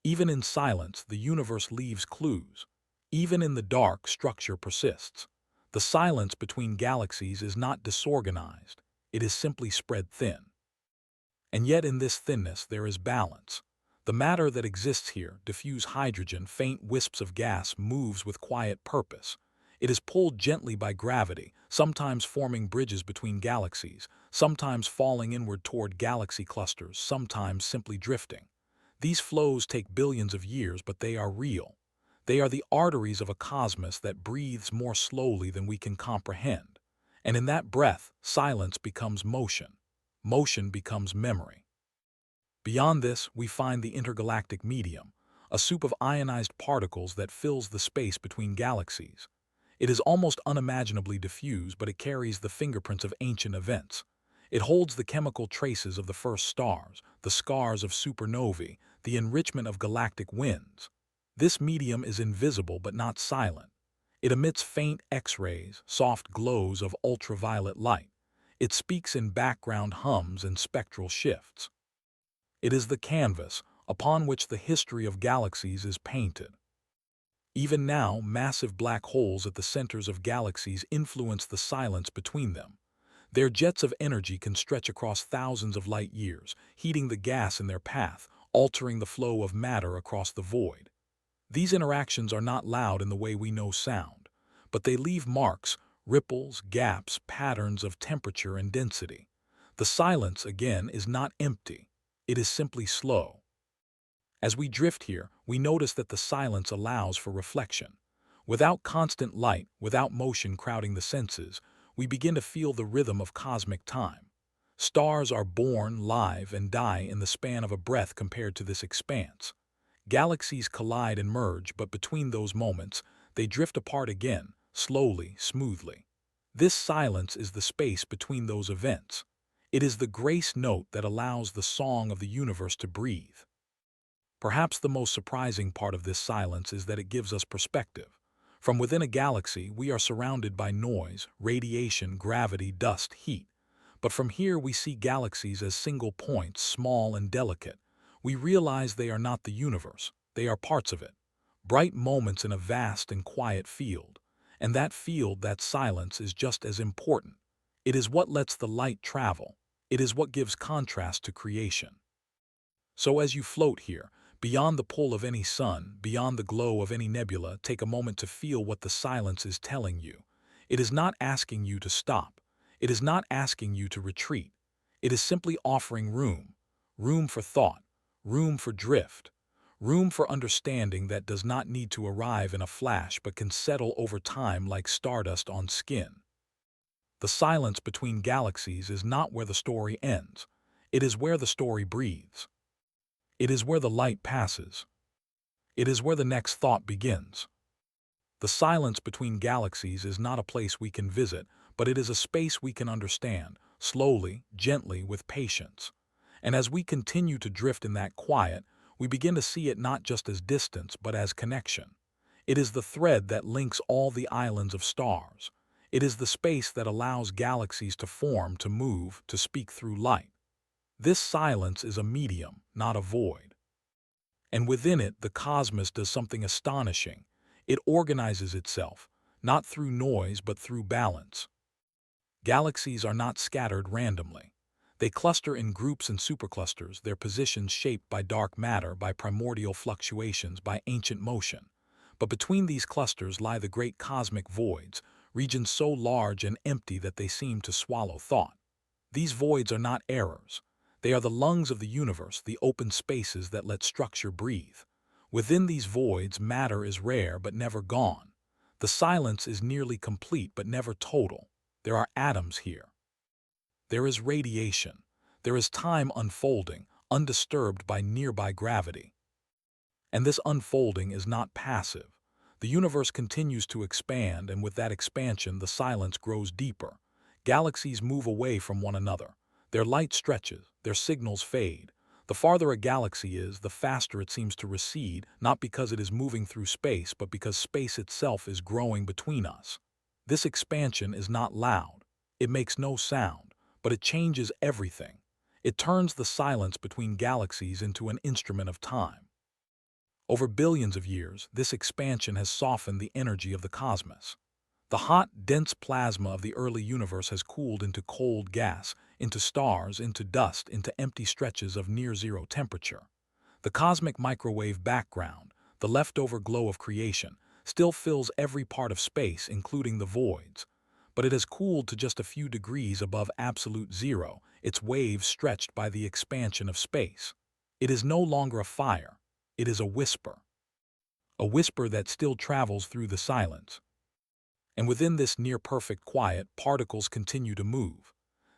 Speaker 2: Even in silence, the universe leaves clues. Even in the dark, structure persists. The silence between galaxies is not disorganized. It is simply spread thin. And yet in this thinness there is balance. The matter that exists here, diffuse hydrogen, faint wisps of gas, moves with quiet purpose. It is pulled gently by gravity, sometimes forming bridges between galaxies, sometimes falling inward toward galaxy clusters, sometimes simply drifting. These flows take billions of years, but they are real. They are the arteries of a cosmos that breathes more slowly than we can comprehend. And in that breath, silence becomes motion. Motion becomes memory. Beyond this, we find the intergalactic medium, a soup of ionized particles that fills the space between galaxies. It is almost unimaginably diffuse, but it carries the fingerprints of ancient events. It holds the chemical traces of the first stars, the scars of supernovae, the enrichment of galactic winds. This medium is invisible but not silent. It emits faint X-rays, soft glows of ultraviolet light. It speaks in background hums and spectral shifts. It is the canvas upon which the history of galaxies is painted. Even now, massive black holes at the centers of galaxies influence the silence between them. Their jets of energy can stretch across thousands of light years, heating the gas in their path, altering the flow of matter across the void. These interactions are not loud in the way we know sound, but they leave marks, ripples, gaps, patterns of temperature and density. The silence, again, is not empty. It is simply slow. As we drift here, we notice that the silence allows for reflection. Without constant light, without motion crowding the senses, we begin to feel the rhythm of cosmic time. Stars are born, live, and die in the span of a breath compared to this expanse. Galaxies collide and merge, but between those moments, they drift apart again, slowly, smoothly. This silence is the space between those events. It is the grace note that allows the song of the universe to breathe. Perhaps the most surprising part of this silence is that it gives us perspective. From within a galaxy, we are surrounded by noise, radiation, gravity, dust, heat. But from here we see galaxies as single points, small and delicate. We realize they are not the universe, they are parts of it. Bright moments in a vast and quiet field. And that field, that silence, is just as important. It is what lets the light travel. It is what gives contrast to creation. So as you float here, beyond the pull of any sun, beyond the glow of any nebula, take a moment to feel what the silence is telling you. It is not asking you to stop. It is not asking you to retreat. It is simply offering room. Room for thought. Room for drift. Room for understanding that does not need to arrive in a flash but can settle over time like stardust on skin. The silence between galaxies is not where the story ends. It is where the story breathes. It is where the light passes. It is where the next thought begins. The silence between galaxies is not a place we can visit, but it is a space we can understand, slowly, gently, with patience. And as we continue to drift in that quiet, we begin to see it not just as distance, but as connection. It is the thread that links all the islands of stars. It is the space that allows galaxies to form, to move, to speak through light. This silence is a medium, not a void. And within it, the cosmos does something astonishing. It organizes itself, not through noise but through balance. Galaxies are not scattered randomly. They cluster in groups and superclusters, their positions shaped by dark matter, by primordial fluctuations, by ancient motion. But between these clusters lie the great cosmic voids, regions so large and empty that they seem to swallow thought. These voids are not errors. They are the lungs of the universe, the open spaces that let structure breathe. Within these voids, matter is rare but never gone. The silence is nearly complete but never total. There are atoms here. There is radiation. There is time unfolding, undisturbed by nearby gravity. And this unfolding is not passive. The universe continues to expand, and with that expansion, the silence grows deeper. Galaxies move away from one another. Their light stretches, their signals fade. The farther a galaxy is, the faster it seems to recede, not because it is moving through space, but because space itself is growing between us. This expansion is not loud. It makes no sound, but it changes everything. It turns the silence between galaxies into an instrument of time. Over billions of years, this expansion has softened the energy of the cosmos. The hot, dense plasma of the early universe has cooled into cold gas, into stars, into dust, into empty stretches of near-zero temperature. The cosmic microwave background, the leftover glow of creation, still fills every part of space, including the voids. But it has cooled to just a few degrees above absolute zero, its waves stretched by the expansion of space. It is no longer a fire. It is a whisper. A whisper that still travels through the silence. And within this near-perfect quiet, particles continue to move.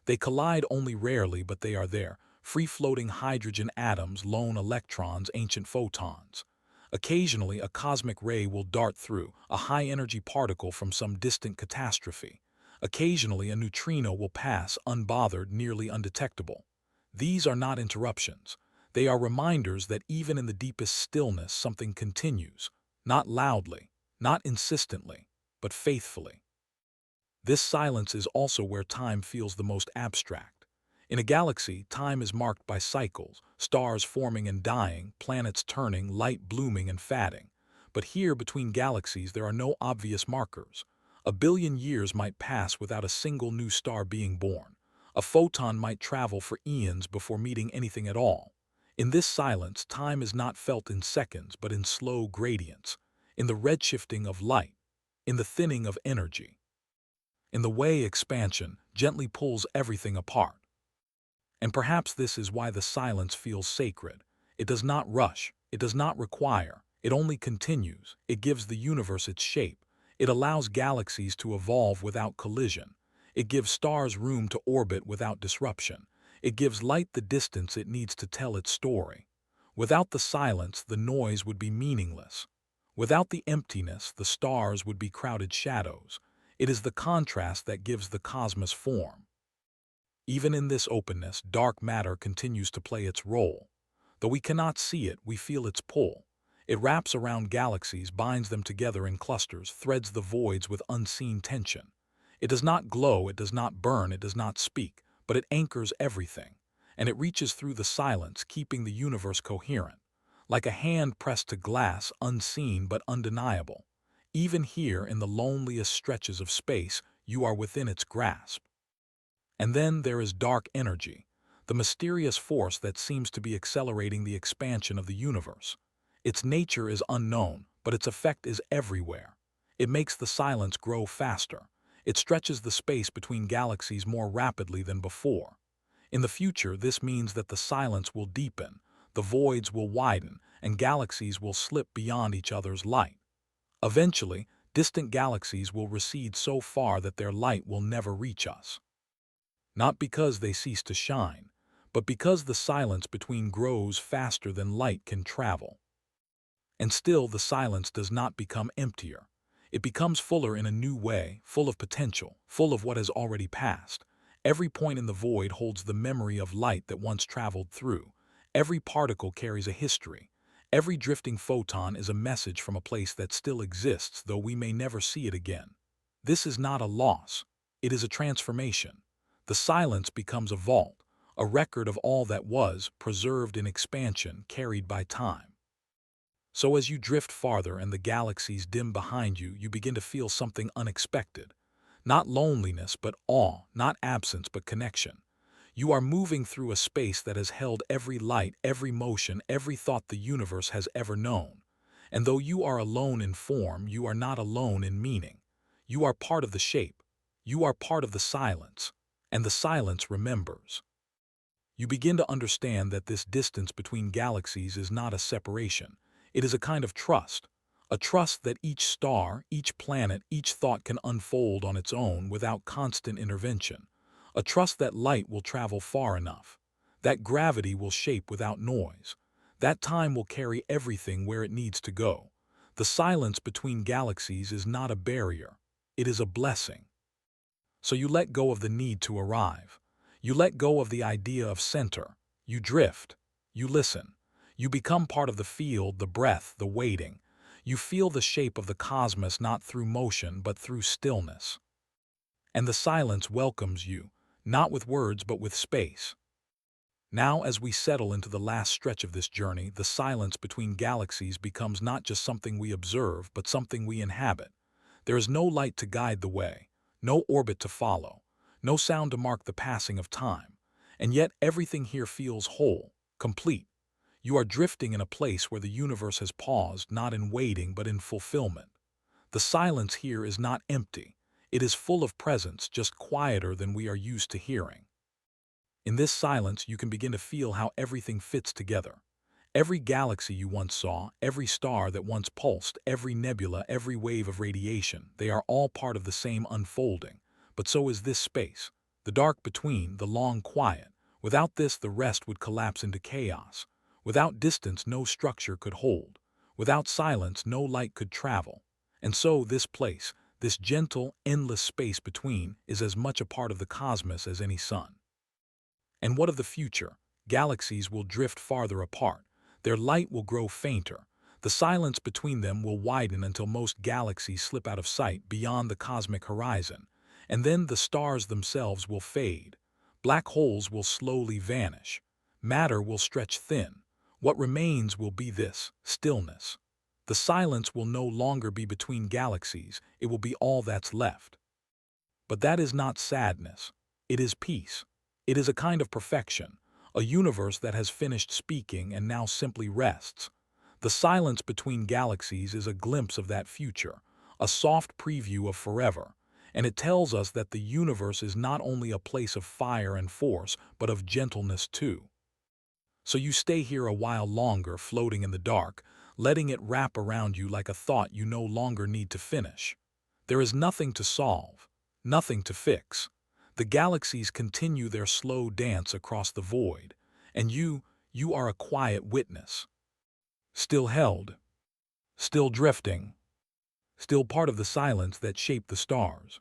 Speaker 2: They collide only rarely, but they are there, free-floating hydrogen atoms, lone electrons, ancient photons. Occasionally, a cosmic ray will dart through, a high-energy particle from some distant catastrophe. Occasionally, a neutrino will pass, unbothered, nearly undetectable. These are not interruptions. They are reminders that even in the deepest stillness, something continues. Not loudly, not insistently, but faithfully. This silence is also where time feels the most abstract. In a galaxy, time is marked by cycles, stars forming and dying, planets turning, light blooming and fading. But here, between galaxies, there are no obvious markers. A billion years might pass without a single new star being born. A photon might travel for eons before meeting anything at all. In this silence, time is not felt in seconds, but in slow gradients, in the redshifting of light, in the thinning of energy, in the way expansion gently pulls everything apart. And perhaps this is why the silence feels sacred. It does not rush, it does not require, it only continues. It gives the universe its shape. It allows galaxies to evolve without collision. It gives stars room to orbit without disruption. It gives light the distance it needs to tell its story. Without the silence, the noise would be meaningless. Without the emptiness, the stars would be crowded shadows. It is the contrast that gives the cosmos form. Even in this openness, dark matter continues to play its role. Though we cannot see it, we feel its pull. It wraps around galaxies, binds them together in clusters, threads the voids with unseen tension. It does not glow, it does not burn, it does not speak, but it anchors everything. And it reaches through the silence, keeping the universe coherent. Like a hand pressed to glass, unseen but undeniable. Even here, in the loneliest stretches of space, you are within its grasp. And then there is dark energy, the mysterious force that seems to be accelerating the expansion of the universe. Its nature is unknown, but its effect is everywhere. It makes the silence grow faster. It stretches the space between galaxies more rapidly than before. In the future, this means that the silence will deepen, the voids will widen, and galaxies will slip beyond each other's light. Eventually, distant galaxies will recede so far that their light will never reach us. Not because they cease to shine, but because the silence between grows faster than light can travel. And still, the silence does not become emptier. It becomes fuller in a new way, full of potential, full of what has already passed. Every point in the void holds the memory of light that once traveled through. Every particle carries a history. Every drifting photon is a message from a place that still exists, though we may never see it again. This is not a loss. It is a transformation. The silence becomes a vault, a record of all that was, preserved in expansion, carried by time. So as you drift farther and the galaxies dim behind you, you begin to feel something unexpected. Not loneliness, but awe, not absence, but connection. You are moving through a space that has held every light, every motion, every thought the universe has ever known. And though you are alone in form, you are not alone in meaning. You are part of the shape. You are part of the silence. And the silence remembers. You begin to understand that this distance between galaxies is not a separation. It is a kind of trust. A trust that each star, each planet, each thought can unfold on its own without constant intervention. A trust that light will travel far enough. That gravity will shape without noise. That time will carry everything where it needs to go. The silence between galaxies is not a barrier. It is a blessing. So you let go of the need to arrive. You let go of the idea of center. You drift. You listen. You become part of the field, the breath, the waiting. You feel the shape of the cosmos not through motion but through stillness. And the silence welcomes you, not with words but with space. Now, as we settle into the last stretch of this journey, the silence between galaxies becomes not just something we observe, but something we inhabit. There is no light to guide the way, no orbit to follow, no sound to mark the passing of time. And yet everything here feels whole, complete. You are drifting in a place where the universe has paused, not in waiting, but in fulfillment. The silence here is not empty. It is full of presence, just quieter than we are used to hearing. In this silence, you can begin to feel how everything fits together. Every galaxy you once saw, every star that once pulsed, every nebula, every wave of radiation, they are all part of the same unfolding. But so is this space, the dark between, the long quiet. Without this, the rest would collapse into chaos. Without distance, no structure could hold. Without silence, no light could travel. And so this place, this gentle, endless space between, is as much a part of the cosmos as any sun. And what of the future? Galaxies will drift farther apart. Their light will grow fainter. The silence between them will widen until most galaxies slip out of sight beyond the cosmic horizon, and then the stars themselves will fade. Black holes will slowly vanish. Matter will stretch thin. What remains will be this stillness. The silence will no longer be between galaxies, it will be all that's left. But that is not sadness. It is peace. It is a kind of perfection, a universe that has finished speaking and now simply rests. The silence between galaxies is a glimpse of that future, a soft preview of forever, and it tells us that the universe is not only a place of fire and force, but of gentleness too. So you stay here a while longer, floating in the dark, letting it wrap around you like a thought you no longer need to finish. There is nothing to solve, nothing to fix. The galaxies continue their slow dance across the void, and you are a quiet witness. Still held, still drifting, still part of the silence that shaped the stars.